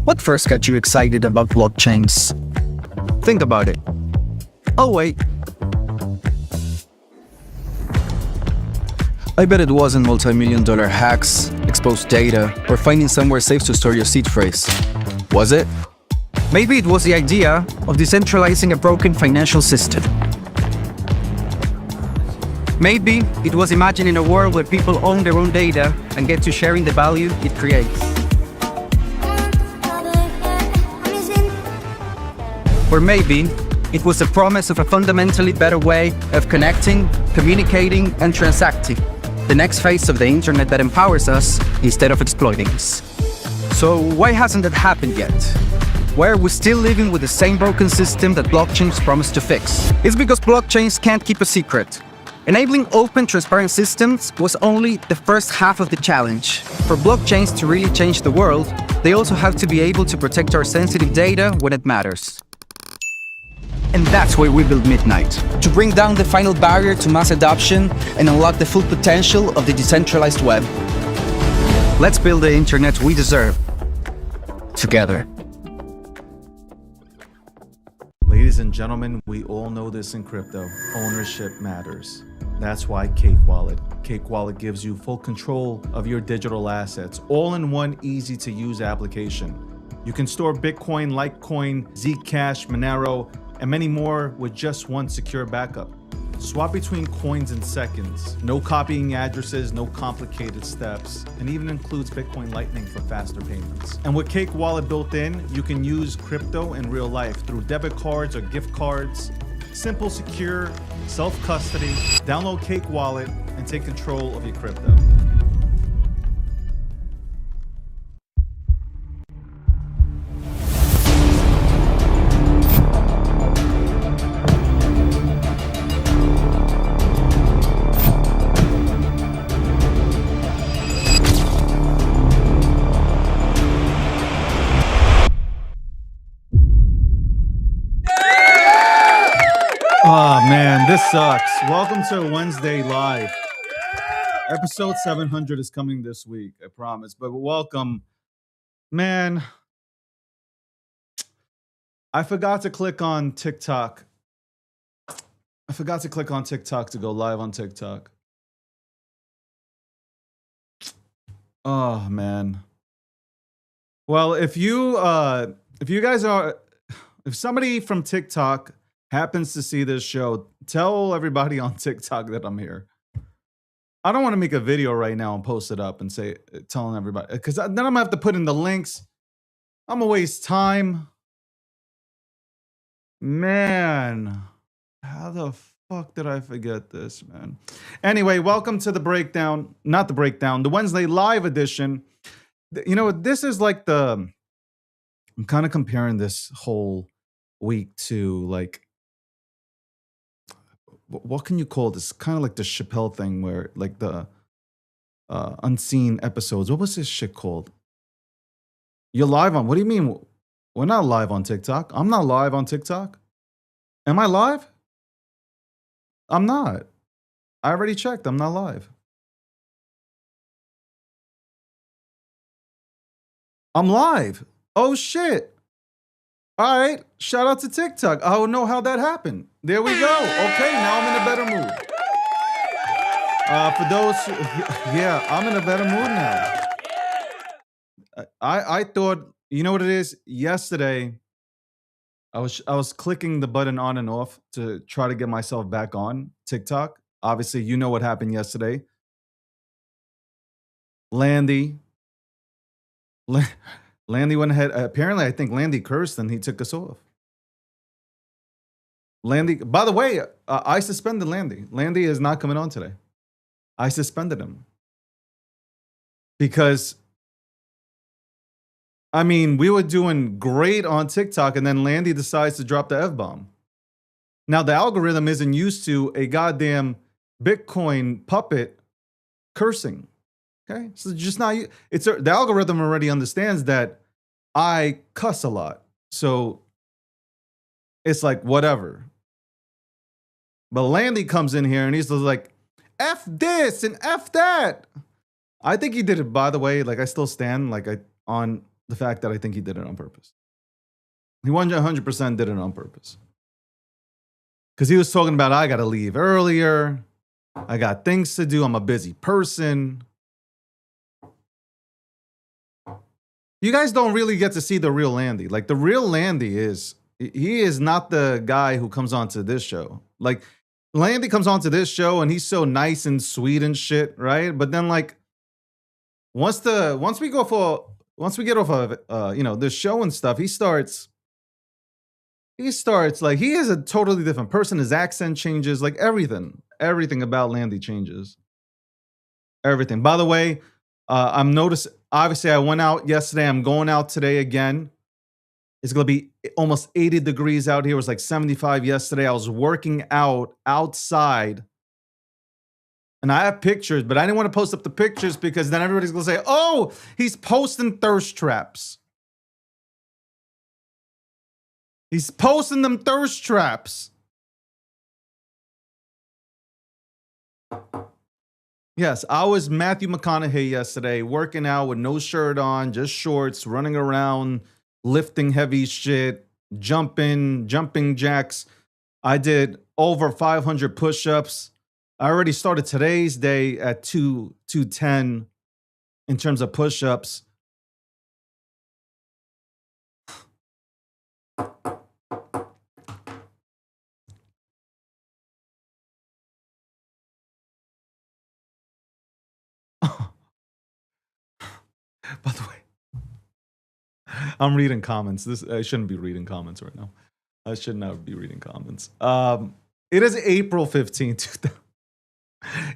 What first got you excited about blockchains? Think about it. Oh wait. I bet it wasn't multi-million-dollar hacks, exposed data, or finding somewhere safe to store your seed phrase. Was it? Maybe it was the idea of decentralizing a broken financial system. Maybe it was imagining a world where people own their own data and get to sharing the value it creates. Or maybe it was the promise of a fundamentally better way of connecting, communicating, and transacting. The next phase of the internet that empowers us instead of exploiting us. So why hasn't that happened yet? Why are we still living with the same broken system that blockchains promise to fix? It's because blockchains can't keep a secret. Enabling open, transparent systems was only the first half of the challenge. For blockchains to really change the world, they also have to be able to protect our sensitive data when it matters. And that's why we built Midnight, to bring down the final barrier to mass adoption and unlock the full potential of the decentralized web. Let's build the internet we deserve, together. Ladies and gentlemen, we all know this in crypto. Ownership matters. That's why Cake Wallet. Cake Wallet gives you full control of your digital assets, all in one easy-to-use application. You can store Bitcoin, Litecoin, Zcash, Monero, and many more with just one secure backup. Swap between coins in seconds. No copying addresses, no complicated steps, and even includes Bitcoin Lightning for faster payments. And with Cake Wallet built in, you can use crypto in real life through debit cards or gift cards. Simple, secure, self-custody. Download Cake Wallet and take control of your crypto. Oh man, this sucks. Welcome to Wednesday Live. Episode 700 is coming this week, I promise. But welcome. Man, I forgot to click on TikTok. I forgot to click on TikTok to go live on TikTok. Oh man. Well, if somebody from TikTok happens to see this show, tell everybody on TikTok that I'm here. I don't want to make a video right now and post it up and telling everybody, because then I'm gonna have to put in the links. I'm gonna waste time. Man, how the fuck did I forget this, man? Anyway, welcome to the breakdown, not the breakdown, the Wednesday live edition. You know, this is like I'm kind of comparing this whole week to like, what can you call this? Kind of like the Chappelle thing where like the unseen episodes. What was this shit called? You're live on, what do you mean? We're not live on TikTok. I'm not live on TikTok. Am I live? I'm not. I already checked. I'm not live. I'm live. Oh shit. All right, shout out to TikTok. I don't know how that happened. There we go. Okay, now I'm in a better mood. For those, yeah, I'm in a better mood now. I thought, you know what it is? Yesterday, I was clicking the button on and off to try to get myself back on TikTok. Obviously, you know what happened yesterday. Landy went ahead. Apparently, I think Landy cursed and he took us off. Landy, by the way, I suspended Landy. Landy is not coming on today. I suspended him. Because, I mean, we were doing great on TikTok and then Landy decides to drop the F-bomb. Now, the algorithm isn't used to a goddamn Bitcoin puppet cursing. Okay? So just not, the algorithm already understands that I cuss a lot. So it's like, whatever. But Landy comes in here and he's like, F this and F that. I think he did it, by the way. Like, I still stand on the fact that I think he did it on purpose. He 100% did it on purpose. Because he was talking about, I got to leave earlier. I got things to do. I'm a busy person. You guys don't really get to see the real Landy. Like, the real Landy he is not the guy who comes onto this show. Like, Landy comes onto this show and he's so nice and sweet and shit, right? But then, like, once we get off of this show and stuff, he starts like, he is a totally different person. His accent changes, like everything about Landy changes. Everything. By the way, I'm noticing, obviously I went out yesterday. I'm going out today again. It's going to be almost 80 degrees out here. It was like 75 yesterday. I was working out outside. And I have pictures, but I didn't want to post up the pictures because then everybody's going to say, oh, he's posting thirst traps. He's posting them thirst traps. Yes, I was Matthew McConaughey yesterday, working out with no shirt on, just shorts, running around, lifting heavy shit, jumping jacks. I did over 500 push-ups. I already started today's day at 210 in terms of push-ups. By the way, I'm reading comments. I shouldn't be reading comments right now. I should not be reading comments. It is April 15th.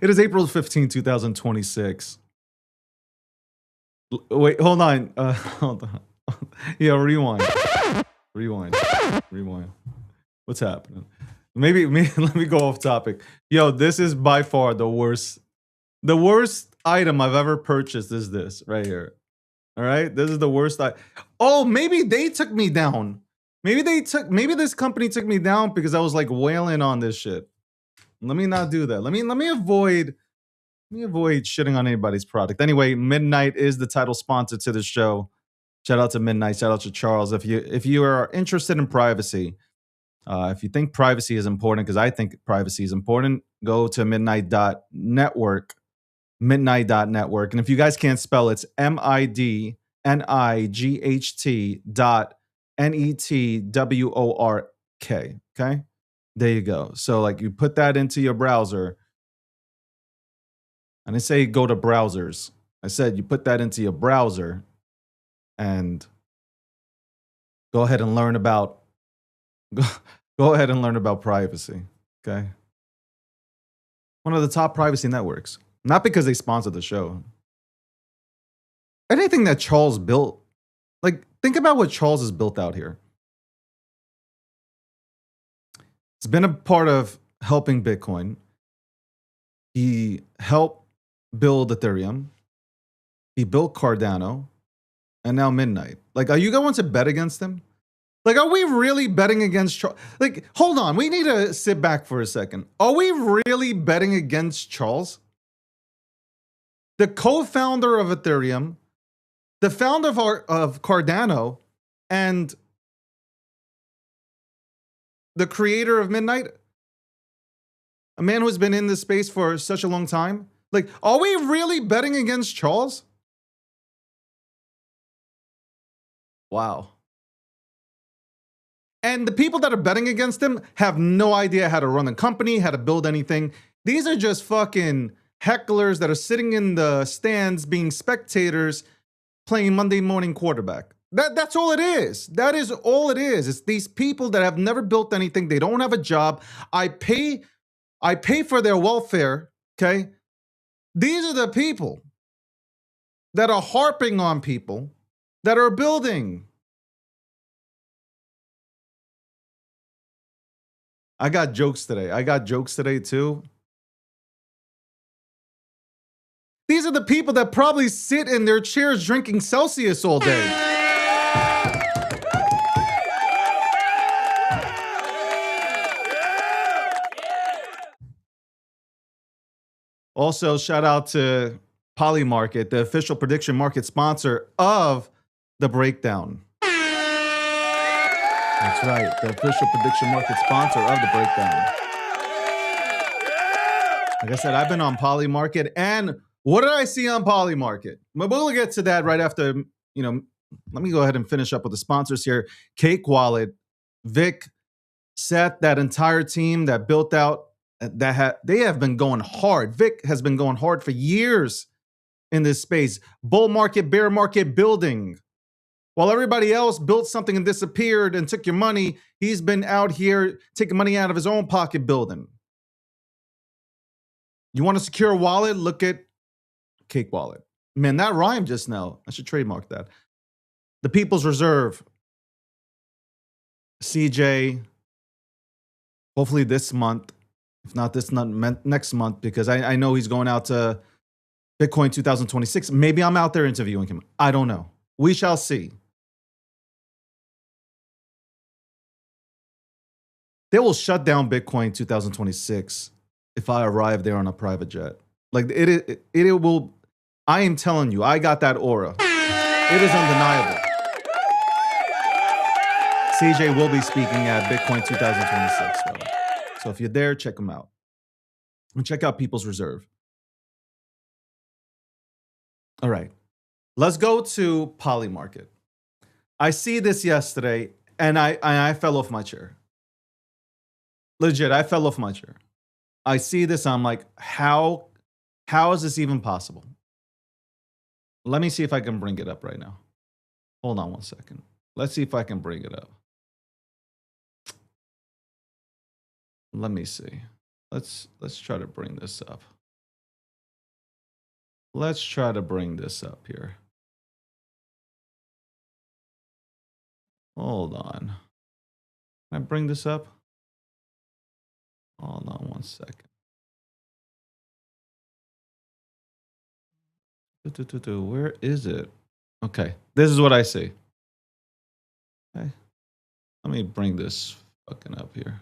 It is April 15th, 2026. Wait, hold on. Hold on. Yeah, rewind. What's happening? Maybe let me go off topic. Yo, this is by far the worst. The worst item I've ever purchased is this right here. All right, this is the worst. Oh, maybe they took me down. Maybe this company took me down because I was like wailing on this shit. Let me not do that. Let me avoid shitting on anybody's product. Anyway, Midnight is the title sponsor to the show. Shout out to Midnight. Shout out to Charles. If you are interested in privacy, if you think privacy is important, because I think privacy is important, go to midnight.network. Midnight.network. And if you guys can't spell, it's MIDNIGHT.NETWORK. Okay? There you go. So like you put that into your browser. And I say go to browsers. I said you put that into your browser and go ahead and learn about privacy. Okay? One of the top privacy networks. Not because they sponsor the show. Anything that Charles built, like, think about what Charles has built out here. It's been a part of helping Bitcoin. He helped build Ethereum. He built Cardano. And now Midnight. Like, are you going to bet against him? Like, are we really betting against Charles? Like, hold on. We need to sit back for a second. Are we really betting against Charles? The co-founder of Ethereum, the founder of Cardano, and the creator of Midnight, a man who's been in this space for such a long time. Like, are we really betting against Charles? Wow. And the people that are betting against him have no idea how to run a company, how to build anything. These are just fucking hecklers that are sitting in the stands being spectators playing Monday morning quarterback. That's all it is. That is all it is. It's these people that have never built anything. They don't have a job. I pay for their welfare, okay? These are the people that are harping on people that are building. I got jokes today too. These are the people that probably sit in their chairs drinking Celsius all day. Also, shout out to Polymarket, the official prediction market sponsor of the breakdown. That's right, the official prediction market sponsor of the breakdown. Like I said, I've been on Polymarket, and what did I see on Polymarket? But we'll get to that right after, let me go ahead and finish up with the sponsors here. Cake Wallet, Vic, Seth, that entire team that built out, they have been going hard. Vic has been going hard for years in this space. Bull market, bear market building. While everybody else built something and disappeared and took your money, he's been out here taking money out of his own pocket building. You want a secure wallet? Look at Cake Wallet. Man, that rhymed just now. I should trademark that. The People's Reserve. CJ. Hopefully this month. If not this month, next month, because I know he's going out to Bitcoin 2026. Maybe I'm out there interviewing him. I don't know. We shall see. They will shut down Bitcoin 2026 if I arrive there on a private jet. Like it will. I am telling you, I got that aura. It is undeniable. CJ will be speaking at Bitcoin 2026, though. So if you're there, check him out. And check out People's Reserve. All right. Let's go to Polymarket. I see this yesterday, and I fell off my chair. Legit, I fell off my chair. I see this, I'm like, how is this even possible? Let me see if I can bring it up right now. Hold on one second. Let's see if I can bring it up. Let me see. Let's try to bring this up. Let's try to bring this up here. Hold on. Can I bring this up? Hold on one second. Where is it? Okay, this is what I see. Okay, let me bring this fucking up here.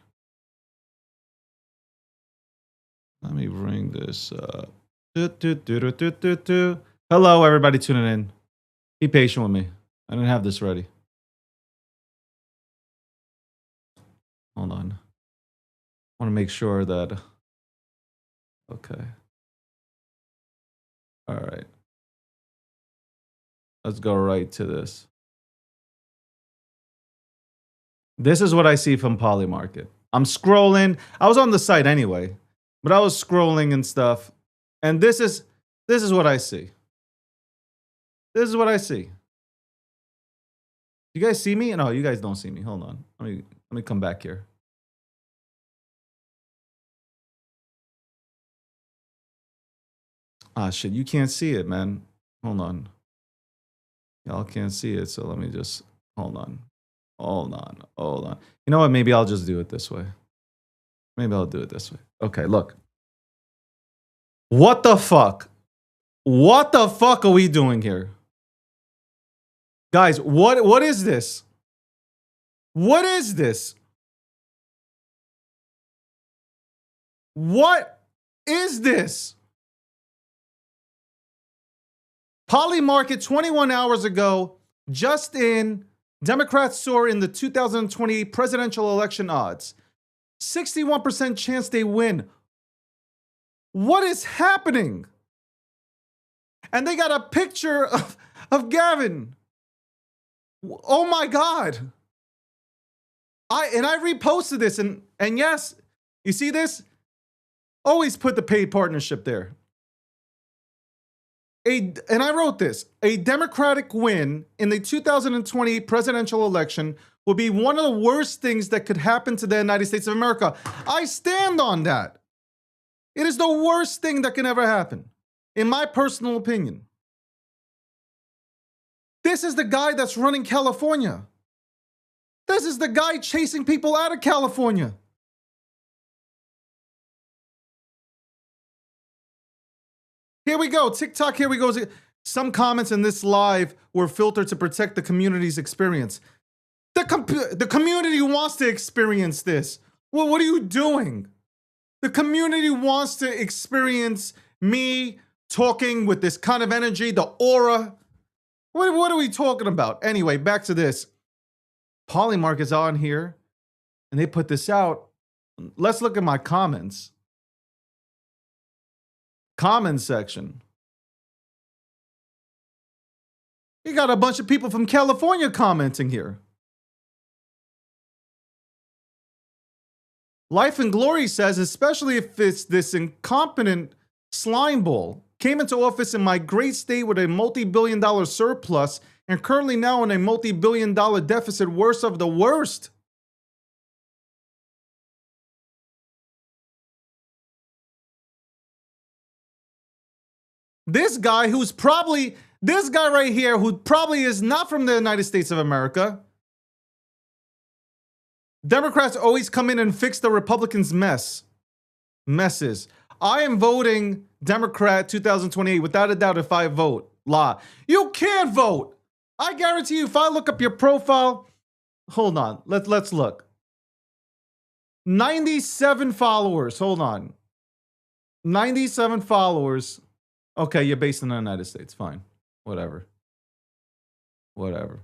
Let me bring this up. Hello, everybody tuning in. Be patient with me. I didn't have this ready. Hold on. I want to make sure that. Okay. All right. Let's go right to this. This is what I see from Polymarket. I'm scrolling. I was on the site anyway, but I was scrolling and stuff. And this is what I see. This is what I see. You guys see me? No, you guys don't see me. Hold on. Let me come back here. Ah, shit. You can't see it, man. Hold on. Y'all can't see it, so let me just hold on. Hold on. You know what? Maybe I'll just do it this way. Maybe I'll do it this way. Okay, look. What the fuck? What the fuck are we doing here? Guys, what is this? What is this? What is this? Polymarket 21 hours ago, just in, Democrats soar in the 2020 presidential election odds. 61% chance they win. What is happening? And they got a picture of Gavin. Oh my God. I reposted this and yes, you see this? Always put the paid partnership there. And I wrote this, a Democratic win in the 2020 presidential election will be one of the worst things that could happen to the United States of America. I stand on that. It is the worst thing that can ever happen, in my personal opinion. This is the guy that's running California. This is the guy chasing people out of California. Here we go. TikTok, here we go. Some comments in this live were filtered to protect the community's experience. The community wants to experience this. Well, what are you doing? The community wants to experience me talking with this kind of energy, the aura. What are we talking about? Anyway, back to this. Polymark is on here and they put this out. Let's look at my comments. Comments section. You got a bunch of people from California commenting here. Life and Glory says, especially if it's this incompetent slimeball, came into office in my great state with a multi-billion-dollar surplus and currently now in a multi-billion-dollar deficit, worst of the worst. This guy right here, who probably is not from the United States of America. Democrats always come in and fix the Republicans' messes. I am voting Democrat 2028 without a doubt if I vote. You can't vote. I guarantee you, if I look up your profile, hold on, let's look. 97 followers, hold on. 97 followers. Okay, you're based in the United States, fine. Whatever. Whatever.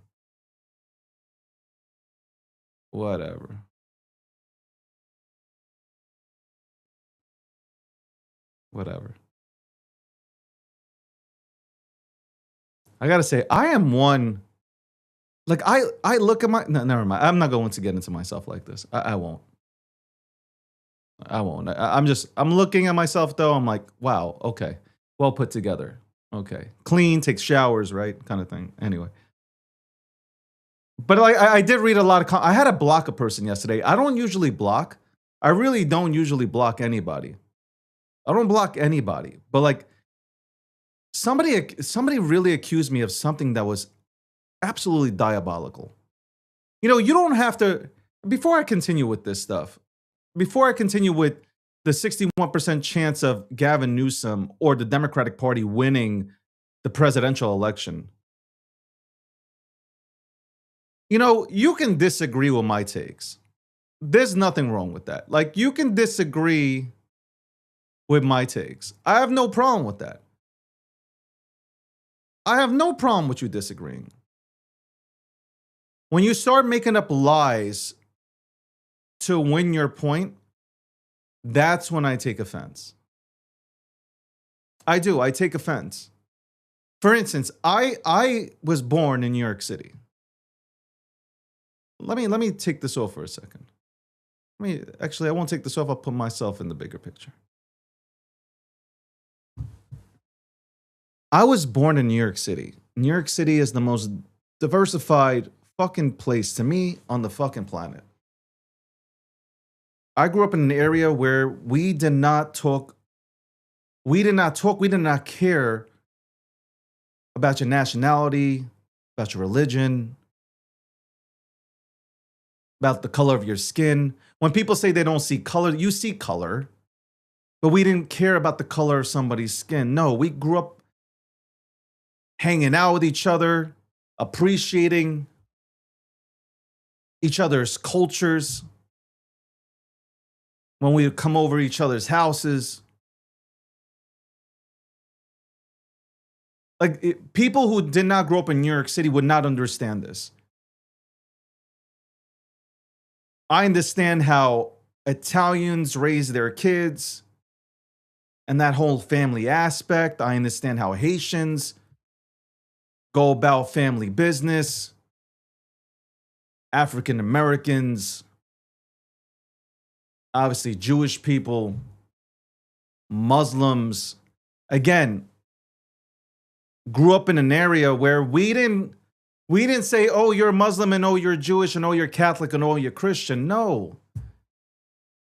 I gotta say, I am one. Like I look at my. No, never mind. I'm not going to get into myself like this. I won't. I'm looking at myself though. I'm like, wow. Okay, well put together. Okay, clean, takes showers, right, kind of thing. Anyway. But I did read a lot of. I had to block a person yesterday. I don't usually block. I really don't usually block anybody. I don't block anybody. But like, somebody really accused me of something that was absolutely diabolical. You know, you don't have to. Before I continue with this stuff, before I continue with the 61% chance of Gavin Newsom or the Democratic Party winning the presidential election. You know, you can disagree with my takes. There's nothing wrong with that. Like, you can disagree with my takes. I have no problem with that. I have no problem with you disagreeing. When you start making up lies to win your point, that's when I take offense. I do. I take offense. For instance, I was born in New York City. Let me take this off for a second. Actually, I won't take this off. I'll put myself in the bigger picture. I was born in New York City. New York City is the most diversified fucking place to me on the fucking planet. I grew up in an area where we did not care about your nationality, about your religion, about the color of your skin. When people say they don't see color, you see color, but we didn't care about the color of somebody's skin. No, we grew up hanging out with each other, appreciating each other's cultures. When we would come over each other's houses. Like, people who did not grow up in New York City would not understand this. I understand how Italians raise their kids and that whole family aspect. I understand how Haitians go about family business. African Americans, obviously Jewish people, Muslims, again, grew up in an area where we didn't say, oh, you're Muslim and oh, you're Jewish and oh, you're Catholic and oh, you're Christian. No.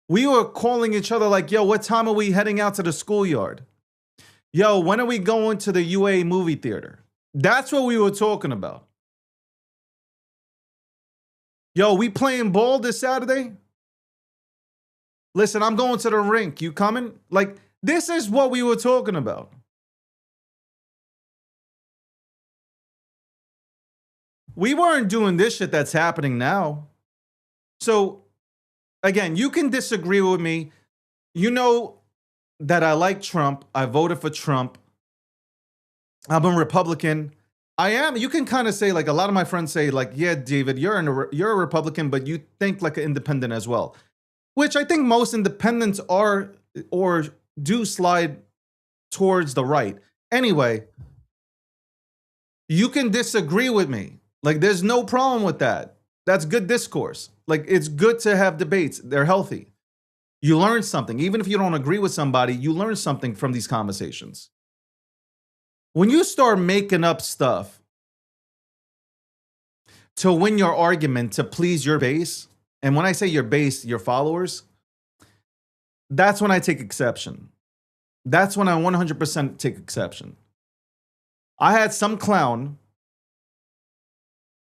We were calling each other like, yo, what time are we heading out to the schoolyard? Yo, when are we going to the UA movie theater? That's what we were talking about. Yo, we playing ball this Saturday? Listen, I'm going to the rink. You coming? Like, this is what we were talking about. We weren't doing this shit that's happening now. So, again, you can disagree with me. You know that I like Trump. I voted for Trump. I'm a Republican. I am. You can kind of say, like, a lot of my friends say, like, yeah, David, you're a Republican, but you think like an independent as well, which I think most independents are or do slide towards the right. Anyway, you can disagree with me. Like, there's no problem with that. That's good discourse. Like, it's good to have debates. They're healthy. You learn something. Even if you don't agree with somebody, you learn something from these conversations. When you start making up stuff to win your argument, to please your base, and when I say your base, your followers, that's when I take exception. That's when I 100% take exception. I had some clown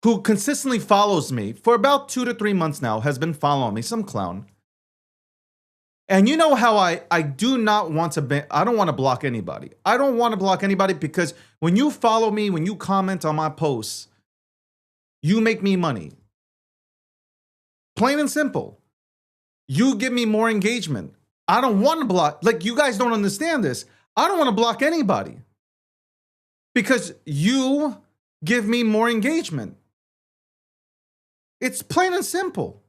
who consistently follows me for about 2 to 3 months now, has been following me, some clown. And you know how I do not want to, I don't want to block anybody. I don't want to block anybody because when you follow me, when you comment on my posts, you make me money. Plain and simple. You give me more engagement. I don't want to block, like, you guys don't understand this. I don't want to block anybody because you give me more engagement. It's plain and simple.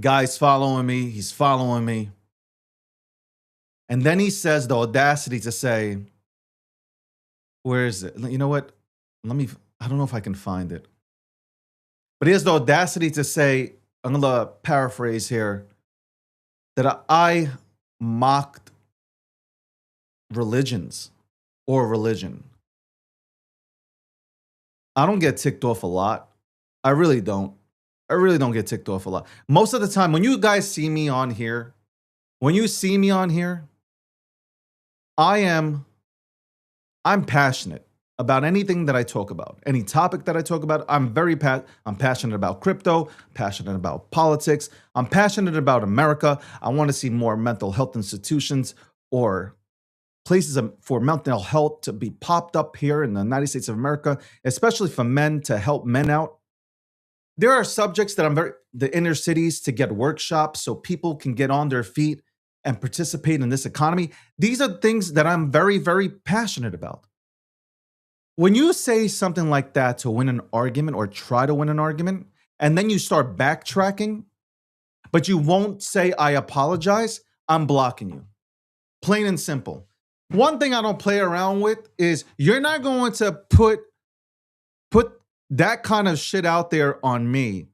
Guy's following me. He's following me. And then he says the audacity to say, where is it? You know what? I don't know if I can find it. But he has the audacity to say, I'm going to paraphrase here, that I mocked religions or religion. I don't get ticked off a lot. I really don't. I really don't get ticked off a lot. Most of the time, when you guys see me on here, I'm passionate about anything that I talk about. Any topic that I talk about, I'm passionate about crypto, passionate about politics. I'm passionate about America. I want to see more mental health institutions or places for mental health to be popped up here in the United States of America, especially for men, to help men out. There are subjects that the inner cities, to get workshops so people can get on their feet and participate in this economy. These are things that I'm very, very passionate about. When you say something like that to win an argument or try to win an argument, and then you start backtracking, but you won't say, I apologize, I'm blocking you. Plain and simple. One thing I don't play around with is you're not going to put that kind of shit out there on me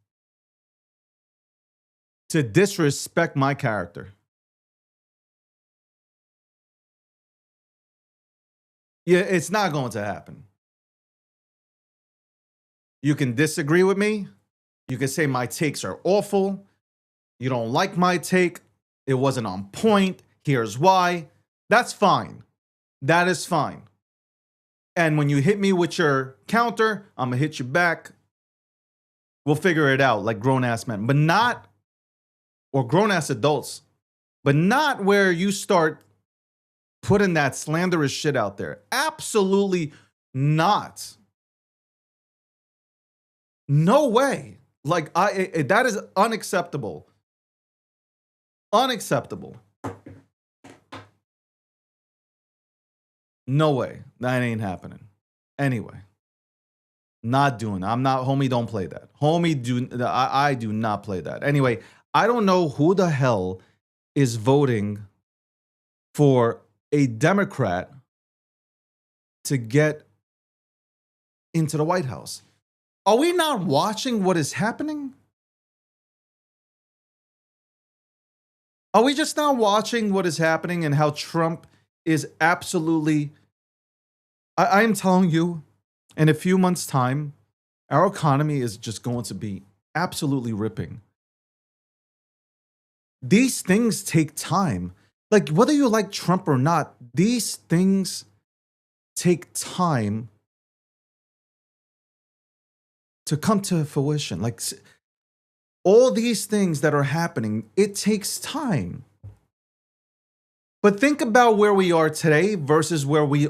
to disrespect my character. Yeah, it's not going to happen. You can disagree with me. You can say my takes are awful. You don't like my take. It wasn't on point. Here's why. That's fine. That is fine. And when you hit me with your counter, I'm going to hit you back. We'll figure it out like grown-ass men, but not, or grown-ass adults, but not where you start putting that slanderous shit out there. Absolutely not. No way. Like, that is unacceptable. Unacceptable. No way. That ain't happening. Anyway. Not doing it. I'm not, homie, don't play that. I do not play that. Anyway, I don't know who the hell is voting for a Democrat to get into the White House. Are we not watching what is happening? Are we just not watching what is happening and how Trump is absolutely... I am telling you, in a few months' time, our economy is just going to be absolutely ripping. These things take time. Like, whether you like Trump or not, these things take time to come to fruition. Like, all these things that are happening, it takes time. But think about where we are today versus where we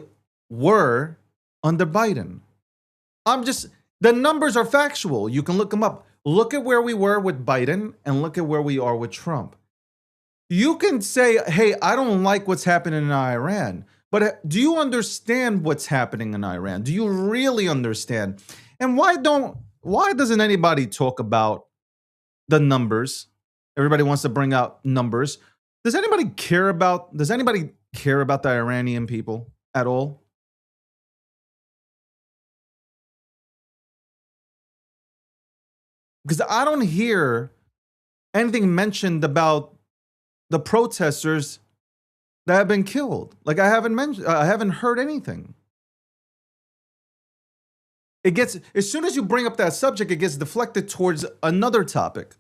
were under Biden. The numbers are factual. You can look them up. Look at where we were with Biden and look at where we are with Trump. You can say, hey, I don't like what's happening in Iran, But do you understand what's happening in Iran? Do you really understand? And why doesn't anybody talk about the numbers? Everybody wants to bring out numbers. Does anybody care about the Iranian people at all? Because I don't hear anything mentioned about the protesters that have been killed. Like I haven't heard anything. It gets, as soon as you bring up that subject, it gets deflected towards another topic.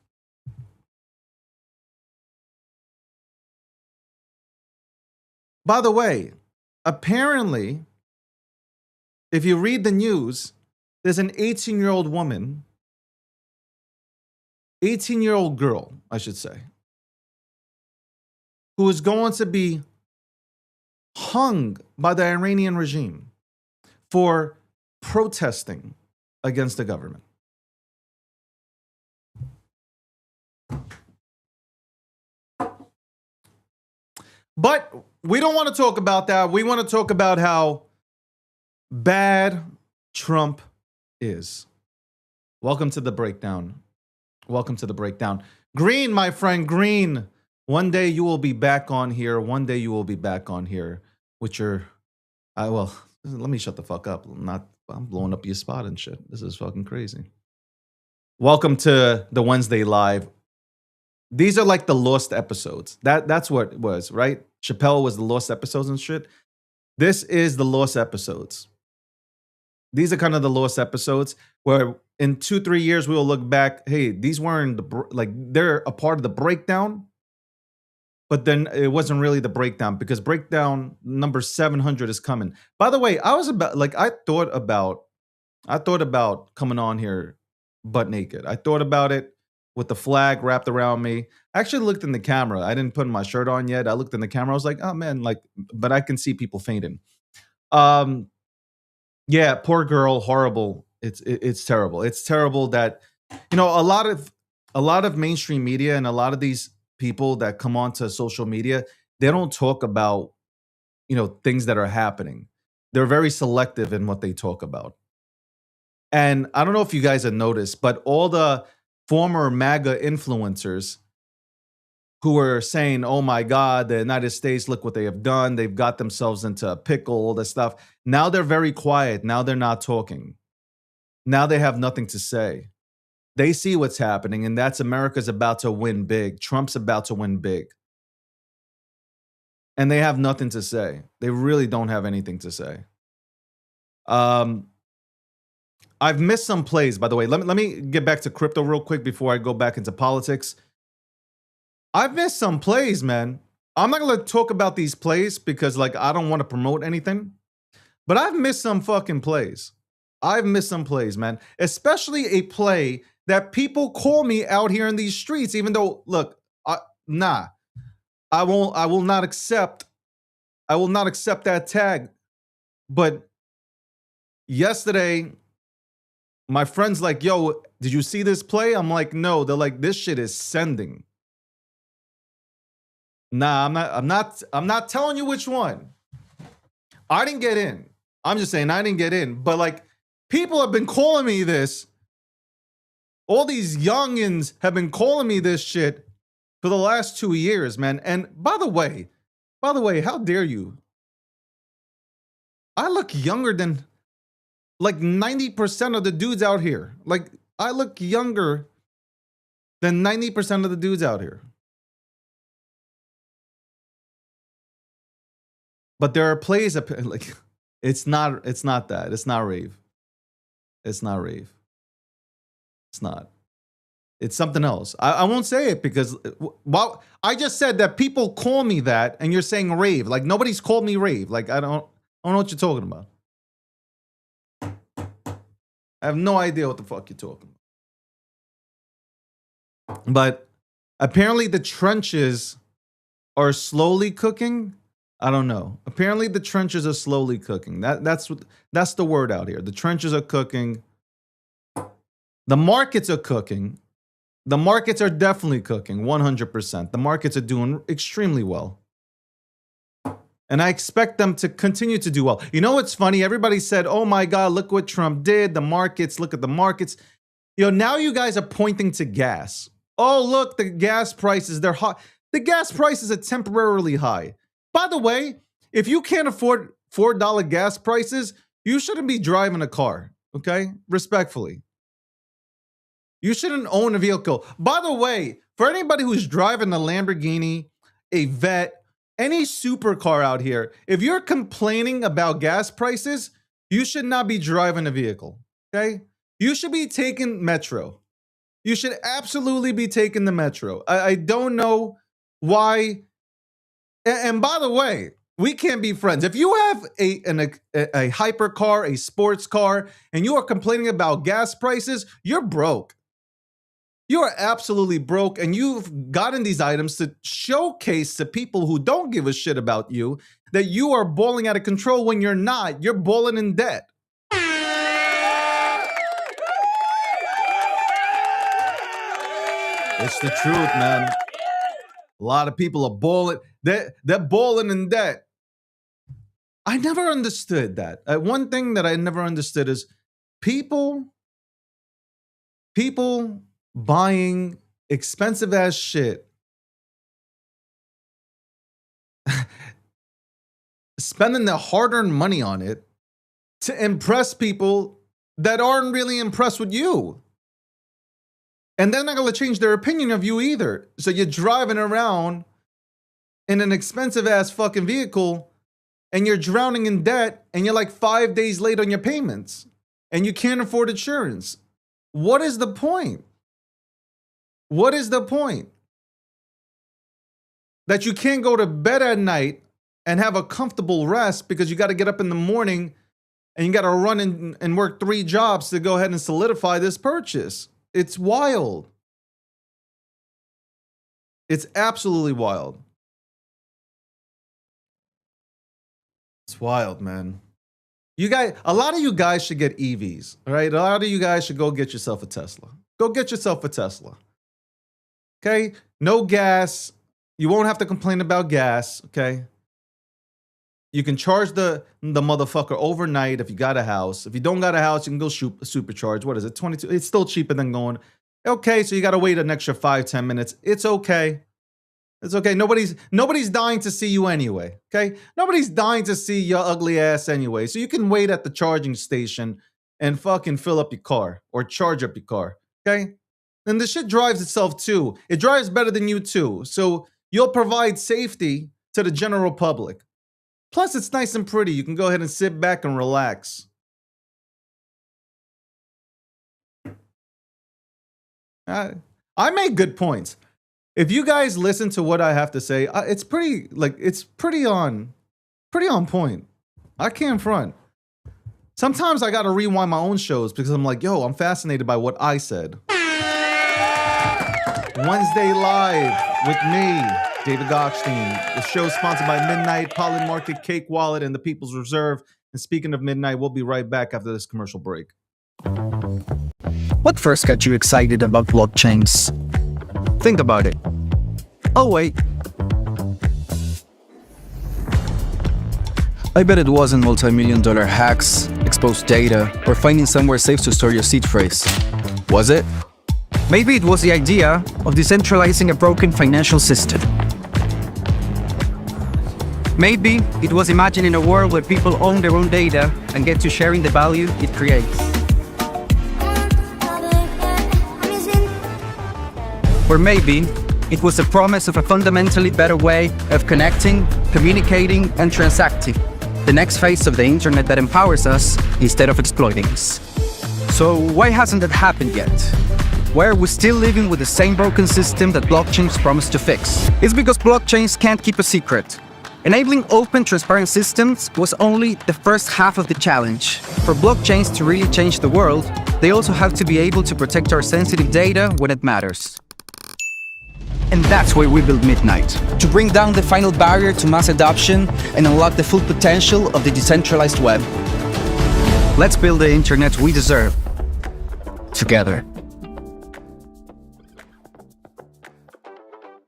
By the way, apparently, if you read the news, there's an 18-year-old woman, 18-year-old girl, I should say, who is going to be hung by the Iranian regime for protesting against the government. But we don't want to talk about that. We want to talk about how bad Trump is. Welcome to the breakdown. Welcome to the breakdown. Green, my friend, Green. One day you will be back on here. One day you will be back on here with your, well, let me shut the fuck up. I'm blowing up your spot and shit. This is fucking crazy. Welcome to the Wednesday Live. These are like the lost episodes. That's what it was, right? Chappelle was the lost episodes and shit. This is the lost episodes. These are kind of the lost episodes where in 2-3 years we'll look back. Hey, these weren't they're a part of the breakdown, but then it wasn't really the breakdown because breakdown number 700 is coming. By the way, I thought about coming on here butt naked. I thought about it with the flag wrapped around me. I actually looked in the camera. I didn't put my shirt on yet. I looked in the camera. I was like, oh man, but I can see people fainting. Yeah, poor girl, horrible. It's terrible. It's terrible that, a lot of mainstream media and a lot of these people that come onto social media, they don't talk about, things that are happening. They're very selective in what they talk about. And I don't know if you guys have noticed, but all the former MAGA influencers who were saying, oh my God, the United States, look what they have done. They've got themselves into a pickle, all this stuff. Now they're very quiet. Now they're not talking. Now they have nothing to say. They see what's happening, and that's America's about to win big. Trump's about to win big. And they have nothing to say. They really don't have anything to say. I've missed some plays, by the way. Let me get back to crypto real quick before I go back into politics. I've missed some plays, man. I'm not going to talk about these plays because, I don't want to promote anything. But I've missed some fucking plays. I've missed some plays, man. Especially a play that people call me out here in these streets, even though, look, I will not accept that tag. But yesterday, my friend's like, yo, did you see this play? I'm like, no. They're like, this shit is sending. Nah, I'm not telling you which one. I didn't get in. I'm just saying I didn't get in. But people have been calling me this. All these youngins have been calling me this shit for the last 2 years, man. And by the way, how dare you? I look younger than 90% of the dudes out here. I look younger than 90% of the dudes out here. But there are plays it's not that. It's not rave. It's not rave. It's not. It's something else. I won't say it because I just said that people call me that and you're saying rave. Nobody's called me rave. I don't know what you're talking about. I have no idea what the fuck you're talking about. But apparently the trenches are slowly cooking. I don't know. Apparently the trenches are slowly cooking. That's the word out here. The trenches are cooking. The markets are cooking. The markets are definitely cooking 100%. The markets are doing extremely well. And I expect them to continue to do well. You know what's funny? Everybody said, oh my God, look what Trump did. The markets, look at the markets. Now you guys are pointing to gas. Oh, look, the gas prices, they're high. The gas prices are temporarily high. By the way, if you can't afford $4 gas prices, you shouldn't be driving a car, okay? Respectfully. You shouldn't own a vehicle. By the way, for anybody who's driving a Lamborghini, a Vet, any supercar out here, if you're complaining about gas prices, you should not be driving a vehicle, okay? You should be taking Metro. You should absolutely be taking the Metro. I don't know why. And by the way, we can't be friends. If you have a hypercar, a sports car, and you are complaining about gas prices, you're broke. You are absolutely broke, and you've gotten these items to showcase to people who don't give a shit about you that you are balling out of control when you're not. You're balling in debt. It's the truth, man. A lot of people are balling. They're balling in debt. I never understood that. One thing that I never understood is people buying expensive ass shit, spending their hard-earned money on it to impress people that aren't really impressed with you. And they're not going to change their opinion of you either. So you're driving around in an expensive ass fucking vehicle and you're drowning in debt and you're like 5 days late on your payments and you can't afford insurance. What is the point? What is the point? That you can't go to bed at night and have a comfortable rest because you got to get up in the morning and you got to run and work 3 jobs to go ahead and solidify this purchase. It's wild. It's absolutely wild. It's wild, man. You guys, a lot of you guys should get EVs, all right? A lot of you guys should go get yourself a Tesla. Go get yourself a Tesla. Okay? No gas. You won't have to complain about gas, okay? You can charge the motherfucker overnight if you got a house. If you don't got a house, you can go supercharge. What is it? 22. It's still cheaper than going. Okay, so you got to wait an extra 5-10 minutes. It's okay. It's okay. Nobody's dying to see you anyway. Okay? Nobody's dying to see your ugly ass anyway. So you can wait at the charging station and fucking fill up your car or charge up your car. Okay? And the shit drives itself too. It drives better than you too. So you'll provide safety to the general public. Plus, it's nice and pretty. You can go ahead and sit back and relax. I make good points. If you guys listen to what I have to say, it's pretty on point. I can't front. Sometimes I gotta rewind my own shows because I'm like, yo, I'm fascinated by what I said. Wednesday Live with me, David Gottstein. The show is sponsored by Midnight, Polymarket, Cake Wallet, and the People's Reserve. And speaking of Midnight, we'll be right back after this commercial break. What first got you excited about blockchains? Think about it. Oh, wait. I bet it wasn't multi-million-dollar hacks, exposed data, or finding somewhere safe to store your seed phrase. Was it? Maybe it was the idea of decentralizing a broken financial system. Maybe it was imagining a world where people own their own data and get to sharing the value it creates. Or maybe it was the promise of a fundamentally better way of connecting, communicating, and transacting. The next phase of the internet that empowers us instead of exploiting us. So why hasn't that happened yet? Why are we still living with the same broken system that blockchains promise to fix? It's because blockchains can't keep a secret. Enabling open, transparent systems was only the first half of the challenge. For blockchains to really change the world, they also have to be able to protect our sensitive data when it matters. And that's why we built Midnight, to bring down the final barrier to mass adoption and unlock the full potential of the decentralized web. Let's build the internet we deserve, together.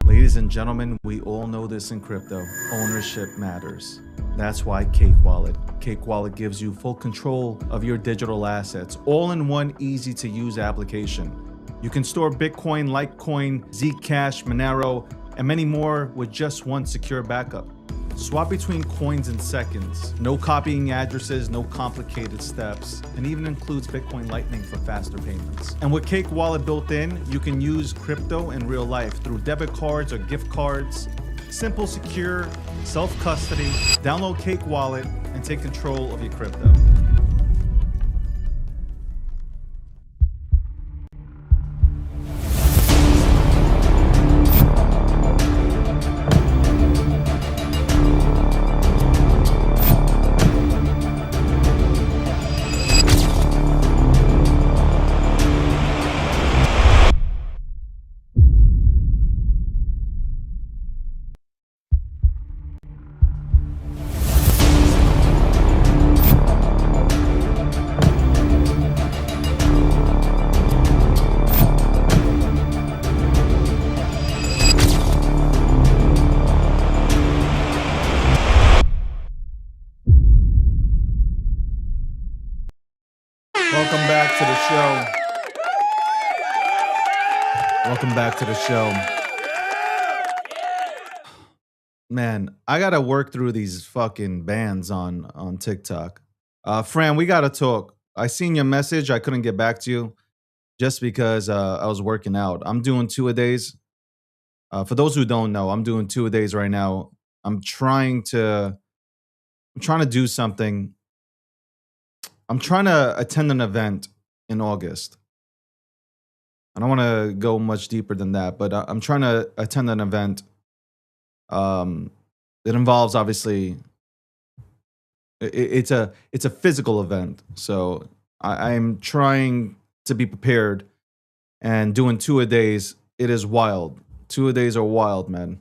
Ladies Ladies and gentlemen, we all know this in crypto. Ownership matters. That's why Cake Wallet. Cake Wallet gives you full control of your digital assets, all in one easy to use application. You can store Bitcoin, Litecoin, Zcash, Monero, and many more with just one secure backup. Swap between coins in seconds. No copying addresses, no complicated steps, and even includes Bitcoin Lightning for faster payments. And with Cake Wallet built in, you can use crypto in real life through debit cards or gift cards. Simple, secure, self-custody. Download Cake Wallet and take control of your crypto. Welcome back to the show. Welcome back to the show. Man, I gotta work through these fucking bans on TikTok. Fran, we gotta talk. I seen your message. I couldn't get back to you just because I was working out. I'm doing 2-a-days. For those who don't know, I'm doing 2-a-days right now. I'm trying to do something. I'm trying to attend an event in August. I don't want to go much deeper than that, but I'm trying to attend an event. It involves obviously it's a physical event, so I'm trying to be prepared. And doing 2-a-days, it is wild. 2-a-days are wild, man.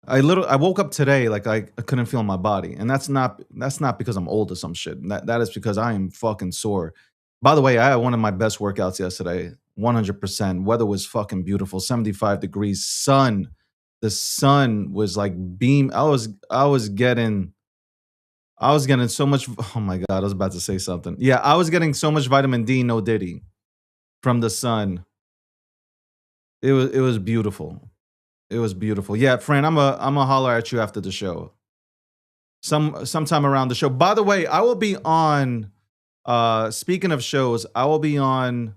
I woke up today like I couldn't feel my body, and that's not because I'm old or some shit. That is because I am fucking sore. By the way, I had one of my best workouts yesterday. 100%. Weather was fucking beautiful. 75 degrees. Sun. The sun was like beam. I was getting so much. Oh my god! I was about to say something. Yeah, I was getting so much vitamin D, no diddy, from the sun. It was beautiful. It was beautiful. Yeah, Fran, I'm a holler at you after the show. Sometime around the show. By the way, I will be on. Speaking of shows, I will be on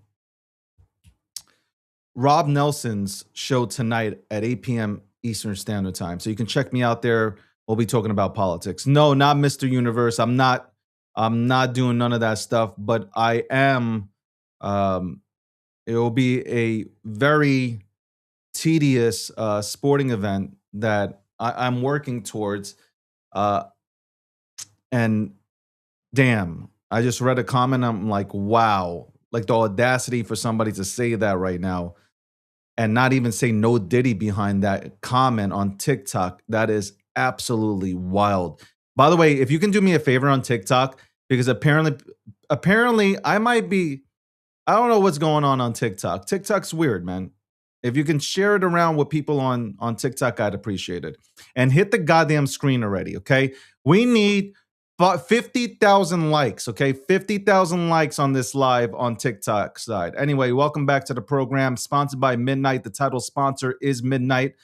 Rob Nelson's show tonight at 8 p.m. Eastern Standard Time. So you can check me out there. We'll be talking about politics. No, not Mr. Universe. I'm not doing none of that stuff. But I am. It will be a very tedious sporting event that I'm working towards. And damn, I just read a comment. I'm like, wow, like the audacity for somebody to say that right now and not even say no Diddy behind that comment on TikTok. That is absolutely wild. By the way, if you can do me a favor on TikTok, because apparently I might be, I don't know what's going on TikTok. TikTok's weird, man. If you can share it around with people on TikTok, I'd appreciate it. And hit the goddamn screen already, okay? We need 50,000 likes, okay? 50,000 likes on this live on TikTok side. Anyway, welcome back to the program. Sponsored by Midnight. The title sponsor is Midnight.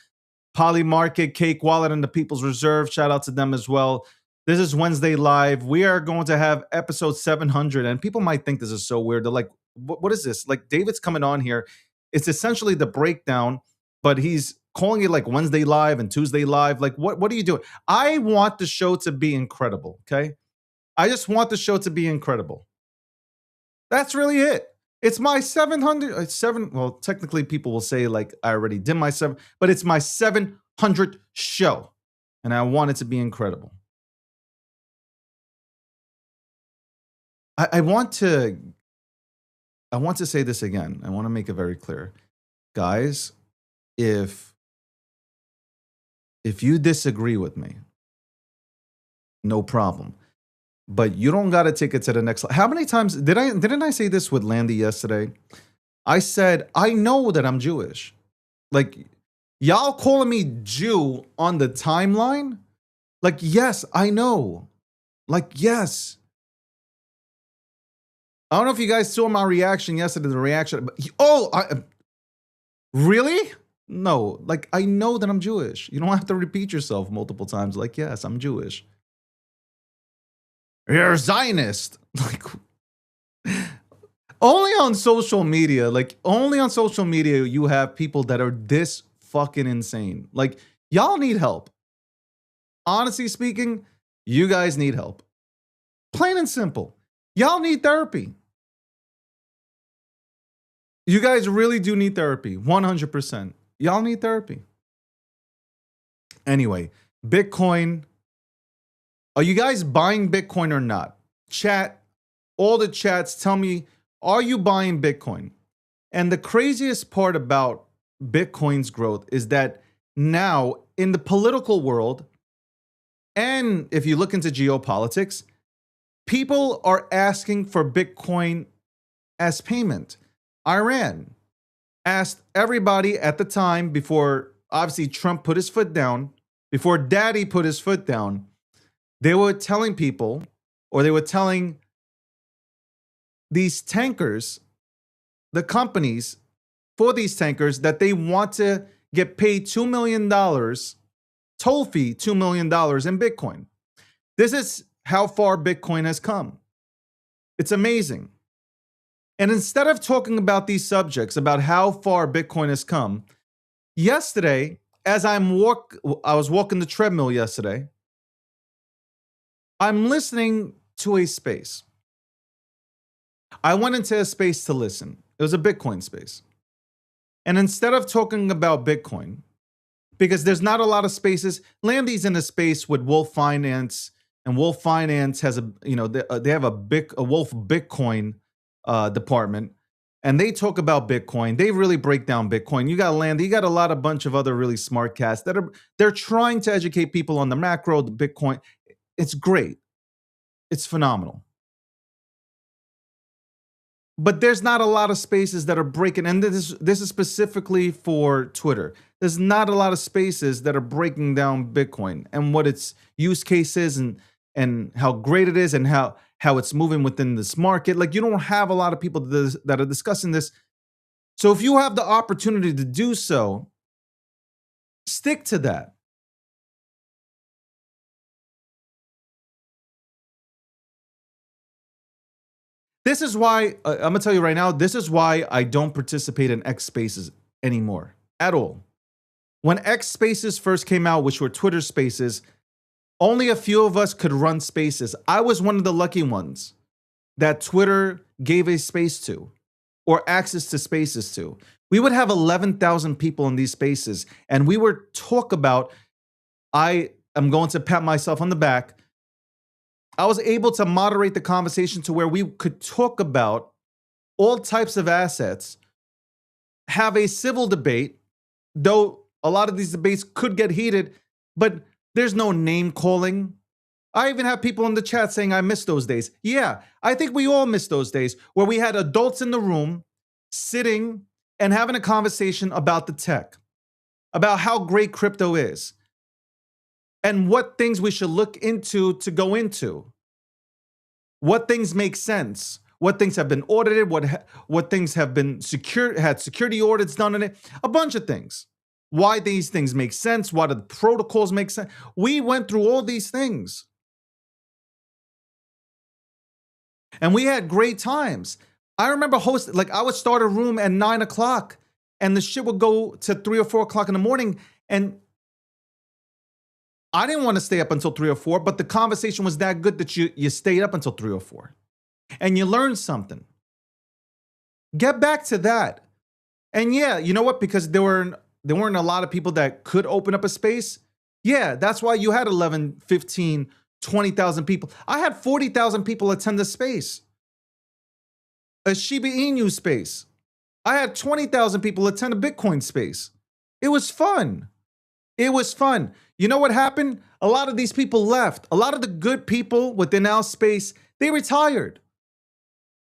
Polymarket, Cake Wallet, and the People's Reserve. Shout out to them as well. This is Wednesday Live. We are going to have episode 700. And people might think this is so weird. They're like, what is this? Like, David's coming on here. It's essentially the breakdown, but he's calling it like Wednesday Live and Tuesday Live. Like, what are you doing? I want the show to be incredible, okay? I just want the show to be incredible. That's really it. It's my 700, well, technically people will say like I already did my 7, but it's my 700th show, and I want it to be incredible. I want to say this again. I want to make it very clear. Guys, if you disagree with me, no problem. But you don't got to take it to the next level. How many times didn't I say this with Landy yesterday? I said, I know that I'm Jewish. Like, Y'all calling me Jew on the timeline? Like, yes, I know. Like, yes. I don't know if you guys saw my reaction yesterday, the reaction. But really? No, like, I know that I'm Jewish. You don't have to repeat yourself multiple times. Like, yes, I'm Jewish. You're a Zionist. Like, only on social media, you have people that are this fucking insane. Like, y'all need help. Honestly speaking, you guys need help. Plain and simple. Y'all need therapy. You guys really do need therapy. 100%. Y'all need therapy. Anyway, Bitcoin. Are you guys buying Bitcoin or not? Chat, all the chats, tell me, are you buying Bitcoin? And the craziest part about Bitcoin's growth is that now in the political world, and if you look into geopolitics, people are asking for Bitcoin as payment. Iran asked everybody at the time, before obviously Trump put his foot down, before Daddy put his foot down, they were telling people, or they were telling these tankers, the companies for these tankers, that they want to get paid $2 million, toll fee $2 million in Bitcoin. This is how far Bitcoin has come. It's amazing. And instead of talking about these subjects, about how far Bitcoin has come, yesterday, as I was walking the treadmill yesterday, I'm listening to a space. I went into a space to listen. It was a Bitcoin space. And instead of talking about Bitcoin, because there's not a lot of spaces, Landy's in a space with Wolf Finance, and Wolf Finance has they have a Wolf Bitcoin department, and they talk about Bitcoin. They really break down Bitcoin. You got Landy, you got a bunch of other really smart cats they're trying to educate people on the macro, the Bitcoin. It's great. It's phenomenal. But there's not a lot of spaces that are breaking, and this is specifically for Twitter. There's not a lot of spaces that are breaking down Bitcoin and what its use case is, and how great it is, and how it's moving within this market. Like, you don't have a lot of people that are discussing this. So if you have the opportunity to do so, stick to that. This is why, I'm going to tell you right now, this is why I don't participate in X Spaces anymore at all. When X Spaces first came out, which were Twitter Spaces, only a few of us could run spaces. I was one of the lucky ones that Twitter gave a space to, or access to spaces to. We would have 11,000 people in these spaces, and we would talk about, I am going to pat myself on the back, I was able to moderate the conversation to where we could talk about all types of assets, have a civil debate, though a lot of these debates could get heated, but there's no name calling. I even have people in the chat saying I miss those days. Yeah, I think we all miss those days where we had adults in the room sitting and having a conversation about the tech, about how great crypto is, and what things we should look into to go into. What things make sense? What things have been audited? What things have been had security audits done on it? A bunch of things. Why these things make sense? Why do the protocols make sense? We went through all these things. And we had great times. I remember hosting, like, I would start a room at 9 o'clock and the shit would go to 3 or 4 o'clock in the morning. And I didn't want to stay up until 3 or 4, but the conversation was that good that you stayed up until 3 or 4. And you learned something. Get back to that. And yeah, you know what? Because there weren't a lot of people that could open up a space. Yeah, that's why you had 11, 15, 20,000 people. I had 40,000 people attend the space. A Shiba Inu space. I had 20,000 people attend a Bitcoin space. It was fun. It was fun. You know what happened? A lot of these people left. A lot of the good people within our space, they retired.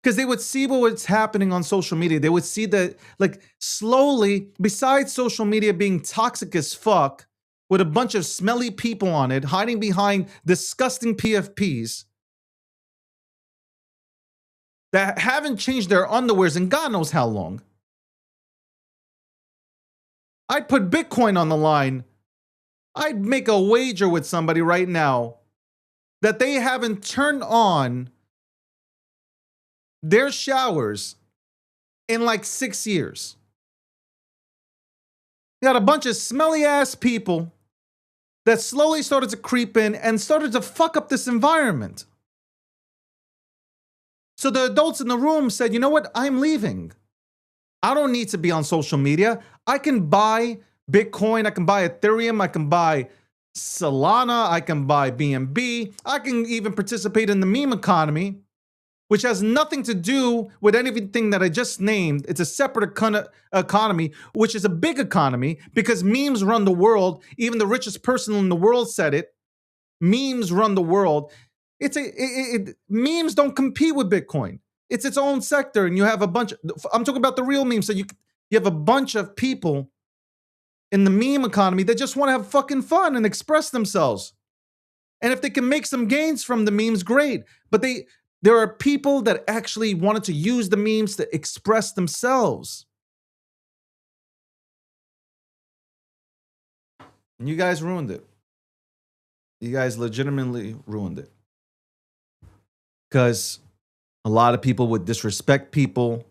Because they would see what's happening on social media. They would see that, like, slowly, besides social media being toxic as fuck, with a bunch of smelly people on it, hiding behind disgusting PFPs that haven't changed their underwears in God knows how long. I'd put Bitcoin on the line. I'd make a wager with somebody right now that they haven't turned on their showers in like 6 years. You got a bunch of smelly ass people that slowly started to creep in and started to fuck up this environment. So the adults in the room said, you know what? I'm leaving. I don't need to be on social media. I can buy Bitcoin. I can buy Ethereum. I can buy Solana. I can buy BNB. I can even participate in the meme economy, which has nothing to do with anything that I just named. It's a separate economy, which is a big economy because memes run the world. Even the richest person in the world said it. Memes run the world. Memes don't compete with Bitcoin. It's its own sector, and you have a bunch. I'm talking about the real memes. So you have a bunch of people in the meme economy that just want to have fucking fun and express themselves. And if they can make some gains from the memes, great. But there are people that actually wanted to use the memes to express themselves. And you guys ruined it. You guys legitimately ruined it. Because a lot of people would disrespect people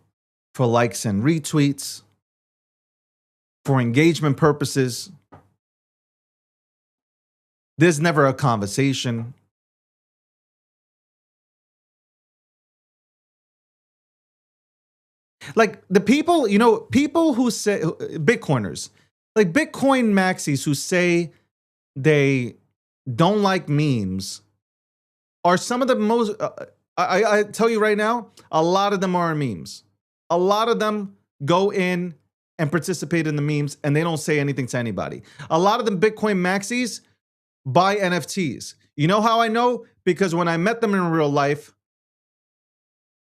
for likes and retweets, for engagement purposes. There's never a conversation. Like the people, people who say, Bitcoiners, like Bitcoin maxis who say they don't like memes are some of the most, I tell you right now, a lot of them are memes. A lot of them go in and participate in the memes and they don't say anything to anybody. A lot of them Bitcoin maxis buy NFTs. You know how I know? Because when I met them in real life,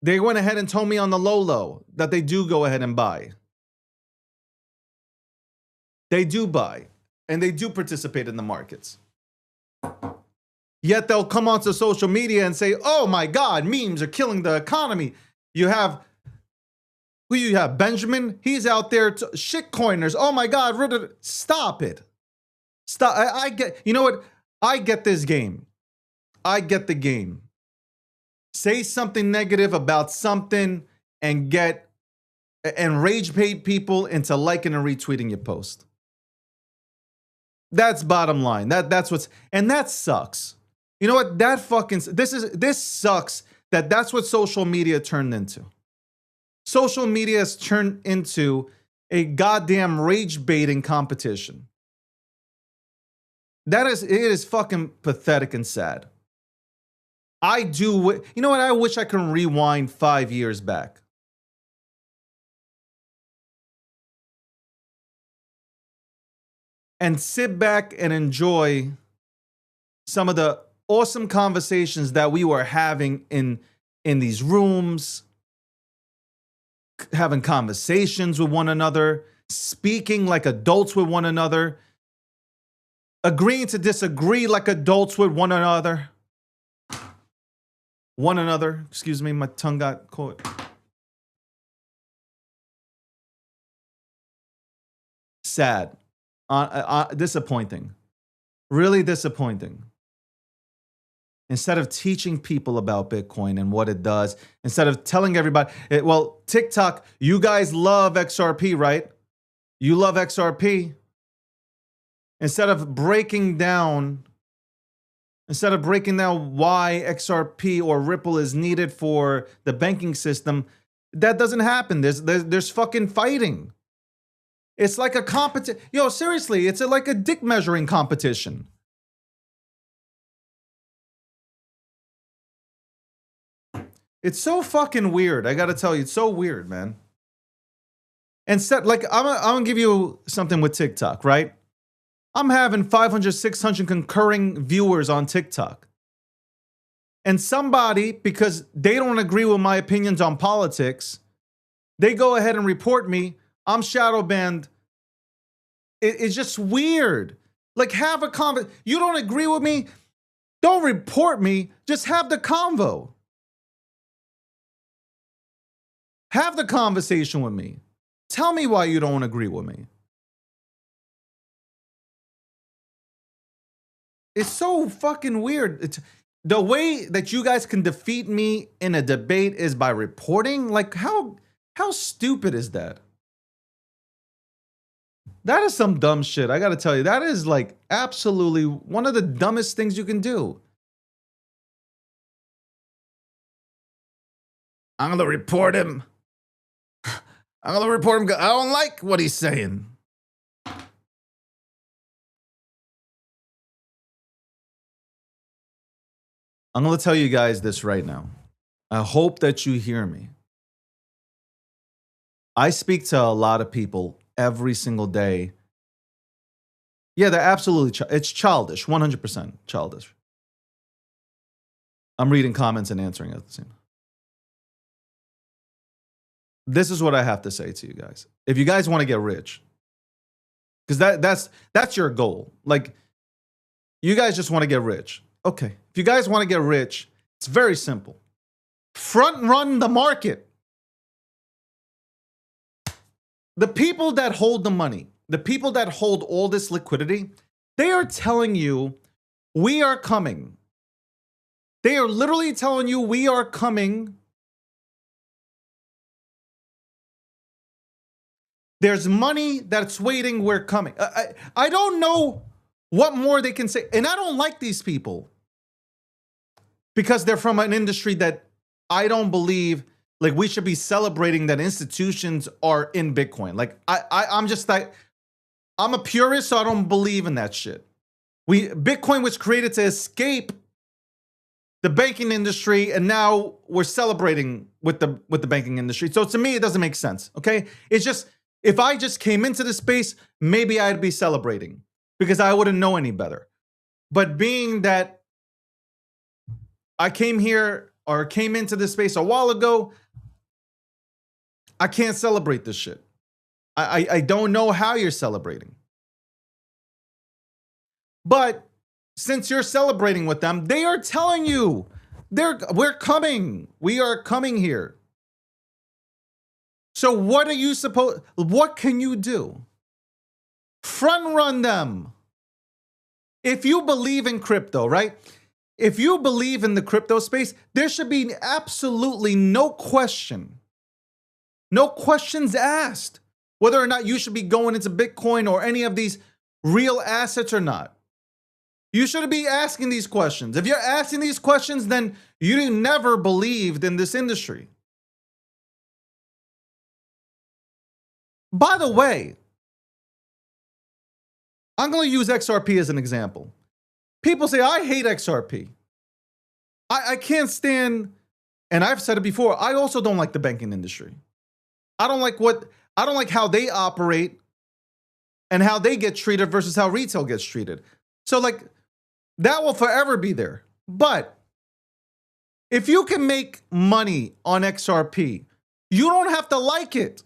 they went ahead and told me on the low that they do go ahead and buy. They do buy and they do participate in the markets. Yet they'll come onto social media and say, oh my God, memes are killing the economy. You have, who you have? Benjamin? He's out there, shitcoiners. Oh my God, stop it. Stop. I get, you know what? I get this game. I get the game. Say something negative about something and rage bait people into liking and retweeting your post. That's bottom line. That's what's, and that sucks. You know what? This sucks that's what social media turned into. Social media has turned into a goddamn rage baiting competition. It is fucking pathetic and sad. You know what? I wish I could rewind 5 years back. And sit back and enjoy some of the awesome conversations that we were having in these rooms, having conversations with one another, speaking like adults with one another, agreeing to disagree like adults with one another. Excuse me, my tongue got caught. Sad. Disappointing. Really disappointing. Instead of teaching people about Bitcoin and what it does, instead of telling everybody, TikTok, you guys love XRP, right? You love XRP. Instead of breaking down why XRP or Ripple is needed for the banking system, that doesn't happen. There's fucking fighting. It's like a competition. Seriously, it's like a dick measuring competition. It's so fucking weird. I gotta tell you, it's so weird, man. And I'm gonna give you something with TikTok, right? I'm having 500, 600 concurring viewers on TikTok. And somebody, because they don't agree with my opinions on politics, they go ahead and report me. I'm shadow banned. It's just weird. Like, have a convo. You don't agree with me? Don't report me. Just have the convo. Have the conversation with me. Tell me why you don't agree with me. It's so fucking weird. The way that you guys can defeat me in a debate is by reporting. Like, how stupid is that? That is some dumb shit. I gotta tell you, that is like absolutely one of the dumbest things you can do. I'm gonna report him. I'm gonna report him. I don't like what he's saying. I'm gonna tell you guys this right now. I hope that you hear me. I speak to a lot of people every single day. Yeah, they're absolutely, it's childish, 100% childish. I'm reading comments and answering at the same time. This is what I have to say to you guys. If you guys want to get rich, because that's your goal. Like, you guys just want to get rich. Okay, if you guys want to get rich, it's very simple. Front run the market. The people that hold the money, the people that hold all this liquidity, they are telling you, we are coming. They are literally telling you, we are coming. There's money that's waiting, we're coming. I don't know what more they can say. And I don't like these people because they're from an industry that I don't believe, like, we should be celebrating that institutions are in Bitcoin. Like, I'm just like, I'm a purist, so I don't believe in that shit. Bitcoin was created to escape the banking industry, and now we're celebrating with the banking industry. So to me, it doesn't make sense. Okay, it's just, if I just came into the space, maybe I'd be celebrating because I wouldn't know any better. But being that I came here or came into this space a while ago, I can't celebrate this shit. I don't know how you're celebrating. But since you're celebrating with them, they are telling you, we're coming. We are coming here. So what can you do? Front run them. If you believe in crypto, right? If you believe in the crypto space, there should be absolutely no question. No questions asked whether or not you should be going into Bitcoin or any of these real assets or not. You shouldn't be asking these questions. If you're asking these questions, then you never believed in this industry. By the way, I'm going to use XRP as an example. People say, I hate XRP. I can't stand, and I've said it before, I also don't like the banking industry. I don't like how they operate and how they get treated versus how retail gets treated. So like, that will forever be there. But if you can make money on XRP, you don't have to like it.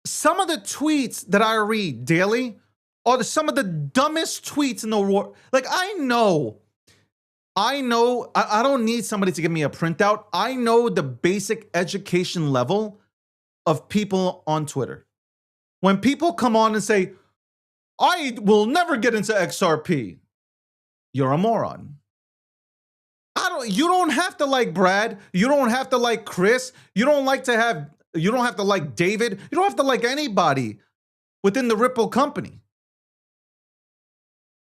Some of the tweets that I read daily are some of the dumbest tweets in the world. Like, I know, I don't need somebody to give me a printout. I know the basic education level of people on Twitter. When people come on and say, I will never get into XRP, you're a moron. You don't have to like Brad. You don't have to like Chris. You don't have to like David. You don't have to like anybody within the Ripple company.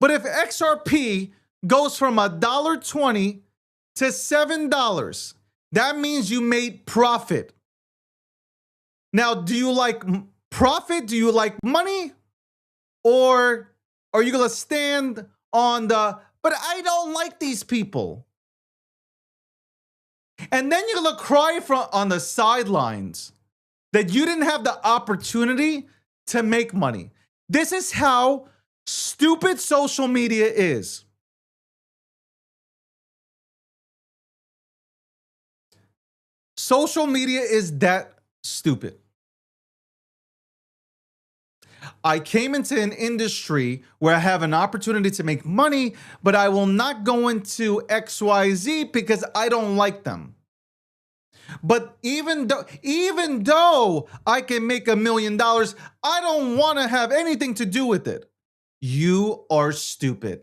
But if XRP goes from $1.20 to $7, that means you made profit. Now, do you like profit? Do you like money? Or are you going to stand on but I don't like these people? And then you're going to cry on the sidelines that you didn't have the opportunity to make money. This is how stupid social media is. Social media is that stupid. I came into an industry where I have an opportunity to make money, but I will not go into XYZ because I don't like them. But even though I can make $1 million, I don't want to have anything to do with it. You are stupid.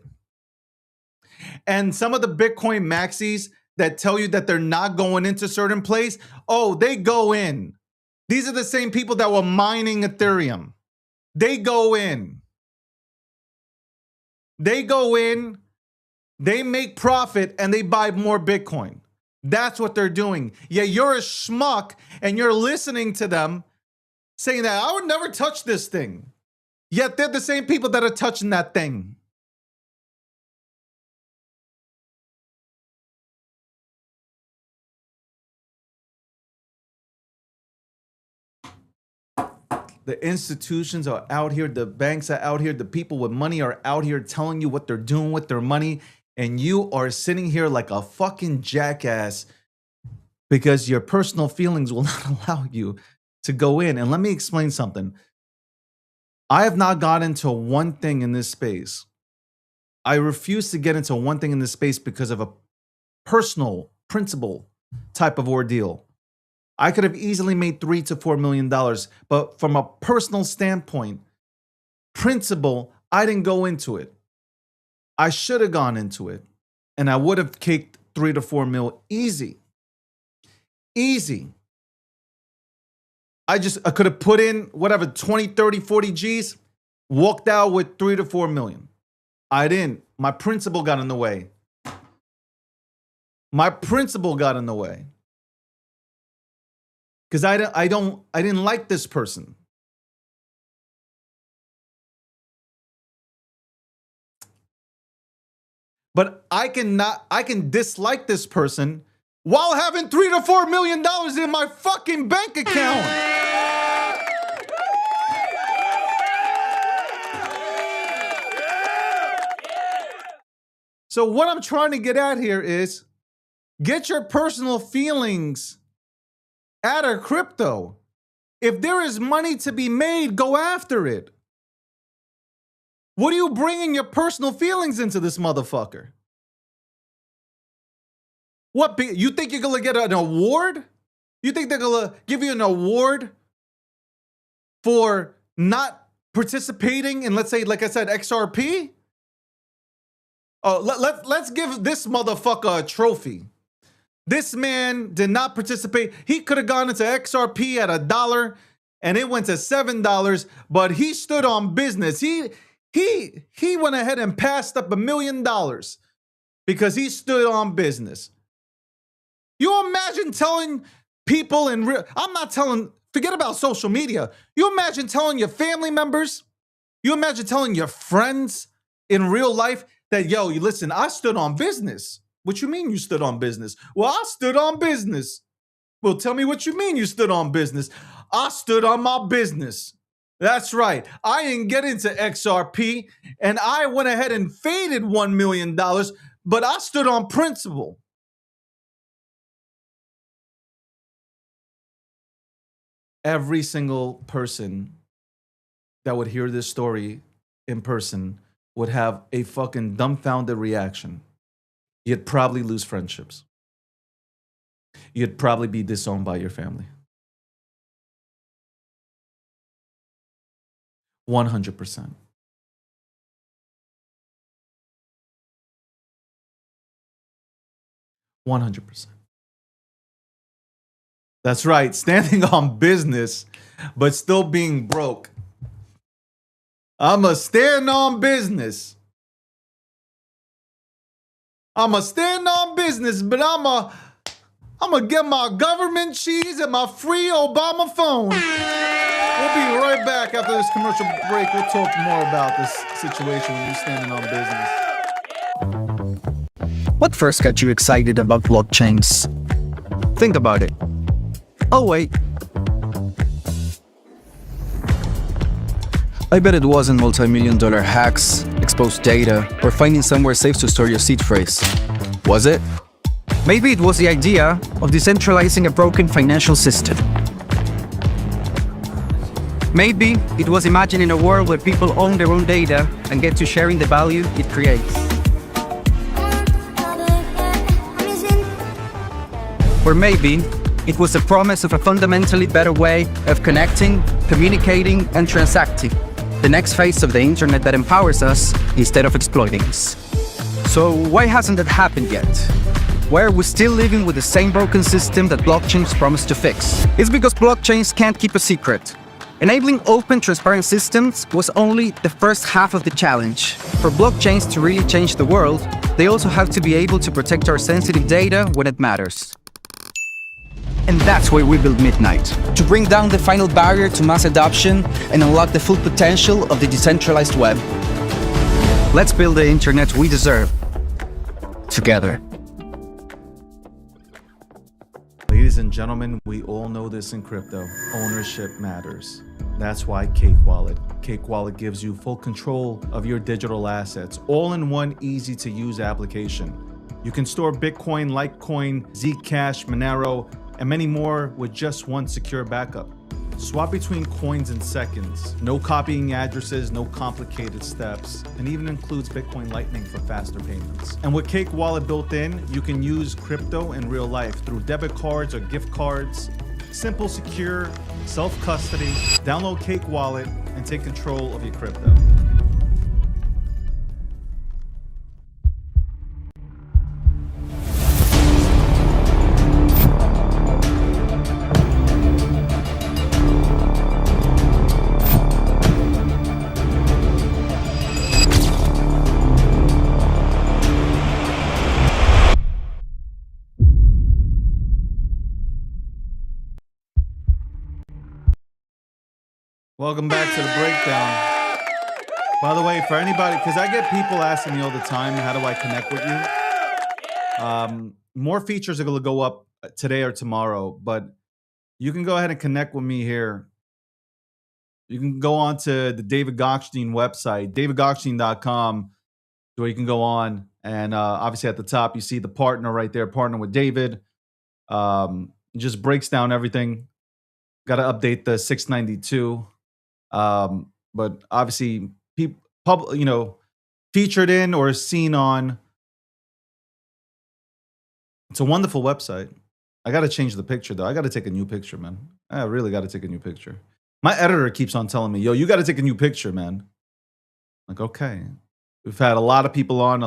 And some of the Bitcoin maxis that tell you that they're not going into certain place, oh, they go in. These are the same people that were mining Ethereum. They go in. They go in, they make profit, and they buy more Bitcoin. That's what they're doing. Yeah, you're a schmuck, and you're listening to them saying that I would never touch this thing. Yet they're the same people that are touching that thing. The institutions are out here, the banks are out here, the people with money are out here telling you what they're doing with their money, and you are sitting here like a fucking jackass because your personal feelings will not allow you to go in. And let me explain something. I have not got into one thing in this space. I refuse to get into one thing in this space because of a personal principle type of ordeal. I could have easily made $3 to $4 million, but from a personal standpoint, principle, I didn't go into it. I should have gone into it, and I would have caked 3 to 4 mil easy. Easy. I could have put in whatever, 20, 30, 40 G's, walked out with 3 to 4 million. I didn't. My principle got in the way. My principle got in the way. Because I didn't like this person. But I can dislike this person while having $3 to $4 million in my fucking bank account. So what I'm trying to get at here is get your personal feelings out of crypto. If there is money to be made, go after it. What are you bringing your personal feelings into this motherfucker? What, you think you're gonna get an award? You think they're gonna give you an award for not participating in, let's say, like I said, XRP? Oh, let's give this motherfucker a trophy. This man did not participate. He could have gone into XRP at $1 and it went to $7, but he stood on business. He went ahead and passed up $1 million because he stood on business. You imagine telling people forget about social media. You imagine telling your family members, you imagine telling your friends in real life that, yo, listen, I stood on business. What you mean you stood on business? Well, I stood on business. Well, tell me what you mean you stood on business. I stood on my business. That's right. I didn't get into XRP and I went ahead and faded $1 million, but I stood on principle. Every single person that would hear this story in person would have a fucking dumbfounded reaction. You'd probably lose friendships. You'd probably be disowned by your family. 100%. That's right, standing on business, but still being broke. I'ma stand on business. I'ma stand on business, but I'ma get my government cheese and my free Obama phone. We'll be right back after this commercial break. We'll talk more about this situation when you're standing on business. What first got you excited about blockchains? Think about it. Oh, wait. I bet it wasn't multi-million-dollar hacks, exposed data, or finding somewhere safe to store your seed phrase. Was it? Maybe it was the idea of decentralizing a broken financial system. Maybe it was imagining a world where people own their own data and get to sharing the value it creates. Or maybe it was the promise of a fundamentally better way of connecting, communicating, and transacting. The next phase of the internet that empowers us instead of exploiting us. So why hasn't that happened yet? Why are we still living with the same broken system that blockchains promise to fix? It's because blockchains can't keep a secret. Enabling open, transparent systems was only the first half of the challenge. For blockchains to really change the world, they also have to be able to protect our sensitive data when it matters. And that's why we built Midnight, to bring down the final barrier to mass adoption and unlock the full potential of the decentralized web. Let's build the internet we deserve, together. Ladies and gentlemen, we all know this in crypto. Ownership matters. That's why Cake Wallet. Cake Wallet gives you full control of your digital assets, all in one easy-to-use application. You can store Bitcoin, Litecoin, Zcash, Monero, and many more with just one secure backup. Swap between coins in seconds. No copying addresses, no complicated steps, and even includes Bitcoin Lightning for faster payments. And with Cake Wallet built in, you can use crypto in real life through debit cards or gift cards. Simple, secure, self-custody. Download Cake Wallet and take control of your crypto. Welcome back to the breakdown. By the way, for anybody, because I get people asking me all the time, how do I connect with you? More features are going to go up today or tomorrow, but you can go ahead and connect with me here. You can go on to the David Gokhshtein website, davidgokhshtein.com, where you can go on. And obviously at the top, you see the partner right there, partner with David. Just breaks down everything. Got to update the 692. But obviously, featured in or seen on. It's a wonderful website. I got to change the picture though. I got to take a new picture, man. I really got to take a new picture. My editor keeps on telling me, "Yo, you got to take a new picture, man." Like, okay. We've had a lot of people on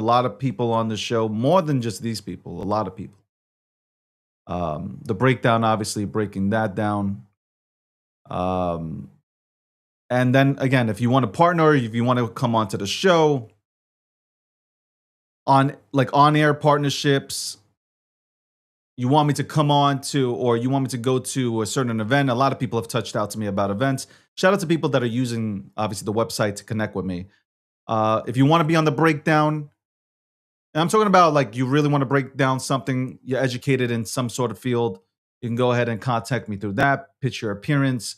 the show, more than just these people. A lot of people. The breakdown, obviously, breaking that down. And then again, if you want to partner, if you want to come onto the show, on-air partnerships, you want me to come on to, or you want me to go to a certain event. A lot of people have touched out to me about events. Shout out to people that are using, obviously, the website to connect with me. If you want to be on the breakdown, and I'm talking about like you really want to break down something, you're educated in some sort of field, you can go ahead and contact me through that, pitch your appearance.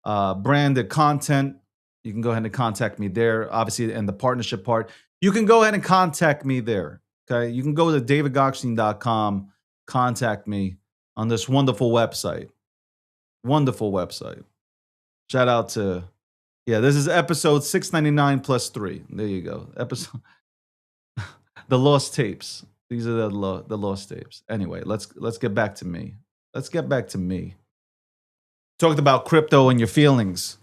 Branded content, you can go ahead and contact me there. Obviously, and the partnership part, you can go ahead and contact me there. Okay, you can go to davidgokhshtein.com, contact me on this wonderful website. Wonderful website. Shout out to, this is episode 699 plus 3. There you go. Episode the lost tapes. These are the lost tapes. Anyway, let's get back to me. Let's get back to me. Talked about crypto and your feelings.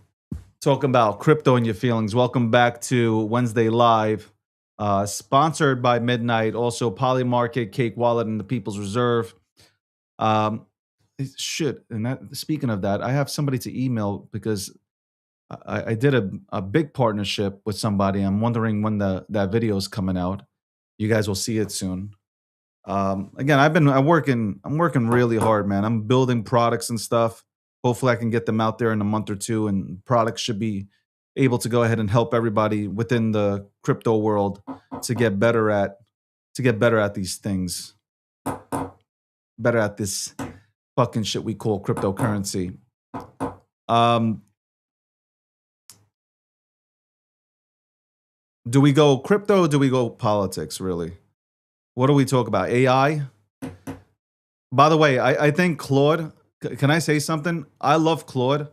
Talking about crypto and your feelings. Welcome back to Wednesday Live. Sponsored by Midnight. Also Polymarket, Cake Wallet, and the People's Reserve. And speaking of that, I have somebody to email because I did a big partnership with somebody. I'm wondering when that video is coming out. You guys will see it soon. Again, I'm working really hard, man. I'm building products and stuff. Hopefully I can get them out there in a month or two, and products should be able to go ahead and help everybody within the crypto world to get better at these things. Better at this fucking shit we call cryptocurrency. Do we go crypto or do we go politics, really? What do we talk about? AI? By the way, I think Claude. Can I say something? I love Claude,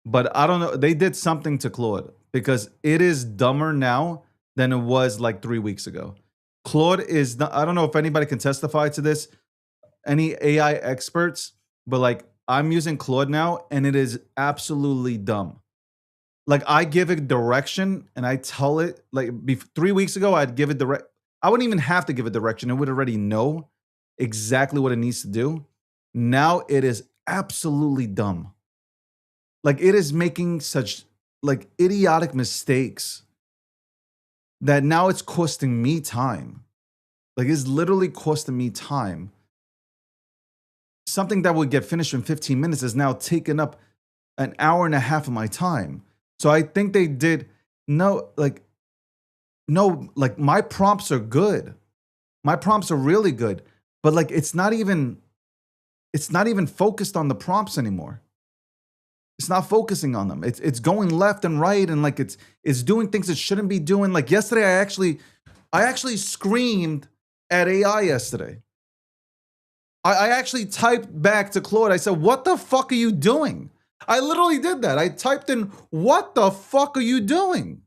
but I don't know. They did something to Claude because it is dumber now than it was like 3 weeks ago. Claude is. I don't know if anybody can testify to this. Any AI experts, but like I'm using Claude now, and it is absolutely dumb. Like I give it direction, and I tell it like 3 weeks ago, I'd give it direct. I wouldn't even have to give it direction; it would already know exactly what it needs to do. Now it is absolutely dumb. Like it is making such like idiotic mistakes that now it's costing me time. Like it's literally costing me time. Something that would get finished in 15 minutes is now taking up an hour and a half of my time. So I think they did no like no like my prompts are good. My prompts are really good, but like it's not even focused on the prompts anymore. It's not focusing on them. It's going left and right and like it's doing things it shouldn't be doing. Like yesterday I actually screamed at AI yesterday. I actually typed back to Claude. I said, "What the fuck are you doing?" I literally did that. I typed in, "What the fuck are you doing?"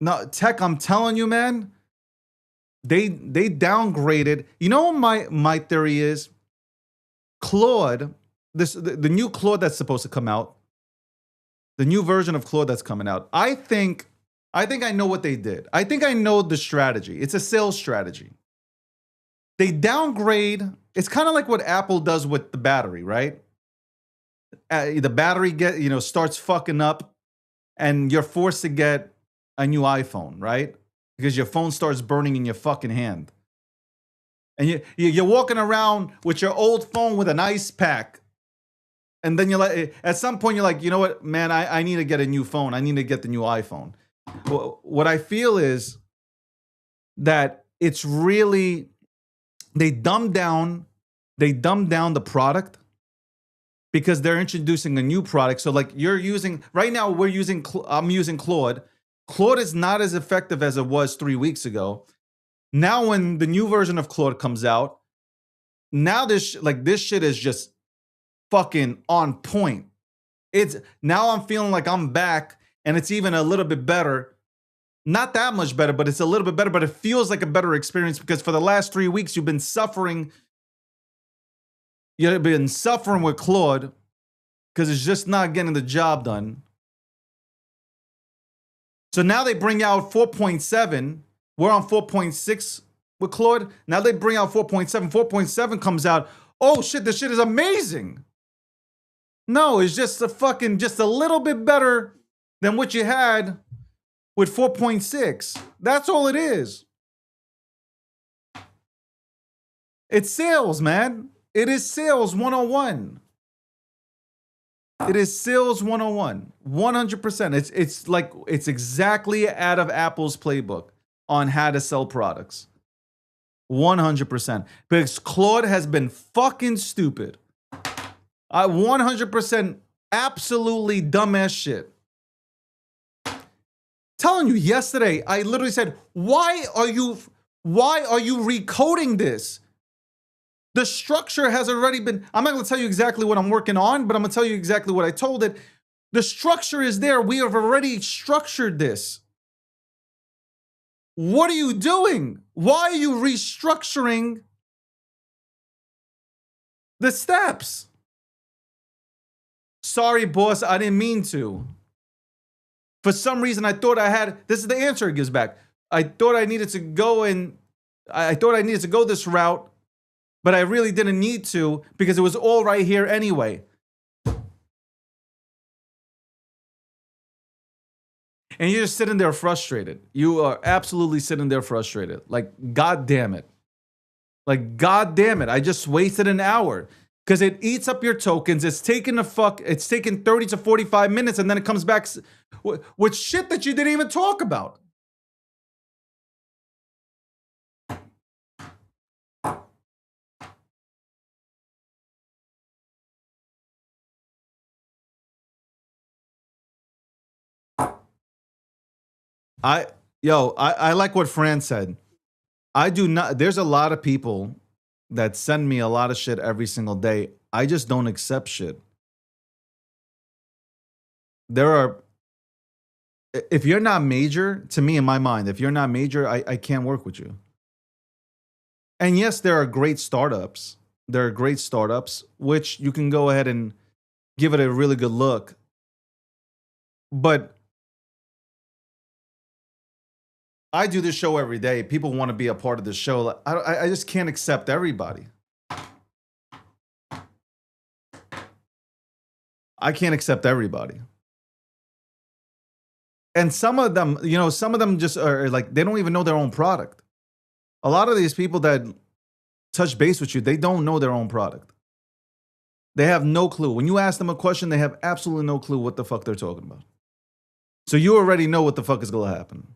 No, tech, I'm telling you, man, they downgraded. You know what my theory is? Claude, the new Claude that's supposed to come out, the new version of Claude that's coming out. I think I know what they did. I think I know the strategy. It's a sales strategy. They downgrade. It's kind of like what Apple does with the battery, right? The battery starts fucking up, and you're forced to get a new iPhone, right? Because your phone starts burning in your fucking hand, and you're walking around with your old phone with an ice pack, and then you're like, at some point you're like, you know what, man, I need to get a new phone. I need to get the new iPhone. What I feel is that it's really they dumb down the product because they're introducing a new product. So like you're using right now, I'm using Claude. Claude is not as effective as it was 3 weeks ago. Now when the new version of Claude comes out, now this shit is just fucking on point. It's now I'm feeling like I'm back and it's even a little bit better. Not that much better, but it's a little bit better, but it feels like a better experience because for the last 3 weeks you've been suffering. You've been suffering with Claude because it's just not getting the job done. So now they bring out 4.7. We're on 4.6 with Claude. Now they bring out 4.7. 4.7 comes out. Oh shit, this shit is amazing. No, it's just a little bit better than what you had with 4.6. That's all it is. It's sales, man. It is sales 101. It is sales 101. 100%. It's exactly out of Apple's playbook on how to sell products. 100%. Because Claude has been fucking stupid. 100% absolutely dumbass shit. Telling you yesterday, I literally said, why are you recoding this? The structure has already been, I'm not going to tell you exactly what I'm working on, but I'm going to tell you exactly what I told it. The structure is there. We have already structured this. What are you doing? Why are you restructuring the steps? Sorry, boss, I didn't mean to. For some reason, I thought I had, this is the answer it gives back. I thought I needed to go this route, but I really didn't need to because it was all right here anyway. And you're just sitting there frustrated. You are absolutely sitting there frustrated. Like, God damn it. Like, God damn it. I just wasted an hour. Because it eats up your tokens. It's taking 30 to 45 minutes, and then it comes back with shit that you didn't even talk about. I like what Fran said. I do not. There's a lot of people that send me a lot of shit every single day. I just don't accept shit. There are, if you're not major, to me in my mind, if you're not major, I can't work with you. And yes, there are great startups. There are great startups, which you can go ahead and give it a really good look. But I do this show every day. People want to be a part of the show. I just can't accept everybody. I can't accept everybody. And some of them, some of them just are like, they don't even know their own product. A lot of these people that touch base with you, they don't know their own product. They have no clue. When you ask them a question, they have absolutely no clue what the fuck they're talking about. So you already know what the fuck is going to happen.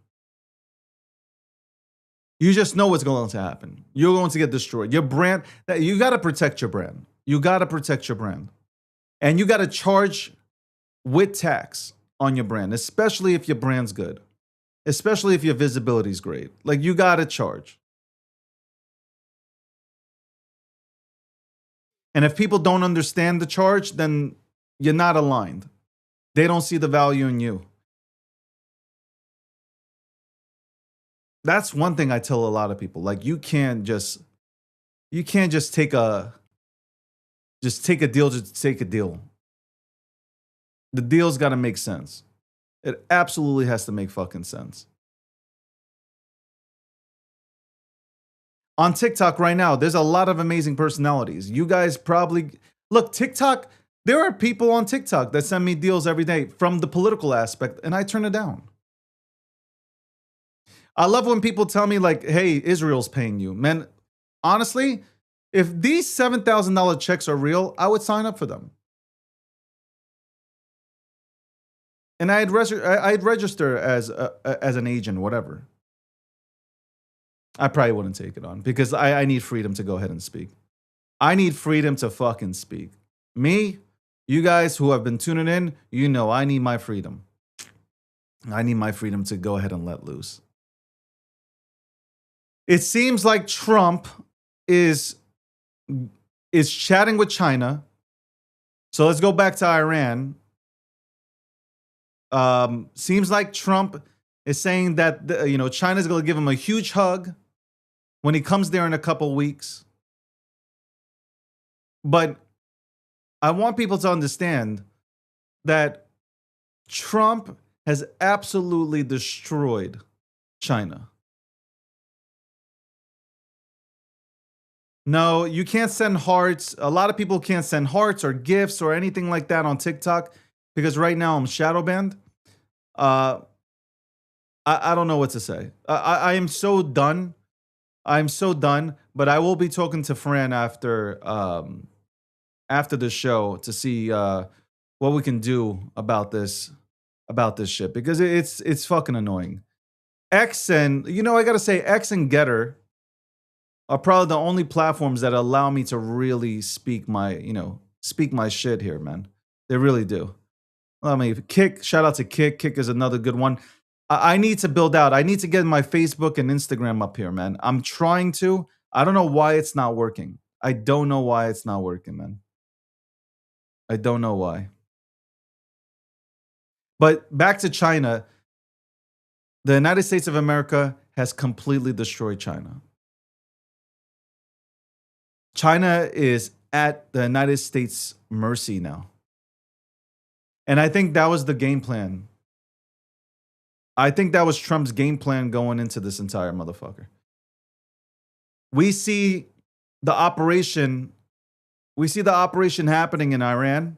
You just know what's going to happen. You're going to get destroyed. Your brand, you got to protect your brand. You got to protect your brand. And you got to charge with tax on your brand, especially if your brand's good, especially if your visibility is great. Like, you got to charge. And if people don't understand the charge, then you're not aligned. They don't see the value in you. That's one thing I tell a lot of people. Like, you can't just take a deal just to take a deal. The deal's got to make sense. It absolutely has to make fucking sense. On TikTok right now, there's a lot of amazing personalities. You guys probably look, TikTok, there are people on TikTok that send me deals every day from the political aspect, and I turn it down. I love when people tell me, like, hey, Israel's paying you. Man, honestly, if these $7,000 checks are real, I would sign up for them. And I'd register as an agent, whatever. I probably wouldn't take it on because I need freedom to go ahead and speak. I need freedom to fucking speak. Me, you guys who have been tuning in, you know I need my freedom. I need my freedom to go ahead and let loose. It seems like Trump is chatting with China. So let's go back to Iran. Seems like Trump is saying that China's going to give him a huge hug when he comes there in a couple weeks. But I want people to understand that Trump has absolutely destroyed China. No, you can't send hearts. A lot of people can't send hearts or gifts or anything like that on TikTok because right now I'm shadow banned. I don't know what to say. I am so done. I'm so done. But I will be talking to Fran after the show to see what we can do about this shit because it's fucking annoying. X and I gotta say X and Getter are probably the only platforms that allow me to really speak my shit here, man. They really do. I mean, Kick, shout out to Kick. Kick is another good one. I need to build out. I need to get my Facebook and Instagram up here, man. I'm trying to. I don't know why it's not working. I don't know why it's not working, man. I don't know why. But back to China. The United States of America has completely destroyed China. China is at the United States' mercy now. And I think that was the game plan. I think that was Trump's game plan going into this entire motherfucker. We see the operation happening in Iran,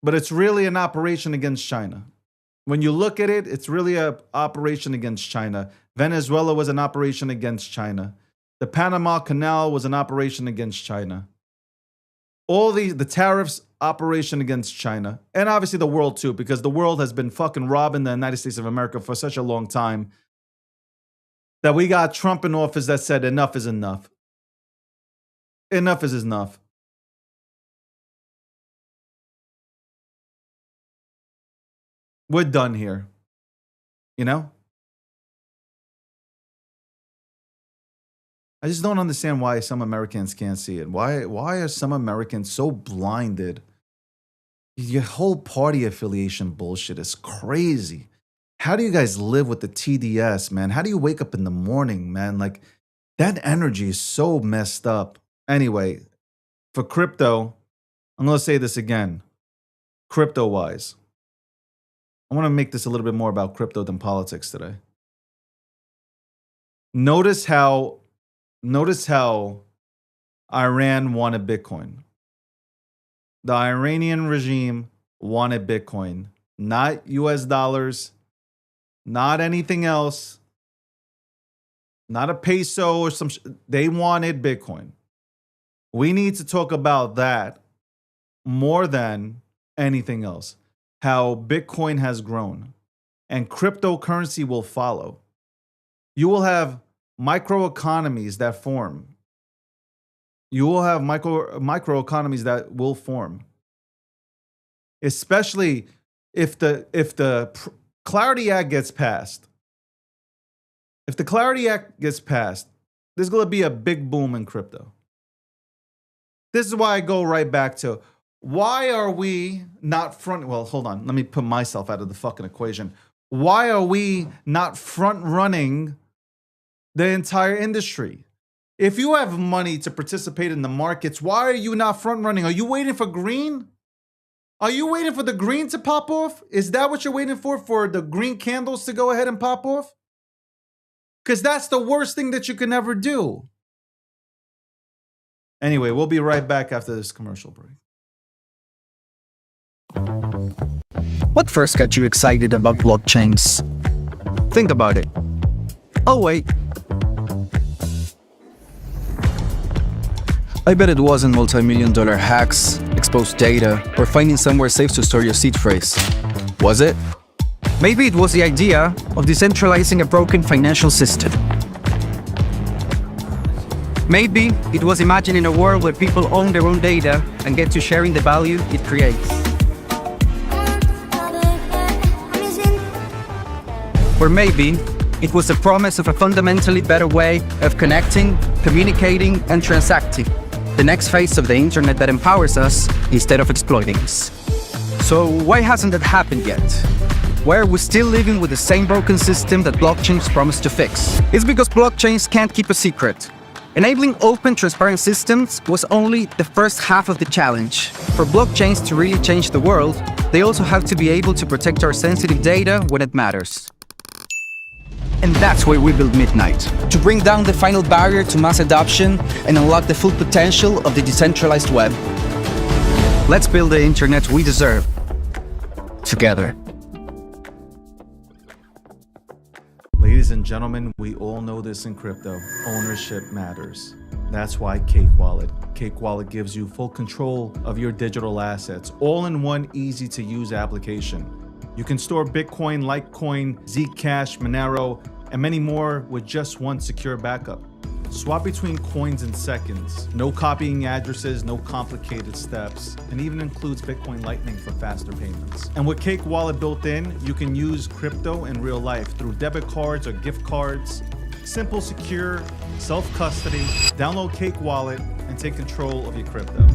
but it's really an operation against China. When you look at it, it's really an operation against China. Venezuela was an operation against China. The Panama Canal was an operation against China. All the tariffs, operation against China. And obviously the world too, because the world has been fucking robbing the United States of America for such a long time that we got Trump in office that said enough is enough. Enough is enough. We're done here. I just don't understand why some Americans can't see it. Why are some Americans so blinded? Your whole party affiliation bullshit is crazy. How do you guys live with the TDS, man? How do you wake up in the morning, man? Like, that energy is so messed up. Anyway, for crypto, I'm going to say this again. Crypto-wise, I want to make this a little bit more about crypto than politics today. Notice how Iran wanted Bitcoin. The Iranian regime wanted Bitcoin, not US dollars, not anything else, not a peso or some they wanted Bitcoin. We need to talk about that more than anything else. How Bitcoin has grown and cryptocurrency will follow. You will have microeconomies that form. You will have microeconomies that will form. Especially if the Clarity Act gets passed. If the Clarity Act gets passed, there's going to be a big boom in crypto. This is why I go right back to why are we not front? Well, hold on. Let me put myself out of the fucking equation. Why are we not front running the entire industry? If you have money to participate in the markets, why are you not front running? Are you waiting for green? Are you waiting for the green to pop off? Is that what you're waiting for the green candles to go ahead and pop off? Because that's the worst thing that you can ever do. Anyway, we'll be right back after this commercial break. What first got you excited about blockchains? Think about it. Oh wait. I bet it wasn't multi-million-dollar hacks, exposed data, or finding somewhere safe to store your seed phrase. Was it? Maybe it was the idea of decentralizing a broken financial system. Maybe it was imagining a world where people own their own data and get to sharing the value it creates. Or maybe it was the promise of a fundamentally better way of connecting, communicating, and transacting. The next phase of the internet that empowers us instead of exploiting us. So why hasn't that happened yet? Why are we still living with the same broken system that blockchains promise to fix? It's because blockchains can't keep a secret. Enabling open, transparent systems was only the first half of the challenge. For blockchains to really change the world, they also have to be able to protect our sensitive data when it matters. And that's where we build Midnight, to bring down the final barrier to mass adoption and unlock the full potential of the decentralized web. Let's build the internet we deserve, together. Ladies and gentlemen, we all know this in crypto. Ownership matters. That's why Cake Wallet. Cake Wallet gives you full control of your digital assets, all in one easy-to-use application. You can store Bitcoin, Litecoin, Zcash, Monero, and many more with just one secure backup. Swap between coins in seconds. No copying addresses, no complicated steps, and even includes Bitcoin Lightning for faster payments. And with Cake Wallet built in, you can use crypto in real life through debit cards or gift cards. Simple, secure, self-custody. Download Cake Wallet and take control of your crypto.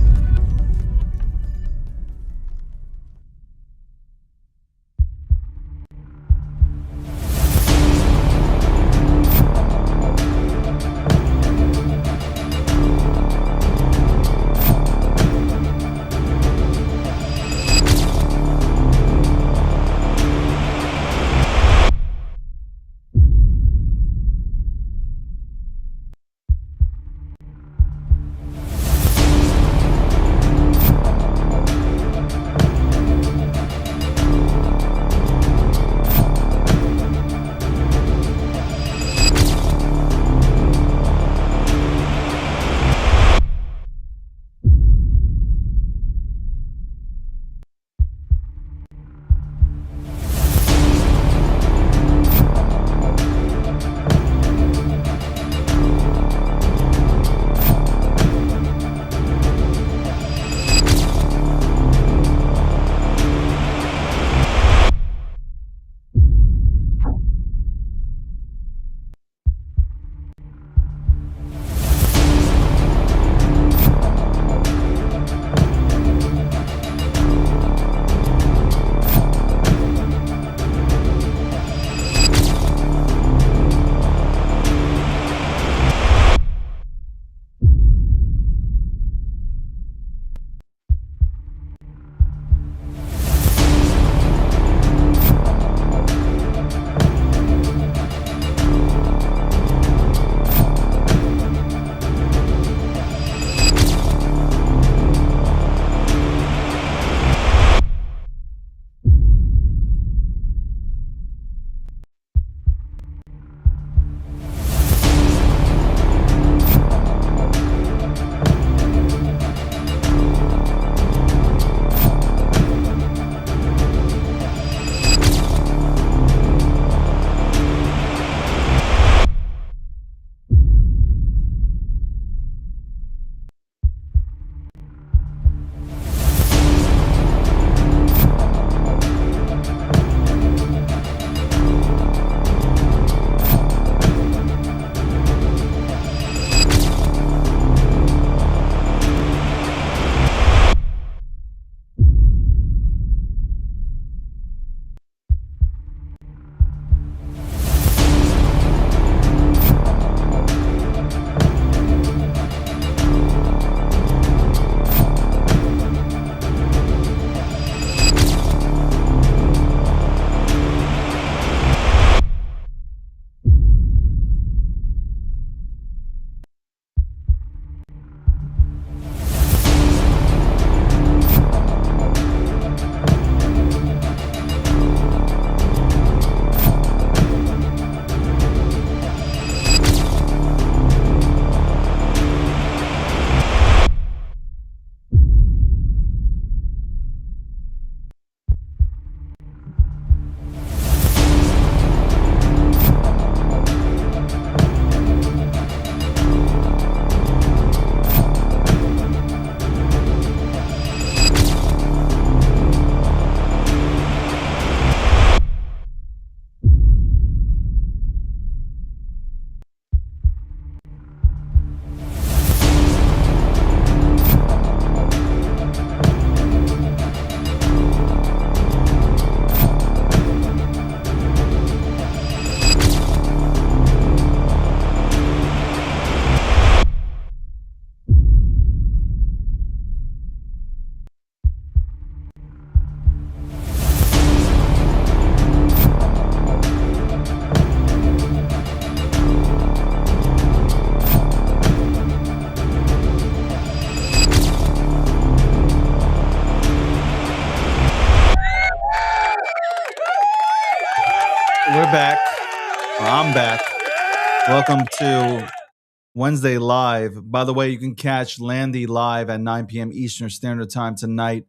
Welcome back. Welcome to Wednesday Live. By the way, you can catch Landy live at 9 p.m. Eastern Standard Time tonight,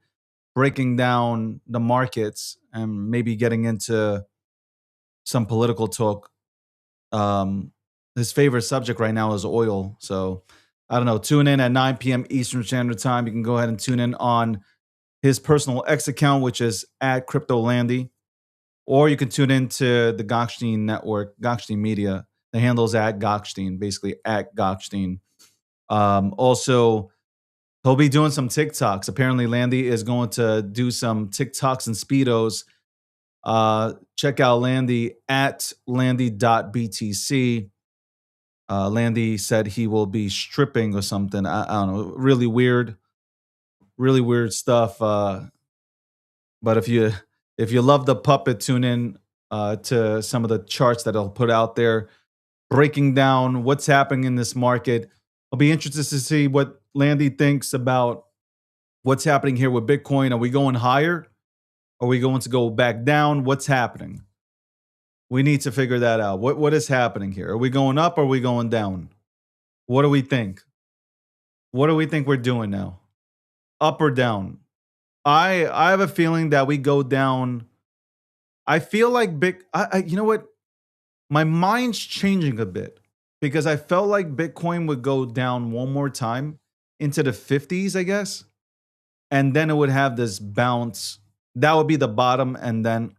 breaking down the markets and maybe getting into some political talk. His favorite subject right now is oil. So I don't know. Tune in at 9 p.m. Eastern Standard Time. You can go ahead and tune in on his personal X account, which is at CryptoLandy. Or you can tune into the Gokhshtein Network, Gokhshtein Media. The handle's at Gokhshtein, basically at Gokhshtein. Also, he'll be doing some TikToks. Apparently, Landy is going to do some TikToks and Speedos. Check out Landy at landy.btc. Landy said he will be stripping or something. I don't know. Really weird stuff. But if you love the puppet, tune in to some of the charts that I'll put out there, breaking down what's happening in this market. I'll be interested to see what Landy thinks about what's happening here with Bitcoin. Are we going higher? Are we going to go back down? What's happening? We need to figure that out. What is happening here? Are we going up or are we going down? What do we think? What do we think we're doing now? Up or down? I have a feeling that we go down. I feel like you know what? My mind's changing a bit because I felt like Bitcoin would go down one more time into the 50s, I guess. And then it would have this bounce. That would be the bottom. And then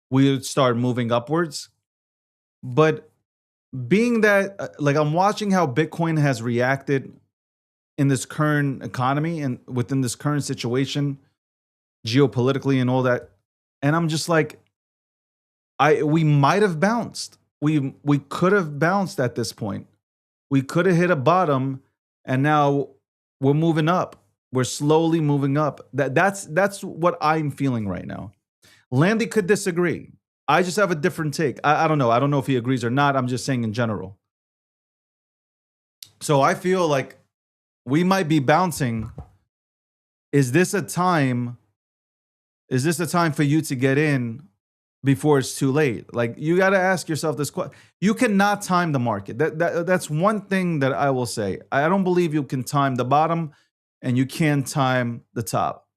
we would start moving upwards. But being that, like, I'm watching how Bitcoin has reacted in this current economy and within this current situation, geopolitically and all that. And I'm just like, we might have bounced. We could have bounced at this point. We could have hit a bottom and now we're moving up. We're slowly moving up. That's what I'm feeling right now. Landy could disagree. I just have a different take. I don't know. I don't know if he agrees or not. I'm just saying in general. So I feel like we might be bouncing. Is this a time for you to get in before it's too late? Like, you got to ask yourself this question. You cannot time the market. That's one thing that I will say. I don't believe you can time the bottom and you can time the top.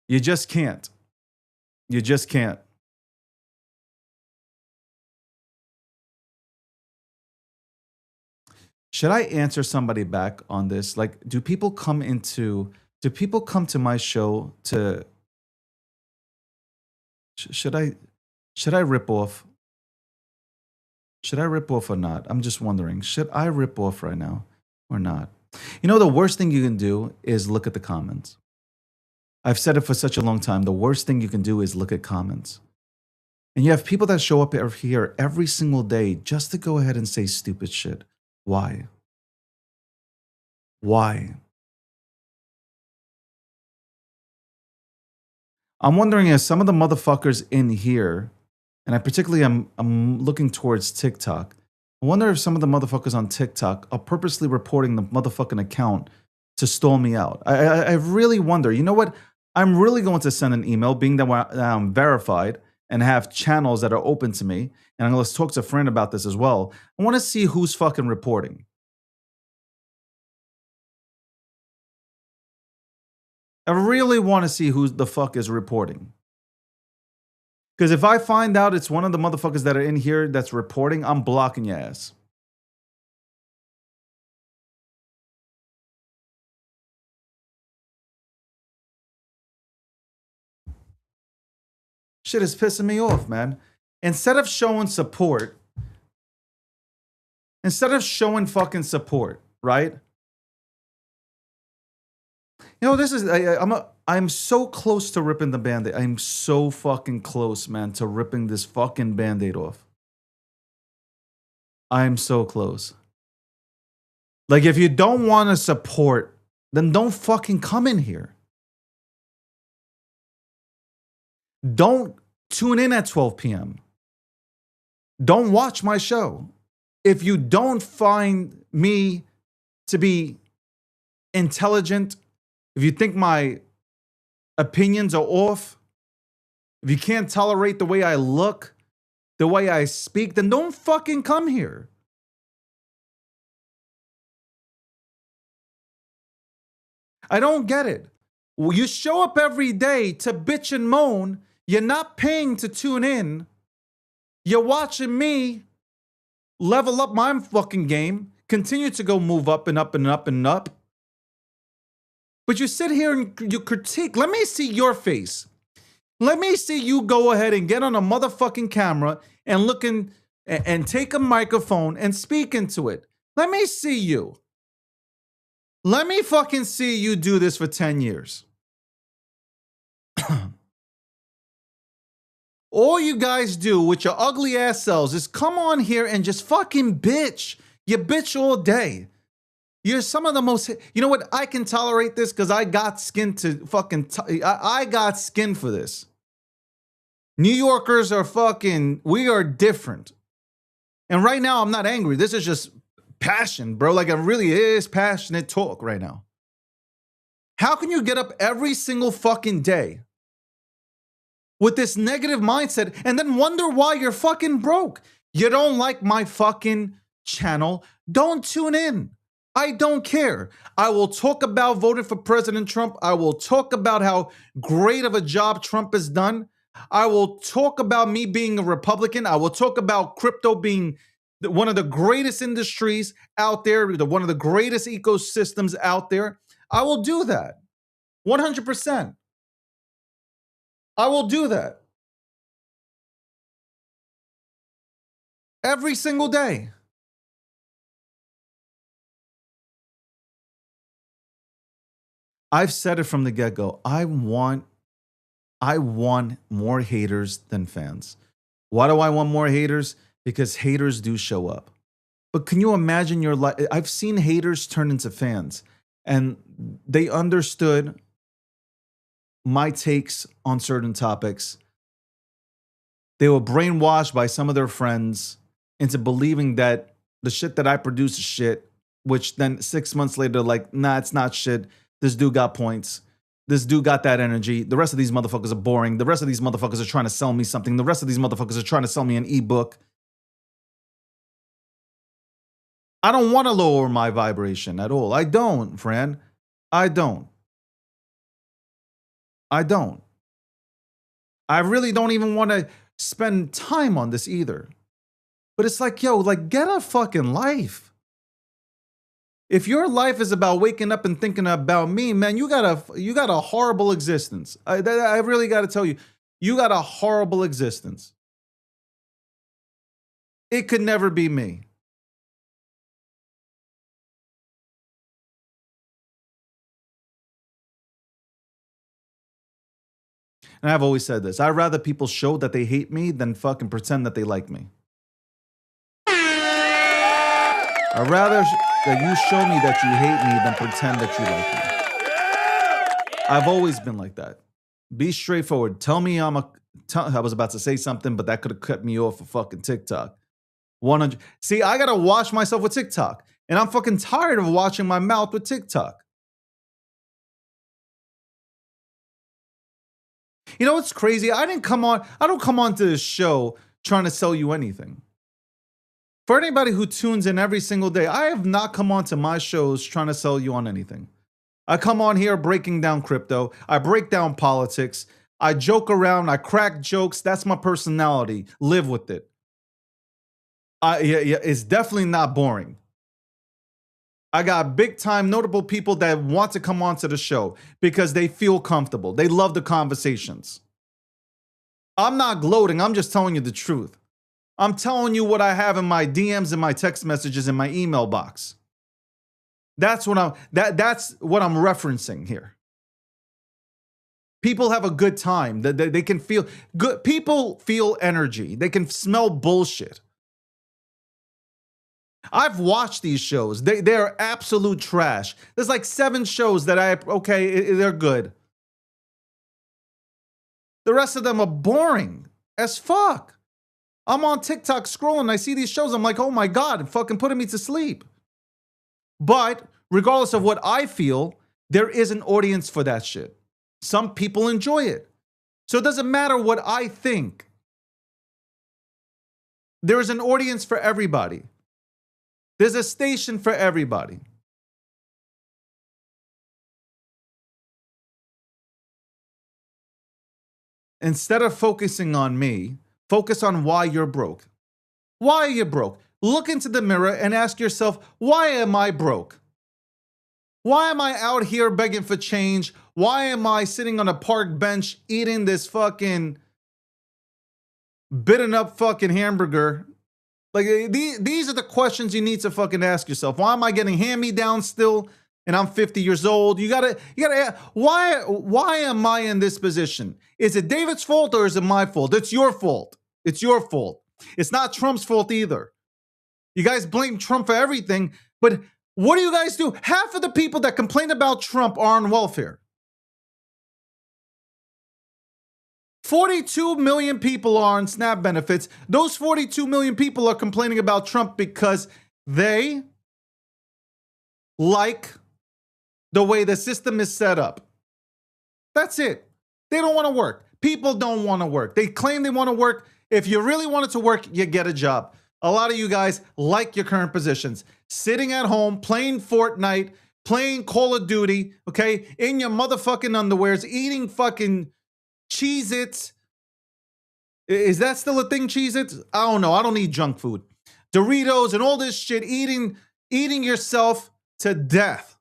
You just can't. You just can't. Should I answer somebody back on this? Like, do people come to my show to should I rip off? Should I rip off or not? I'm just wondering. Should I rip off right now or not? You know, the worst thing you can do is look at the comments. I've said it for such a long time. The worst thing you can do is look at comments. And you have people that show up here every single day just to go ahead and say stupid shit. Why? Why? I'm wondering if some of the motherfuckers in here, and I particularly I'm looking towards TikTok. I wonder if some of the motherfuckers on TikTok are purposely reporting the motherfucking account to stall me out. I really wonder. You know what? I'm really going to send an email, being that I'm verified and have channels that are open to me. And I'm going to talk to a friend about this as well. I want to see who's fucking reporting. I really want to see who the fuck is reporting. Because if I find out it's one of the motherfuckers that are in here that's reporting, I'm blocking your ass. Shit is pissing me off, man. Instead of showing support, fucking support, right? You know, this is I'm so close to ripping the Band-Aid. I'm so fucking close, man, to ripping this fucking Band-Aid off. I'm so close. Like, if you don't want to support, then don't fucking come in here. Don't tune in at 12 p.m. Don't watch my show. If you don't find me to be intelligent, if you think my opinions are off, if you can't tolerate the way I look, the way I speak, then don't fucking come here. I don't get it. You show up every day to bitch and moan. You're not paying to tune in. You're watching me level up my fucking game, continue to go move up and up and up and up. But you sit here and you critique. Let me see your face. Let me see you go ahead and get on a motherfucking camera and look in and take a microphone and speak into it. Let me see you. Let me fucking see you do this for 10 years. All you guys do with your ugly ass selves is come on here and just fucking bitch. You bitch all day. You're some of the most, you know what? I can tolerate this because I got skin to fucking, I got skin for this. New Yorkers are fucking, we are different. And right now I'm not angry. This is just passion, bro. Like it really is passionate talk right now. How can you get up every single fucking day with this negative mindset and then wonder why you're fucking broke? You don't like my fucking channel? Don't tune in. I don't care. I will talk about voting for President Trump. I will talk about how great of a job Trump has done. I will talk about me being a Republican. I will talk about crypto being one of the greatest industries out there, one of the greatest ecosystems out there. I will do that. 100%. I will do that. Every single day. I've said it from the get-go. I want more haters than fans. Why do I want more haters? Because haters do show up. But can you imagine your life? I've seen haters turn into fans, and they understood my takes on certain topics. They were brainwashed by some of their friends into believing that the shit that I produce is shit, which then 6 months later, like, nah, it's not shit. This dude got points. This dude got that energy. The rest of these motherfuckers are boring. The rest of these motherfuckers are trying to sell me something. The rest of these motherfuckers are trying to sell me an ebook. I don't want to lower my vibration at all. I don't, friend. I don't. I don't. I really don't even want to spend time on this either. But it's like, yo, like, get a fucking life. If your life is about waking up and thinking about me, man, you got a horrible existence. I really got to tell you, you got a horrible existence. It could never be me. And I've always said this. I'd rather people show that they hate me than fucking pretend that they like me. I'd rather that you show me that you hate me than pretend that you like me. I've always been like that. Be straightforward. Tell me I was about to say something, but that could have cut me off of fucking TikTok. 100. See, I got to wash myself with TikTok. And I'm fucking tired of washing my mouth with TikTok. You know what's crazy? I don't come on to this show trying to sell you anything. For anybody who tunes in every single day, I have not come on to my shows trying to sell you on anything. I come on here breaking down crypto. I break down politics. I joke around. I crack jokes. That's my personality. Live with it. It's definitely not boring. I got big time notable people that want to come onto the show because they feel comfortable. They love the conversations. I'm not gloating. I'm just telling you the truth. I'm telling you what I have in my DMs and my text messages in my email box. That's what I'm referencing here. People have a good time. They can feel good. People feel energy. They can smell bullshit. I've watched these shows. They're absolute trash. There's like 7 shows that they're good. The rest of them are boring as fuck. I'm on TikTok scrolling. I see these shows. I'm like, oh my God, it's fucking putting me to sleep. But regardless of what I feel, there is an audience for that shit. Some people enjoy it. So it doesn't matter what I think. There is an audience for everybody. There's a station for everybody. Instead of focusing on me, focus on why you're broke. Why are you broke? Look into the mirror and ask yourself, why am I broke? Why am I out here begging for change? Why am I sitting on a park bench eating this fucking bitten up fucking hamburger? Like, these are the questions you need to fucking ask yourself. Why am I getting hand-me-downs still? And I'm 50 years old. You gotta ask, why am I in this position? Is it David's fault or is it my fault? It's your fault. It's your fault. It's not Trump's fault either. You guys blame Trump for everything, but what do you guys do? Half of the people that complain about Trump are on welfare. 42 million people are on SNAP benefits. Those 42 million people are complaining about Trump because they like the way the system is set up. That's it. They don't want to work. People don't want to work. They claim they want to work. If you really wanted to work, you get a job. A lot of you guys like your current positions. Sitting at home, playing Fortnite, playing Call of Duty, okay, in your motherfucking underwears, eating fucking Cheez-Its. Is that still a thing, Cheez-Its? I don't know. I don't eat junk food. Doritos and all this shit, eating yourself to death.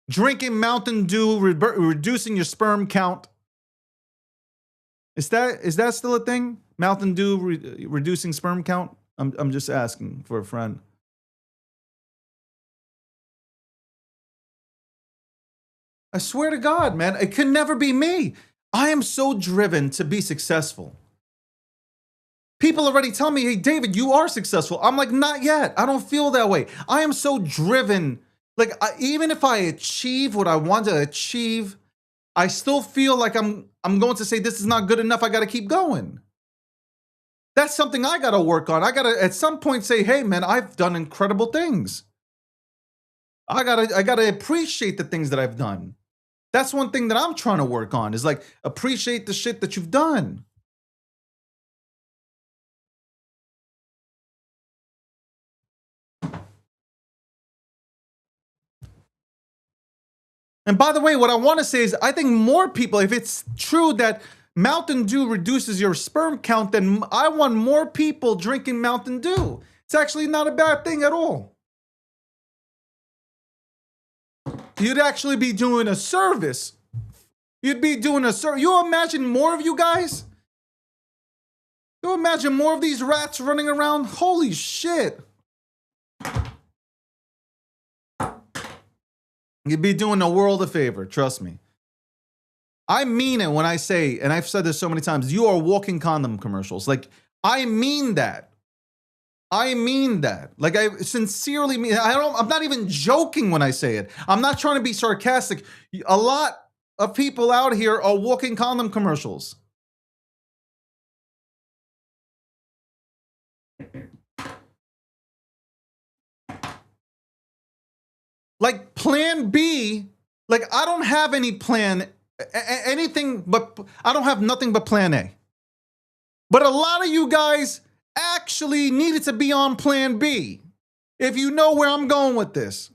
Drinking Mountain Dew, reducing your sperm count. Is that still a thing? Mountain Dew reducing sperm count? I'm just asking for a friend. I swear to God, man, it could never be me. I am so driven to be successful. People already tell me, hey, David, you are successful. I'm like, not yet. I don't feel that way. I am so driven. Like, even if I achieve what I want to achieve, I still feel like I'm going to say this is not good enough. I got to keep going. That's something I got to work on. I got to at some point say, hey, man, I've done incredible things. I got to appreciate the things that I've done. That's one thing that I'm trying to work on is like appreciate the shit that you've done. And by the way, what I want to say is I think more people, if it's true that Mountain Dew reduces your sperm count, then I want more people drinking Mountain Dew. It's actually not a bad thing at all. You'd actually be doing a service. You'd be doing a service. You imagine more of you guys? You imagine more of these rats running around? Holy shit. You'd be doing the world a favor, trust me. I mean it when I say, and I've said this so many times, you are walking condom commercials. Like, I mean that. I mean that. Like, I sincerely mean, I'm not even joking when I say it. I'm not trying to be sarcastic. A lot of people out here are walking condom commercials. Like plan B, like I don't have any plan, anything but, I don't have nothing but plan A. But a lot of you guys actually needed to be on plan B. If you know where I'm going with this.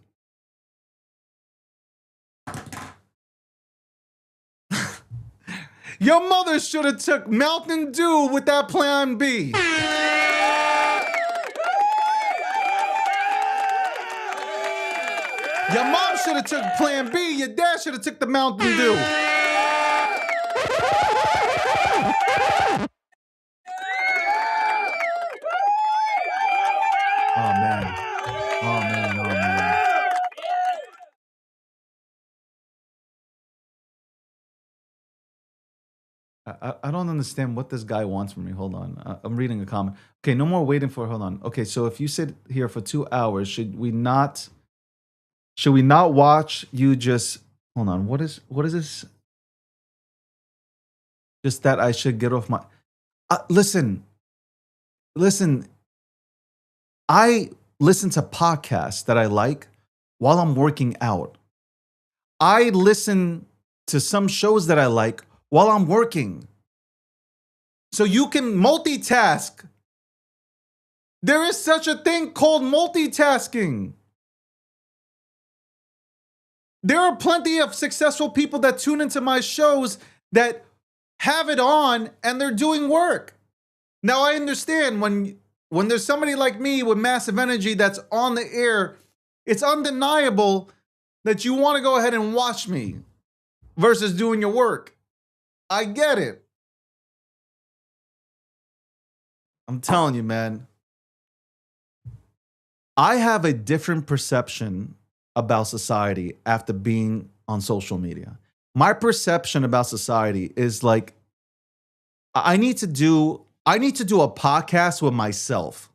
Your mother should have took Mountain Dew with that plan B. Your mom should have took plan B. Your dad should have took the Mountain Dew. Oh, man. Oh, man. Oh, man. I don't understand what this guy wants from me. Hold on. I'm reading a comment. Okay, no more waiting for, hold on. Okay, so if you sit here for 2 hours, should we not watch you just, hold on. What is this? Just that I should get off my, listen. I listen to podcasts that I like while I'm working out. I listen to some shows that I like while I'm working. So you can multitask There is such a thing called multitasking. There are plenty of successful people that tune into my shows that have it on and they're doing work. Now, I understand when there's somebody like me with massive energy that's on the air, it's undeniable that you want to go ahead and watch me versus doing your work. I get it. I'm telling you, man. I have a different perception about society after being on social media. My perception about society is like I need to do a podcast with myself.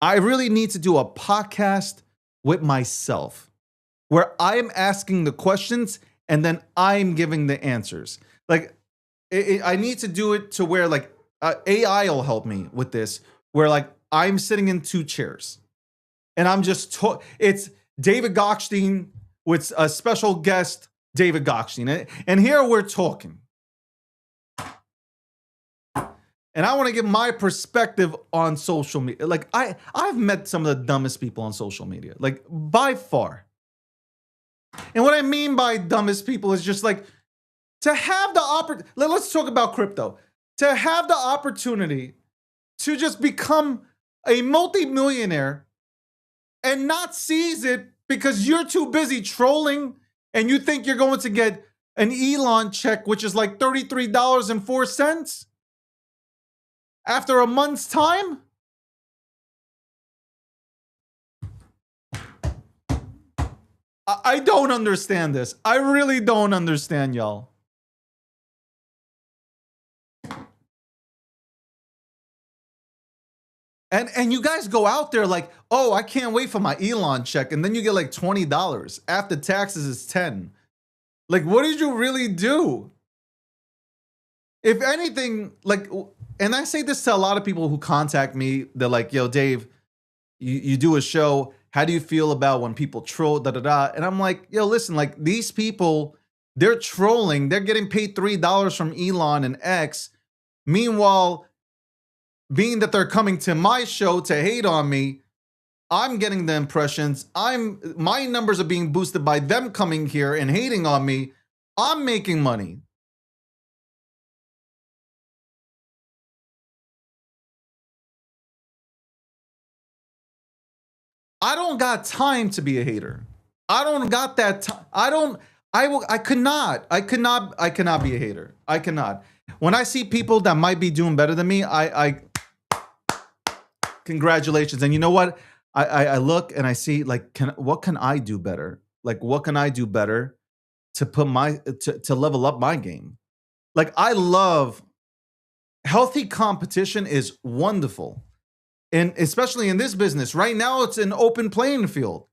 I really need to do a podcast with myself where I'm asking the questions and then I'm giving the answers. Like I need to do it to where like AI will help me with this, where like I'm sitting in two chairs and I'm just it's David Gokhshtein with a special guest, David Gokhshtein. And here we're talking. And I want to give my perspective on social media. Like I've met some of the dumbest people on social media, like by far. And what I mean by dumbest people is just like to have the opportunity. Let's talk about crypto. To have the opportunity to just become a multimillionaire and not seize it because you're too busy trolling and you think you're going to get an Elon check, which is like $33.04 after a month's time? I don't understand this. I really don't understand, y'all. And you guys go out there like, oh, I can't wait for my Elon check. And then you get like $20. After taxes, it's $10. Like, what did you really do? If anything, like, and I say this to a lot of people who contact me. They're like, yo, Dave, you do a show. How do you feel about when people troll, da-da-da? And I'm like, yo, listen, like these people, they're trolling. They're getting paid $3 from Elon and X. Meanwhile, being that they're coming to my show to hate on me, I'm getting the impressions. My numbers are being boosted by them coming here and hating on me. I'm making money. I don't got time to be a hater. I don't got that time. I could not be a hater. I cannot. When I see people that might be doing better than me, I congratulations. And you know what? I look and I see like, what can I do better? Like, what can I do better to put to level up my game? Like, I love healthy competition is wonderful. And especially in this business right now, it's an open playing field.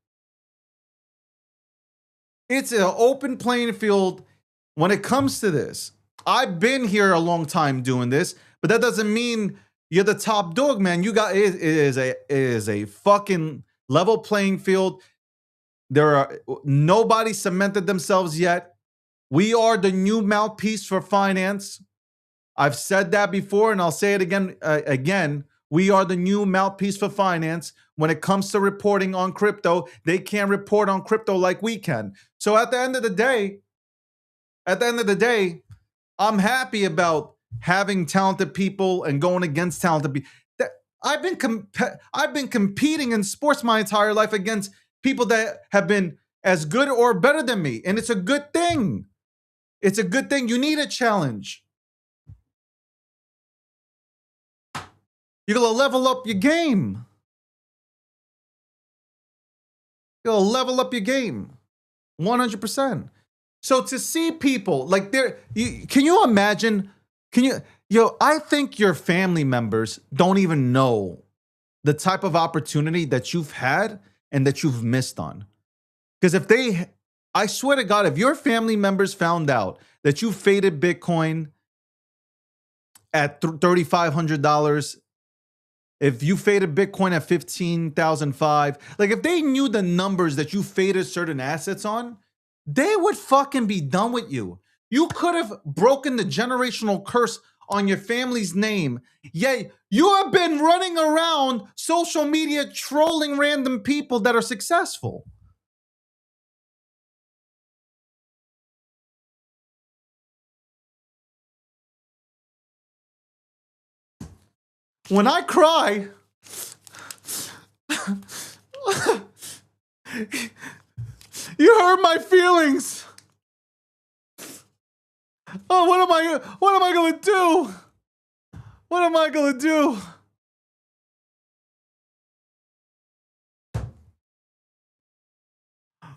It's an open playing field when it comes to this. I've been here a long time doing this, but that doesn't mean you're the top dog, man. You got it is a fucking level playing field. Nobody cemented themselves yet. We are the new mouthpiece for finance. I've said that before, and I'll say it again. We are the new mouthpiece for finance. When it comes to reporting on crypto, they can't report on crypto like we can. So at the end of the day, I'm happy about having talented people and going against talented people. I've been competing in sports my entire life against people that have been as good or better than me, and it's a good thing. It's a good thing. You need a challenge. You're gonna level up your game. You're gonna level up your game, 100%. So to see people like can you imagine? I think your family members don't even know the type of opportunity that you've had and that you've missed on. Because I swear to God, if your family members found out that you faded Bitcoin at $3,500, if you faded Bitcoin at 15,005, like if they knew the numbers that you faded certain assets on, they would fucking be done with you. You could have broken the generational curse on your family's name. Yet you have been running around social media trolling random people that are successful. When I cry, you hurt my feelings. Oh, what am I gonna do? What am I gonna do?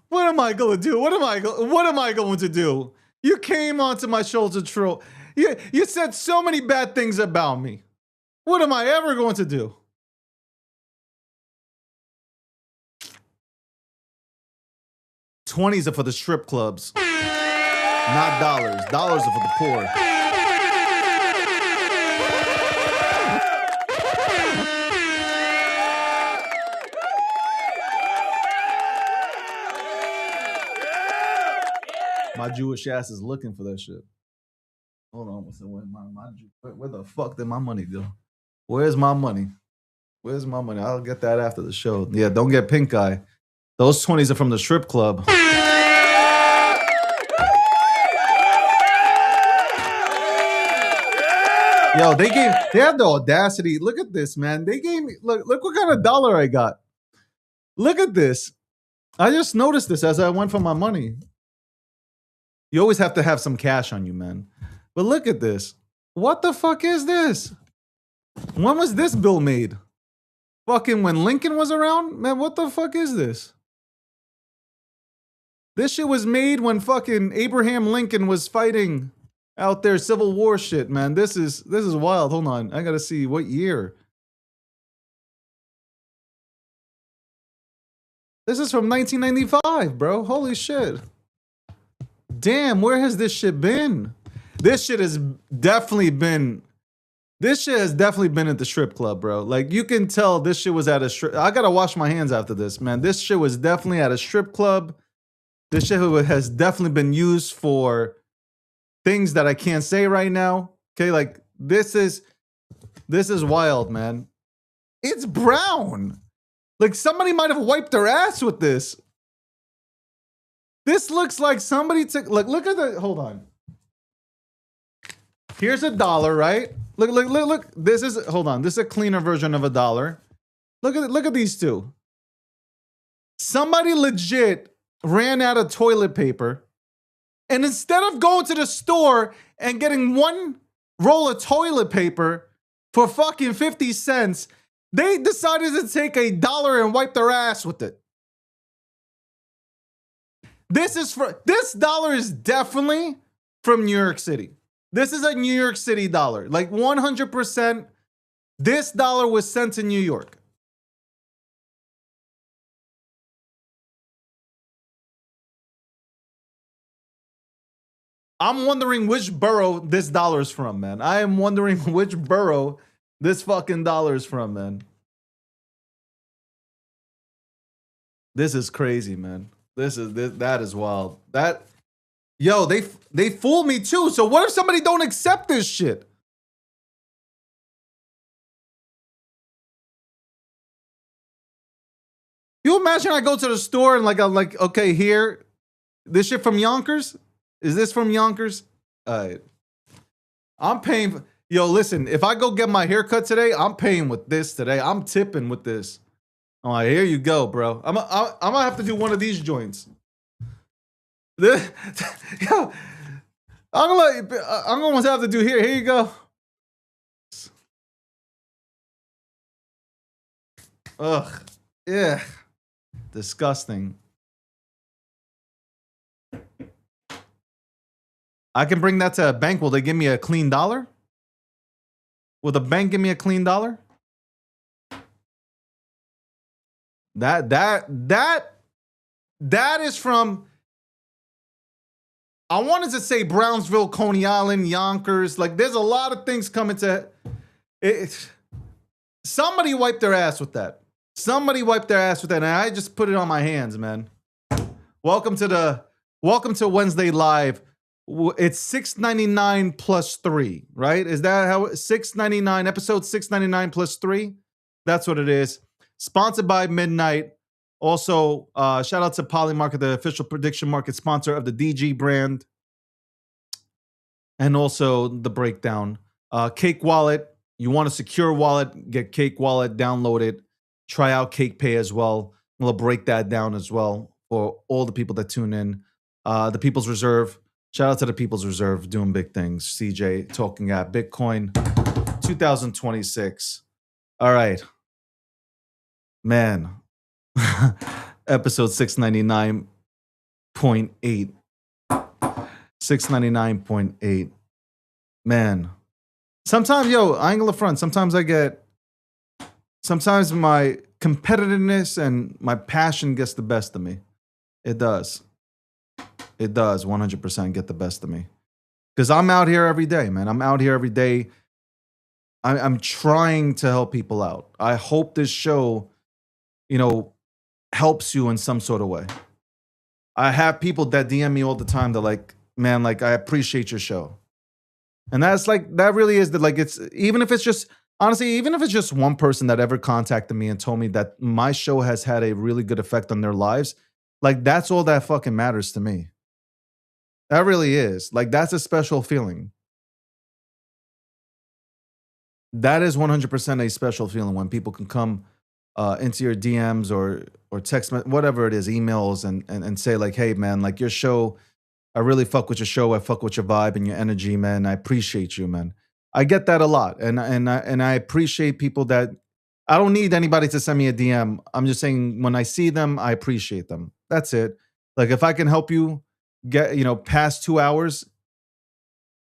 What am I gonna do? What am I going to do? You came onto my shoulder troll. You said so many bad things about me. What am I ever going to do? $20s are for the strip clubs, not dollars. Dollars are for the poor. My Jewish ass is looking for that shit. Hold on, where the fuck did my money go? Where's my money? Where's my money? I'll get that after the show. Yeah, don't get pink eye. Those 20s are from the strip club. Yo, they had the audacity. Look at this, man. They gave me, look what kind of dollar I got. Look at this. I just noticed this as I went for my money. You always have to have some cash on you, man. But look at this. What the fuck is this? When was this bill made? Fucking when Lincoln was around? Man, what the fuck is this? This shit was made when fucking Abraham Lincoln was fighting out there, Civil War shit, man. This is wild. Hold on. I gotta see what year. This is from 1995, bro. Holy shit. Damn, where has this shit been? This shit has definitely been at the strip club, bro. Like, you can tell this shit was at a strip. I gotta wash my hands after this, man. This shit was definitely at a strip club. This shit has definitely been used for things that I can't say right now. Okay, like, this is wild, man. It's brown. Like, somebody might have wiped their ass with this. This looks like somebody took, look at the, hold on. Here's $1, right? Look. This is, hold on. This is a cleaner version of $1. Look at these two. Somebody legit ran out of toilet paper, and instead of going to the store and getting one roll of toilet paper for fucking 50 cents, they decided to take $1 and wipe their ass with it. This dollar is definitely from New York City. This is a New York City dollar. Like, 100%, this dollar was sent to New York. I'm wondering which borough this dollar is from, man. I am wondering which borough this fucking dollar is from, man. This is crazy, man. That is wild. Yo, they fooled me too. So what if somebody don't accept this shit? You imagine I go to the store and I'm like, okay, here, this shit from Yonkers? Is this from Yonkers? I'm paying. Yo, listen, if I go get my haircut today, I'm paying with this today. I'm tipping with this. All right, here you go, bro. I'm gonna have to do one of these joints. Yo, I'm gonna have to do here. Here you go. Ugh. Yeah. Disgusting. I can bring that to a bank. Will they give me a clean dollar? Will the bank give me a clean dollar? That is from, I wanted to say Brownsville, Coney Island, Yonkers. Like, there's a lot of things coming to it. Somebody wiped their ass with that. Somebody wiped their ass with that, and I just put it on my hands, man. Welcome to Wednesday Live It's $6.99 plus 3, right? Is that how $6.99 episode $6.99 plus 3? That's what it is. Sponsored by Midnight. Also, shout out to Polymarket, the official prediction market sponsor of the DG brand. And also the breakdown. Cake Wallet. You want a secure wallet, get Cake Wallet, download it. Try out Cake Pay as well. We'll break that down as well for all the people that tune in. The People's Reserve. Shout out to the People's Reserve doing big things. CJ talking at Bitcoin 2026. All right. Man. Episode 699.8. 699.8. Man. Sometimes, I ain't gonna front. Sometimes my competitiveness and my passion gets the best of me. It does. It does 100% get the best of me. Because I'm out here every day, man. I'm out here every day. I'm trying to help people out. I hope this show, helps you in some sort of way. I have people that DM me all the time that man, I appreciate your show. And that's that really is it's, even if it's just one person that ever contacted me and told me that my show has had a really good effect on their lives, that's all that fucking matters to me. That really is. That's a special feeling. That is 100% a special feeling when people can come into your DMs or text, whatever it is, emails, and say hey, man, your show, I really fuck with your show. I fuck with your vibe and your energy, man. I appreciate you, man. I get that a lot. And I appreciate people that, I don't need anybody to send me a DM. I'm just saying when I see them, I appreciate them. That's it. If I can help you get, past 2 hours,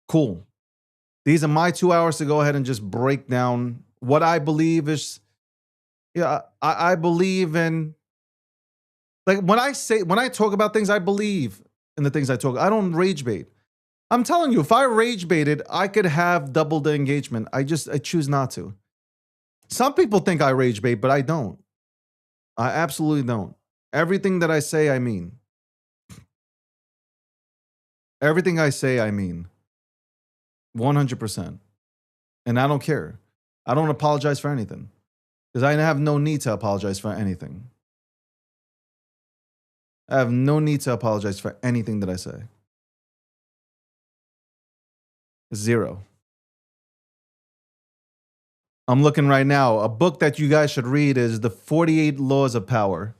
cool. These are my 2 hours to go ahead and just break down what I believe is, I believe in, when I talk about things, I believe in the things I talk. I don't rage bait. I'm telling you, if I rage baited, I could have double the engagement. I choose not to. Some people think I rage bait, but I don't. I absolutely don't. Everything that I say, I mean. Everything I say, I mean. 100%. And I don't care. I don't apologize for anything. Because I have no need to apologize for anything. I have no need to apologize for anything that I say. Zero. I'm looking right now. A book that you guys should read is The 48 Laws of Power.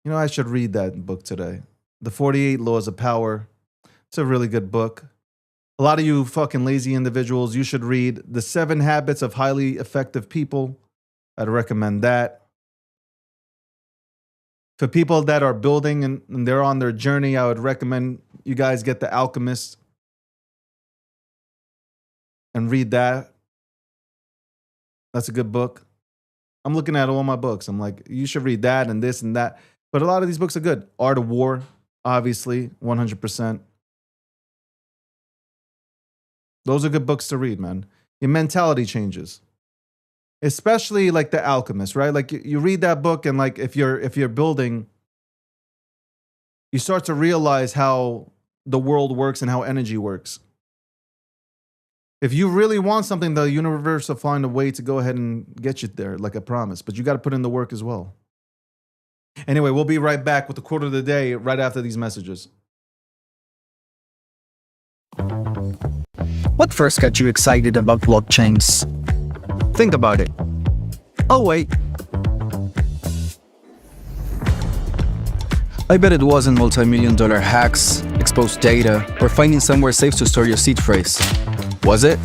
I should read that book today. The 48 Laws of Power. It's a really good book. A lot of you fucking lazy individuals, you should read The 7 Habits of Highly Effective People. I'd recommend that. For people that are building and they're on their journey, I would recommend you guys get The Alchemist and read that. That's a good book. I'm looking at all my books. I'm you should read that and this and that. But a lot of these books are good. Art of War, obviously, 100%. Those are good books to read, man. Your mentality changes. Especially The Alchemist, right? You read that book and if you're building, you start to realize how the world works and how energy works. If you really want something, the universe will find a way to go ahead and get you there, I promise. But you got to put in the work as well. Anyway, we'll be right back with the quote of the day right after these messages. What first got you excited about blockchains? Think about it. Oh, wait. I bet it wasn't multi-million-dollar hacks, exposed data, or finding somewhere safe to store your seed phrase. Was it?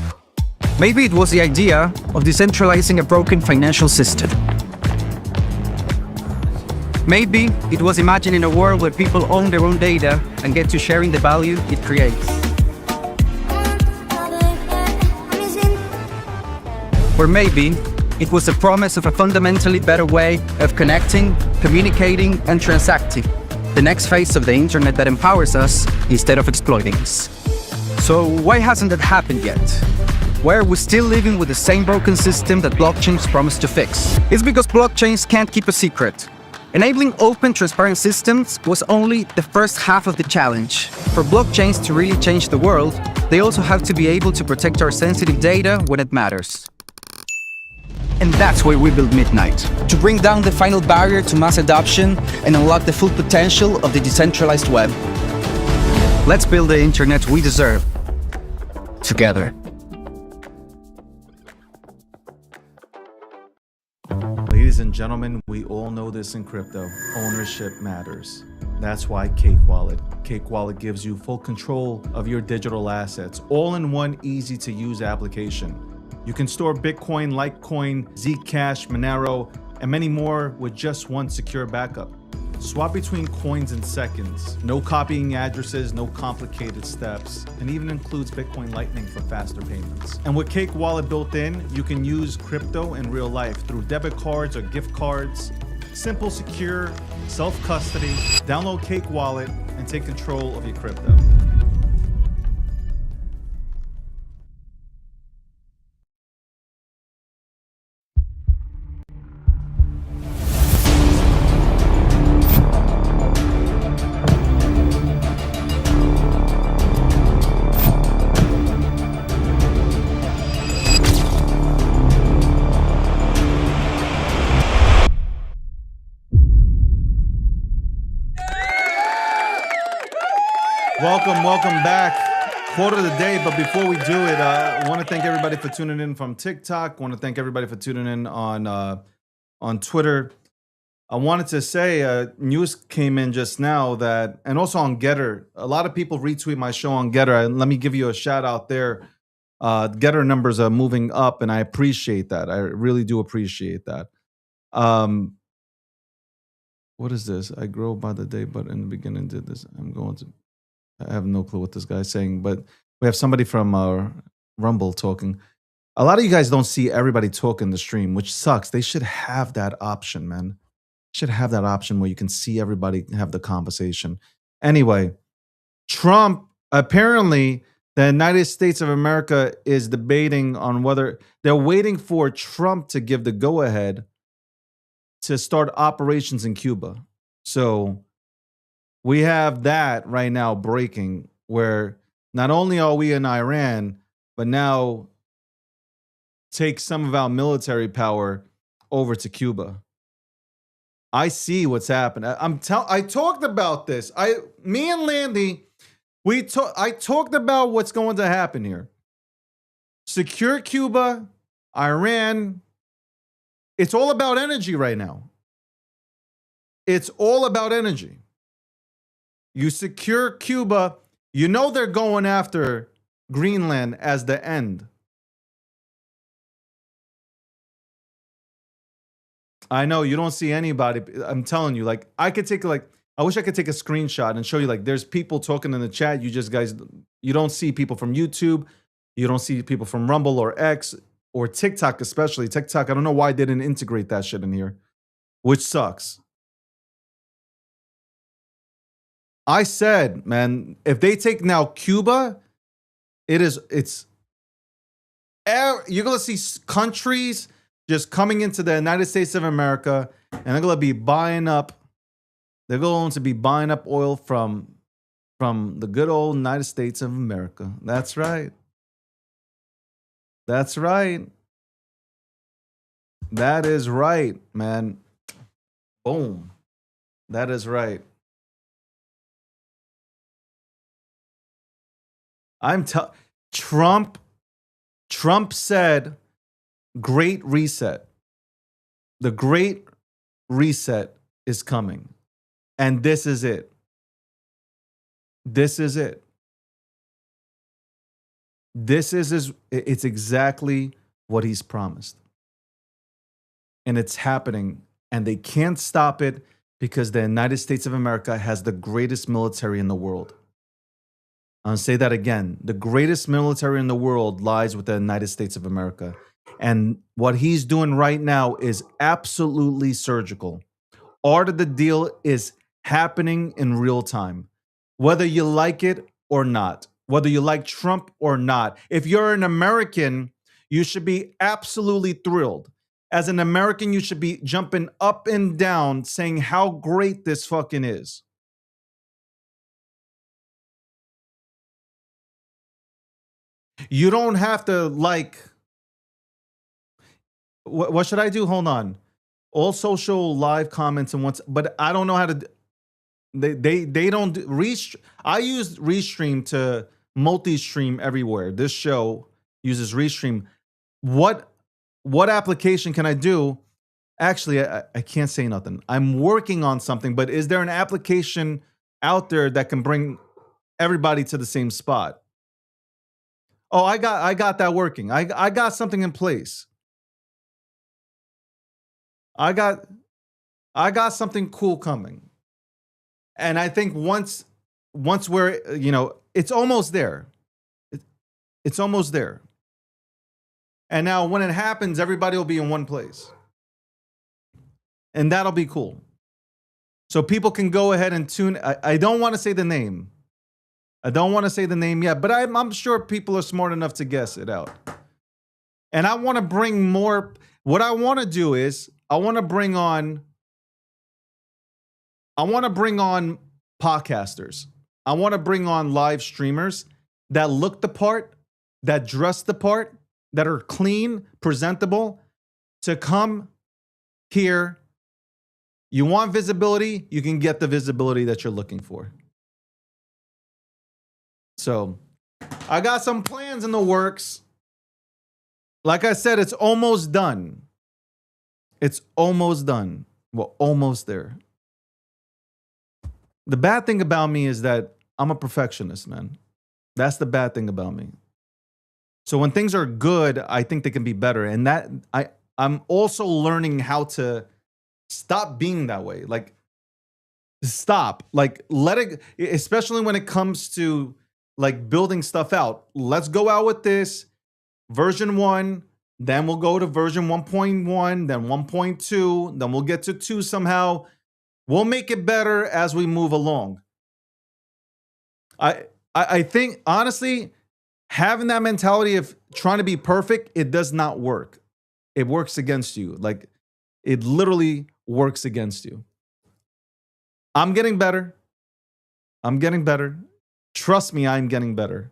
Maybe it was the idea of decentralizing a broken financial system. Maybe it was imagining a world where people own their own data and get to sharing the value it creates. Or maybe it was the promise of a fundamentally better way of connecting, communicating, and transacting. The next phase of the internet that empowers us instead of exploiting us. So why hasn't that happened yet? Why are we still living with the same broken system that blockchains promise to fix? It's because blockchains can't keep a secret. Enabling open, transparent systems was only the first half of the challenge. For blockchains to really change the world, they also have to be able to protect our sensitive data when it matters. And that's where we build Midnight, to bring down the final barrier to mass adoption and unlock the full potential of the decentralized web. Let's build the internet we deserve, together. Ladies and gentlemen, we all know this in crypto. Ownership matters. That's why Cake Wallet. Cake Wallet gives you full control of your digital assets, all in one easy-to-use application. You can store Bitcoin, Litecoin, Zcash, Monero, and many more with just one secure backup. Swap between coins in seconds. No copying addresses, no complicated steps, and even includes Bitcoin Lightning for faster payments. And with Cake Wallet built in, you can use crypto in real life through debit cards or gift cards. Simple, secure, self-custody. Download Cake Wallet and take control of your crypto. Welcome back. Quote of the day, but before we do it, I want to thank everybody for tuning in from TikTok. I want to thank everybody for tuning in on Twitter. I wanted to say news came in just now that, and also on Getter, a lot of people retweet my show on Getter. And let me give you a shout out there. Getter numbers are moving up, and I appreciate that. I really do appreciate that. What is this? I grow by the day, but in the beginning did this. I have no clue what this guy's saying, but we have somebody from Rumble talking. A lot of you guys don't see everybody talk in the stream, which sucks. They should have that option, man. Should have that option where you can see everybody have the conversation. Anyway, Trump, apparently the United States of America is debating on whether they're waiting for Trump to give the go-ahead to start operations in Cuba. So we have that right now breaking, where not only are we in Iran, but now take some of our military power over to Cuba. I see what's happened. I talked about this. Me and Landy, I talked about what's going to happen here. Secure Cuba, Iran. It's all about energy right now. It's all about energy. You secure Cuba, you know they're going after Greenland as the end. I know you don't see anybody. I'm telling you, like, I wish I could take a screenshot and show you, like, there's people talking in the chat. You don't see people from YouTube. You don't see people from Rumble or X or TikTok, especially. TikTok, I don't know why they didn't integrate that shit in here, which sucks. I said, man, if they take now Cuba, you're going to see countries just coming into the United States of America, and they're going to be buying up oil from the good old United States of America. That's right. That's right. That is right, man. Boom. That is right. Trump said Great Reset. The Great Reset is coming. And this is it. This is it. It's exactly what he's promised. And it's happening. And they can't stop it because the United States of America has the greatest military in the world. I'll say that again. The greatest military in the world lies with the United States of America. And what he's doing right now is absolutely surgical. Art of the deal is happening in real time. Whether you like it or not, whether you like Trump or not, if you're an American, you should be absolutely thrilled As an American, you should be jumping up and down saying how great this fucking is. You don't have to like. What should I do? Hold on. All social live comments and once, but I don't know how to. They don't do, I use Restream to multi-stream everywhere. This show uses Restream. What application can I do? Actually, I can't say nothing. I'm working on something, but is there an application out there that can bring everybody to the same spot? Oh, I got that working. I got something in place. I got something cool coming. And I think once we're, it's almost there. It's almost there. And now when it happens, everybody will be in one place. And that'll be cool. So people can go ahead and tune. I don't want to say the name. I don't want to say the name yet, but I'm sure people are smart enough to guess it out. And I want to bring more. What I want to do is I want to bring on podcasters. I want to bring on live streamers that look the part, that dress the part, that are clean, presentable, to come here. You want visibility, you can get the visibility that you're looking for. So I got some plans in the works. Like I said, it's almost done. It's almost done. We're almost there. The bad thing about me is that I'm a perfectionist, man. That's the bad thing about me. So when things are good, I think they can be better. And that I'm also learning how to stop being that way. Like, stop. Like, let it, especially when it comes to like building stuff out. Let's go out with this version 1, then we'll go to version 1.1, then 1.2, then we'll get to 2 somehow. We'll make it better as we move along. I think, honestly, having that mentality of trying to be perfect, it does not work. It works against you. Like, it literally works against you. I'm getting better. I'm getting better. Trust me, I'm getting better.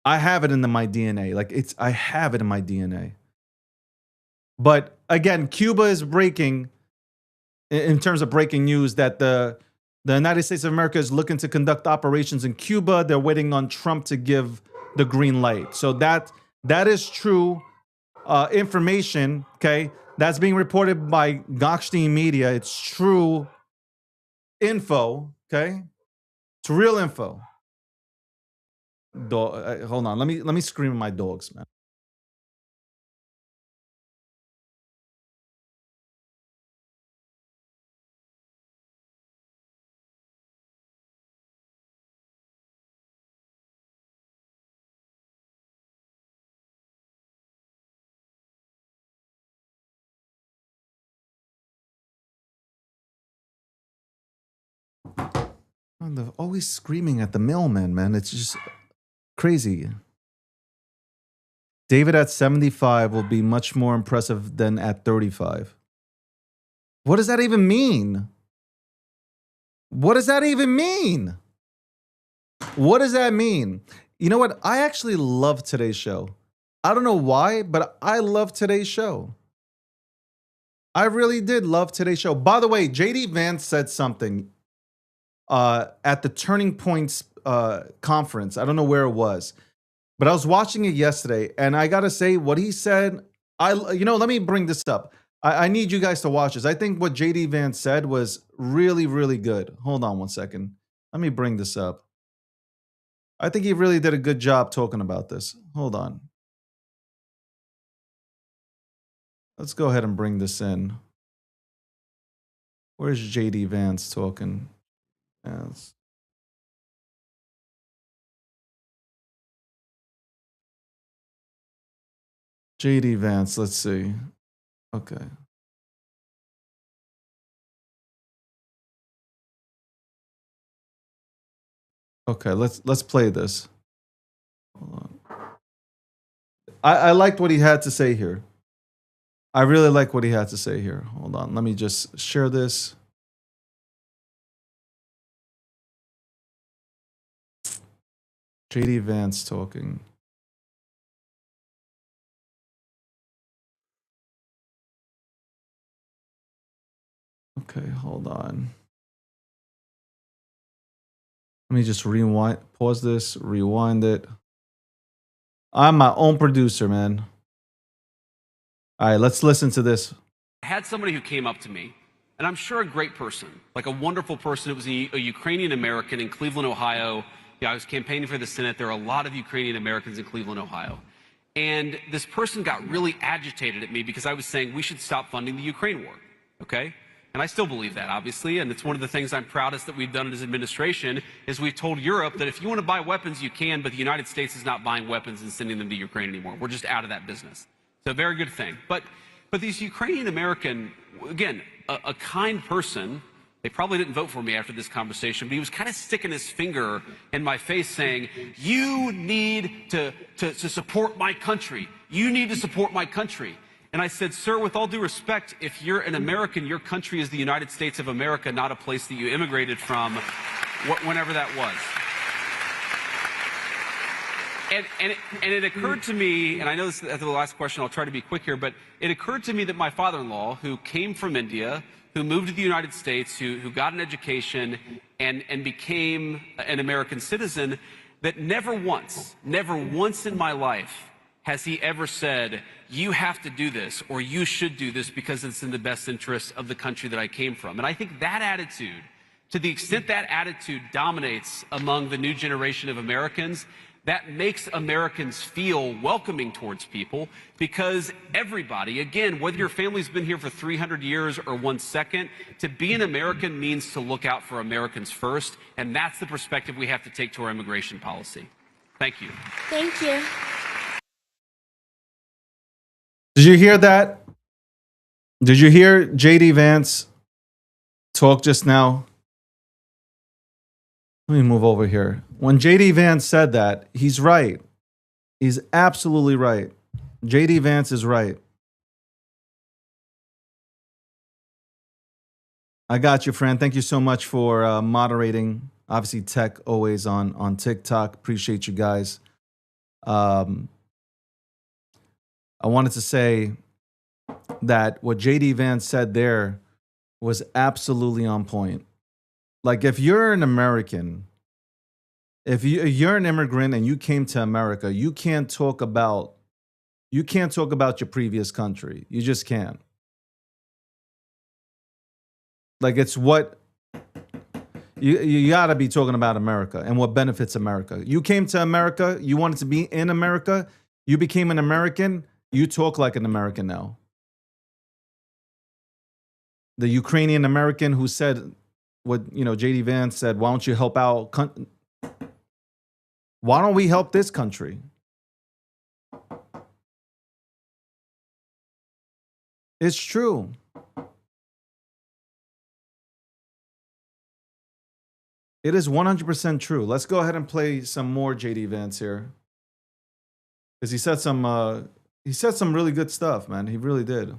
I have it in my DNA. Like, I have it in my DNA. But again, Cuba is breaking, in terms of breaking news, that the United States of America is looking to conduct operations in Cuba. They're waiting on Trump to give the green light. So that is true information, okay? That's being reported by Gokhshtein Media. It's true info, okay? It's real info. Hold on. Let me scream at my dogs, man. They're always screaming at the mailman, man. It's just crazy. David at 75 will be much more impressive than at 35. What does that even mean? What does that even mean? What does that mean? You know what? I actually love today's show. I don't know why, but I love today's show. I really did love today's show. By the way, JD Vance said something at the Turning Points conference. I don't know where it was, but I was watching it yesterday, and I gotta say, what he said, let me bring this up. I need you guys to watch this. I think what JD Vance said was really, really good. Hold on one second. Let me bring this up. I think he really did a good job talking about this. Hold on. Let's go ahead and bring this in. Where's JD Vance talking? Yes. JD Vance, let's see. Okay. Okay, let's play this. Hold on. I liked what he had to say here. I really like what he had to say here. Hold on. Let me just share this. JD Vance talking. Okay, hold on. Let me just rewind, pause this, rewind it. I'm my own producer, man. All right, let's listen to this. I had somebody who came up to me, and I'm sure a great person, like a wonderful person. It was a Ukrainian American in Cleveland, Ohio. Yeah, I was campaigning for the Senate. There are a lot of Ukrainian Americans in Cleveland, Ohio. And this person got really agitated at me because I was saying we should stop funding the Ukraine war, okay? And I still believe that, obviously, and it's one of the things I'm proudest that we've done as administration is we've told Europe that if you want to buy weapons, you can, but the United States is not buying weapons and sending them to Ukraine anymore. We're just out of that business. So a very good thing. But these Ukrainian American, again, a kind person, they probably didn't vote for me after this conversation, but he was kind of sticking his finger in my face saying, you need to support my country. You need to support my country. And I said, sir, with all due respect, if you're an American, your country is the United States of America, not a place that you immigrated from, whenever that was. And it occurred to me, and I know this is the last question, I'll try to be quick here, but it occurred to me that my father-in-law, who came from India, who moved to the United States, who got an education and became an American citizen, that never once in my life has he ever said, you have to do this or you should do this because it's in the best interest of the country that I came from. And I think that attitude, to the extent that attitude dominates among the new generation of Americans, that makes Americans feel welcoming towards people because everybody, again, whether your family's been here for 300 years or 1 second, to be an American means to look out for Americans first, and that's the perspective we have to take to our immigration policy. Thank you. Thank you. Did you hear that? Did you hear JD Vance talk just now? Let me move over here. When JD Vance said that, he's right. He's absolutely right. JD Vance is right. I got you, friend. Thank you so much for moderating. Obviously, Tech always on TikTok. Appreciate you guys. I wanted to say that what JD Vance said there was absolutely on point. Like, if you're an American, if you're an immigrant and you came to America, you can't talk about your previous country. You just can't. Like, it's what you got to be talking about America and what benefits America. You came to America, you wanted to be in America, you became an American, you talk like an American now. The Ukrainian American who said what, JD Vance said, why don't you help out? Why don't we help this country? It's true. It is 100% true. Let's go ahead and play some more JD Vance here. Because he said some really good stuff, man. He really did.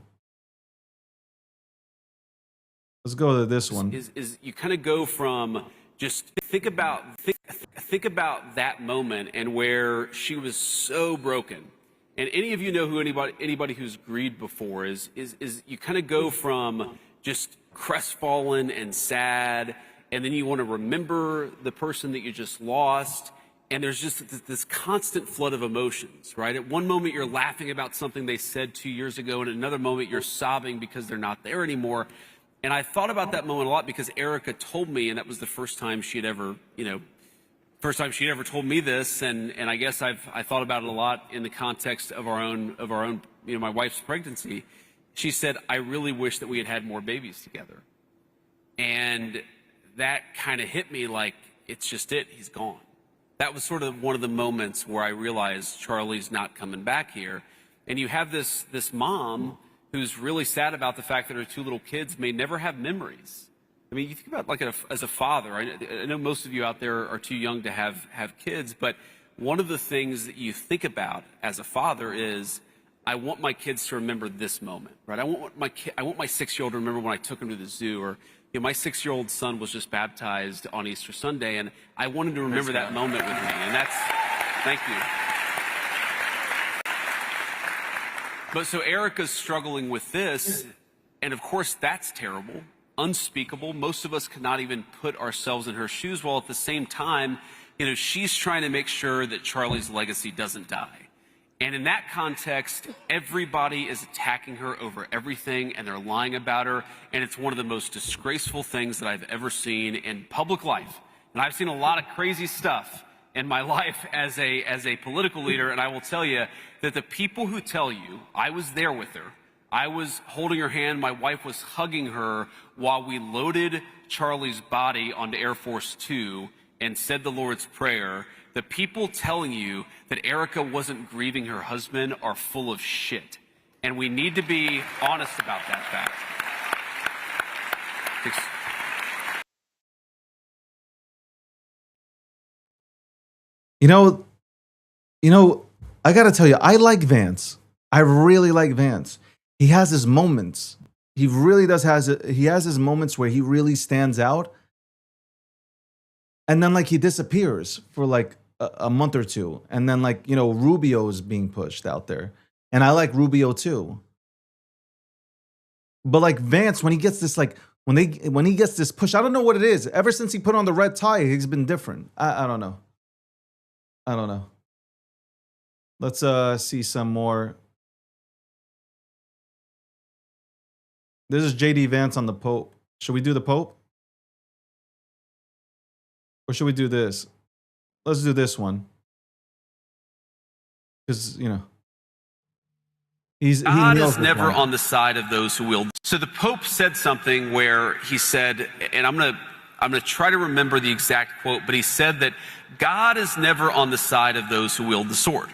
Let's go to this one. Is you kind of go from just think about that moment and where she was so broken. And any of you know who anybody who's grieved before is you kind of go from just crestfallen and sad, and then you want to remember the person that you just lost. And there's just this constant flood of emotions, right? At one moment, you're laughing about something they said 2 years ago, and at another moment, you're sobbing because they're not there anymore. And I thought about that moment a lot because Erica told me, and that was the first time she'd ever, told me this. And I guess I thought about it a lot in the context of our own, my wife's pregnancy. She said, I really wish that we had had more babies together. And that kind of hit me like, it's just it, he's gone. That was sort of one of the moments where I realized Charlie's not coming back here. And you have this mom who's really sad about the fact that her 2 little kids may never have memories. I mean, you think about as a father, I know most of you out there are too young to have kids, but one of the things that you think about as a father is, I want my kids to remember this moment, right? I want my 6-year-old to remember when I took him to the zoo, or my 6-year-old son was just baptized on Easter Sunday, and I want him to remember that moment with me. And that's, thank you. But so Erica's struggling with this, and of course that's terrible, unspeakable. Most of us could not even put ourselves in her shoes, while at the same time, she's trying to make sure that Charlie's legacy doesn't die. And in that context, everybody is attacking her over everything, and they're lying about her, and it's one of the most disgraceful things that I've ever seen in public life. And I've seen a lot of crazy stuff in my life as a political leader, and I will tell you that the people who tell you, I was there with her, I was holding her hand, my wife was hugging her while we loaded Charlie's body onto Air Force Two and said the Lord's Prayer, the people telling you that Erica wasn't grieving her husband are full of shit. And we need to be honest about that fact. I got to tell you, I like Vance. I really like Vance. He has his moments. He really does he has his moments where he really stands out. And then he disappears for a month or two. And then Rubio is being pushed out there. And I like Rubio too. But Vance, when he gets this when he gets this push, I don't know what it is. Ever since he put on the red tie, he's been different. I don't know. I don't know. Let's see some more. This is JD Vance on the Pope. Should we do the Pope? Or should we do this? Let's do this one. Because, God is never on the side of those who wield. So the Pope said something where he said, and I'm gonna try to remember the exact quote, but he said that God is never on the side of those who wield the sword.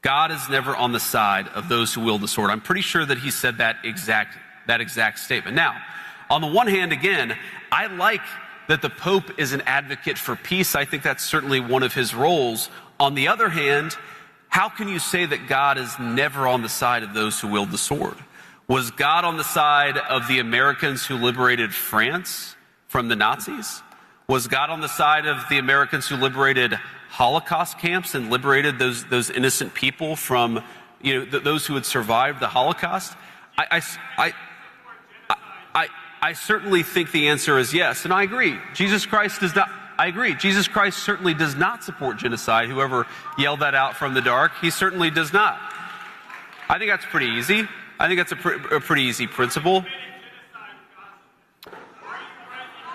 God is never on the side of those who wield the sword. I'm pretty sure that he said that exact statement. Now, on the one hand, again, I like that the Pope is an advocate for peace. I think that's certainly one of his roles. On the other hand, how can you say that God is never on the side of those who wield the sword? Was God on the side of the Americans who liberated France from the Nazis? Was God on the side of the Americans who liberated Holocaust camps and liberated those innocent people from, those who had survived the Holocaust? I certainly think the answer is yes, and I agree. Jesus Christ does not. I agree. Jesus Christ certainly does not support genocide. Whoever yelled that out from the dark, he certainly does not. I think that's pretty easy. I think that's a pretty easy principle.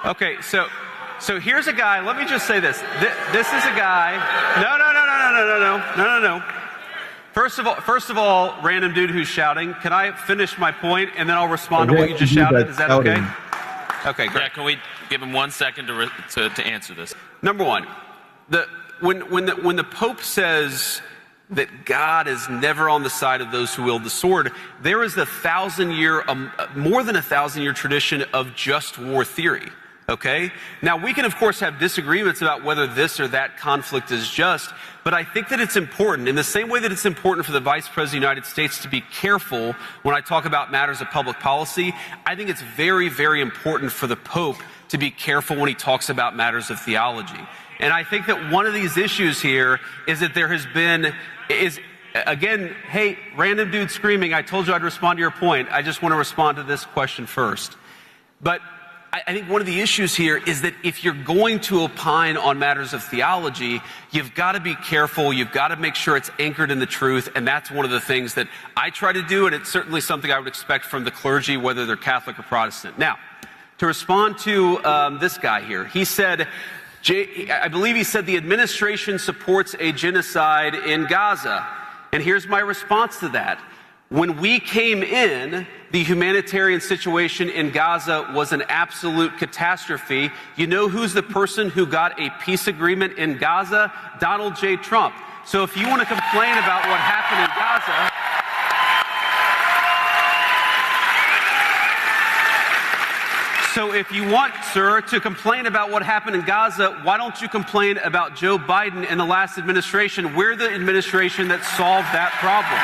Okay, so here's a guy. Let me just say this. This is a guy. No. First of all, random dude who's shouting. Can I finish my point and then I'll respond to what you just shouted? Is that okay? Okay, great. Yeah, can we give him 1 second to answer this? Number one, when the Pope says that God is never on the side of those who wield the sword, there is more than a 1,000-year tradition of just war theory. Okay? Now, we can, of course, have disagreements about whether this or that conflict is just, but I think that it's important, in the same way that it's important for the Vice President of the United States to be careful when I talk about matters of public policy, I think it's very, very important for the Pope to be careful when he talks about matters of theology. And I think that one of these issues here is that there has been, again, hey, random dude screaming, I told you I'd respond to your point. I just want to respond to this question first. But I think one of the issues here is that if you're going to opine on matters of theology, you've got to be careful. You've got to make sure it's anchored in the truth. And that's one of the things that I try to do. And it's certainly something I would expect from the clergy, whether they're Catholic or Protestant. Now, to respond to this guy here, he said, I believe he said the administration supports a genocide in Gaza. And here's my response to that. When we came in, the humanitarian situation in Gaza was an absolute catastrophe. You know who's the person who got a peace agreement in Gaza? Donald J. Trump. So if you want to complain about what happened in Gaza, So if you want, sir, to complain about what happened in Gaza, why don't you complain about Joe Biden and the last administration? We're the administration that solved that problem.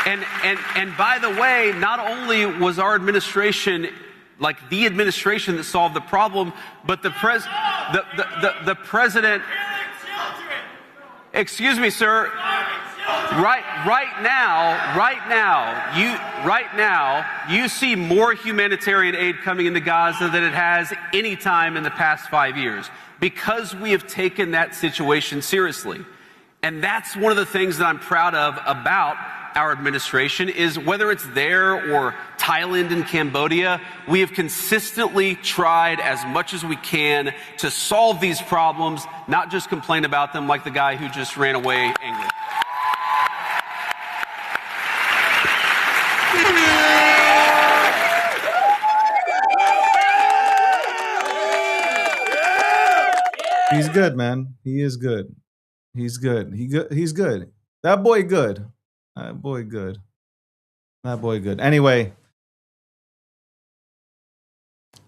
And by the way, not only was our administration like the administration that solved the problem, but the president. Excuse me, sir. Right now, you see more humanitarian aid coming into Gaza than it has any time in the past 5 years, because we have taken that situation seriously. And that's one of the things that I'm proud of about our administration, is whether it's there or Thailand and Cambodia, we have consistently tried as much as we can to solve these problems, not just complain about them like the guy who just ran away angry. He's good, man. He is good. He's good. He's good. That boy good. That boy good. That boy good. Anyway,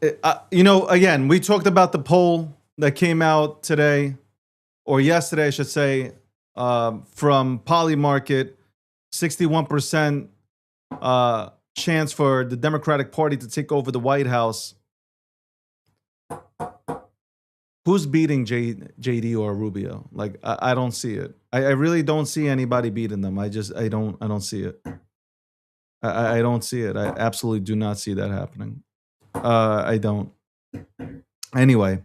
again, we talked about the poll that came out today, or yesterday, I should say, from Polymarket. 61% chance for the Democratic Party to take over the White House. Who's beating JD or Rubio? Like, I don't see it. I really don't see anybody beating them. I don't see it. I don't see it. I absolutely do not see that happening. I don't. Anyway,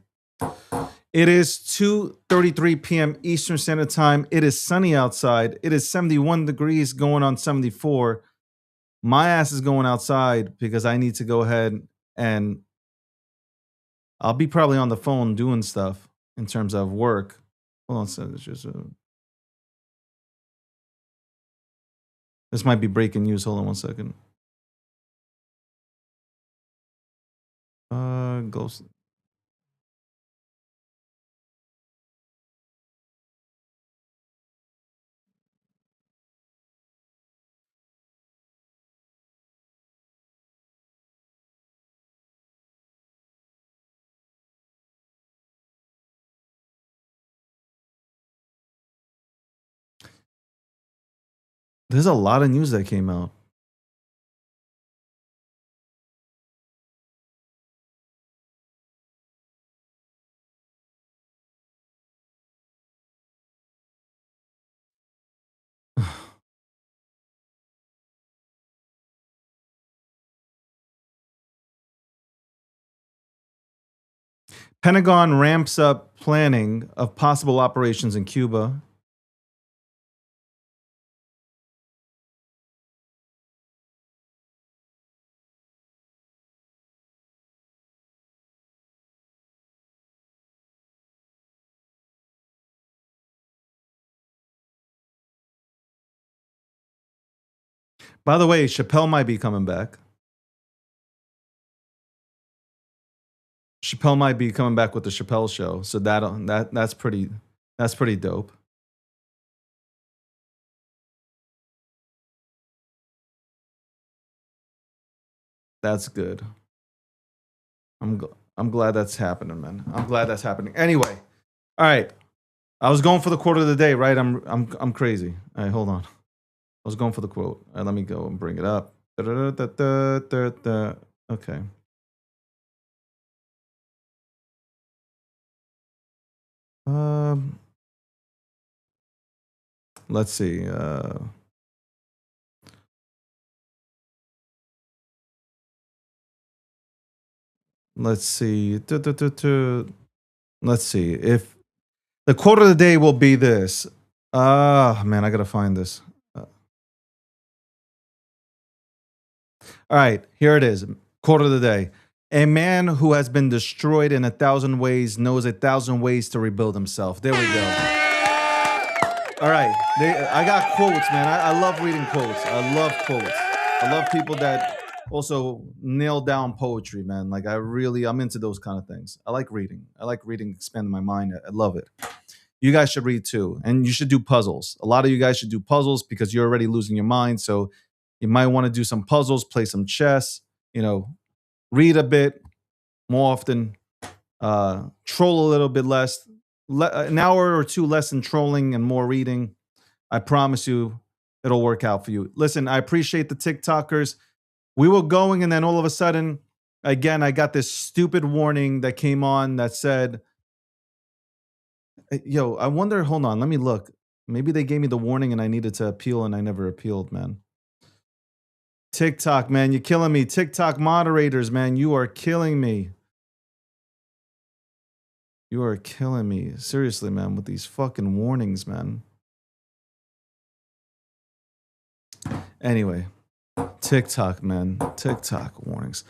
it is 2:33 p.m. Eastern Standard Time. It is sunny outside. It is 71 degrees going on 74. My ass is going outside because I need to go ahead and I'll be probably on the phone doing stuff in terms of work. Hold on, so this might be breaking news. Hold on one second. Ghost. There's a lot of news that came out. Pentagon ramps up planning of possible operations in Cuba. By the way, Chappelle might be coming back. Chappelle might be coming back with the Chappelle Show, so that's pretty dope. That's good. I'm glad that's happening, man. I'm glad that's happening. Anyway, all right. I was going for the quote of the day, right? I'm crazy. All right, hold on. I was going for the quote. All right, let me go and bring it up. Okay. Let's see. Let's see. Let's see. If the quote of the day will be this. Man, I gotta find this. All right, here it is. Quote of the day. A man who has been destroyed in 1,000 ways knows 1,000 ways to rebuild himself. There we go. All right. I got quotes, man. I love reading quotes. I love quotes. I love people that also nail down poetry, man. Like, I'm into those kind of things. I like reading. Expanding my mind. I love it. You guys should read too. And you should do puzzles. A lot of you guys should do puzzles because you're already losing your mind. So You might want to do some puzzles, play some chess, read a bit more often, troll a little bit less, an hour or two less in trolling and more reading. I promise you it'll work out for you. Listen, I appreciate the TikTokers. We were going, and then all of a sudden, again, I got this stupid warning that came on that said, yo, I wonder, hold on, let me look. Maybe they gave me the warning and I needed to appeal and I never appealed, man. TikTok, man, you're killing me. TikTok moderators, man, you are killing me. You are killing me. Seriously, man, with these fucking warnings, man. Anyway, TikTok, man. TikTok warnings.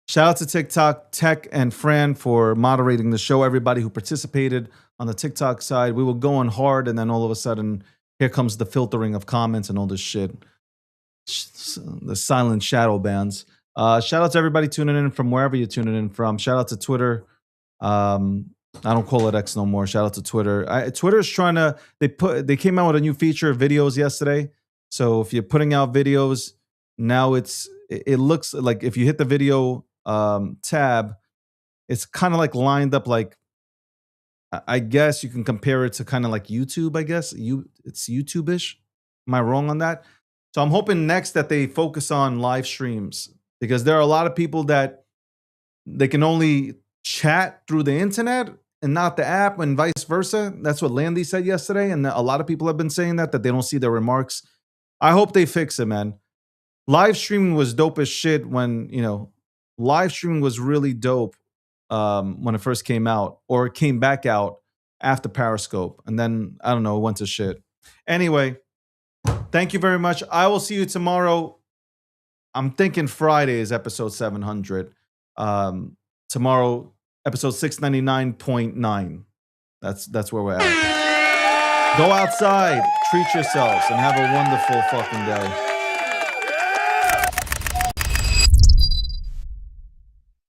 Shout out to TikTok, Tech, and Fran for moderating the show. Everybody who participated on the TikTok side. We were going hard, and then all of a sudden, here comes the filtering of comments and all this shit. The silent shadow bans. Shout out to everybody tuning in from wherever you're tuning in from. Shout out to Twitter. I don't call it X no more. Shout out to Twitter. Twitter's trying to, they came out with a new feature of videos yesterday. So if you're putting out videos, now it looks like if you hit the video tab, it's kind of like lined up like, I guess you can compare it to kind of like YouTube, I guess. It's YouTube-ish. Am I wrong on that? So I'm hoping next that they focus on live streams, because there are a lot of people that they can only chat through the internet and not the app, and vice versa. That's what Landy said yesterday, and a lot of people have been saying that they don't see their remarks. I hope they fix it, man. Live streaming was dope as shit when, live streaming was really dope when it first came out, or it came back out after Periscope, and then, I don't know, it went to shit. Anyway, thank you very much. I will see you tomorrow. I'm thinking Friday is episode 700. Tomorrow, episode 699.9. That's where we're at. Go outside, treat yourselves, and have a wonderful fucking day.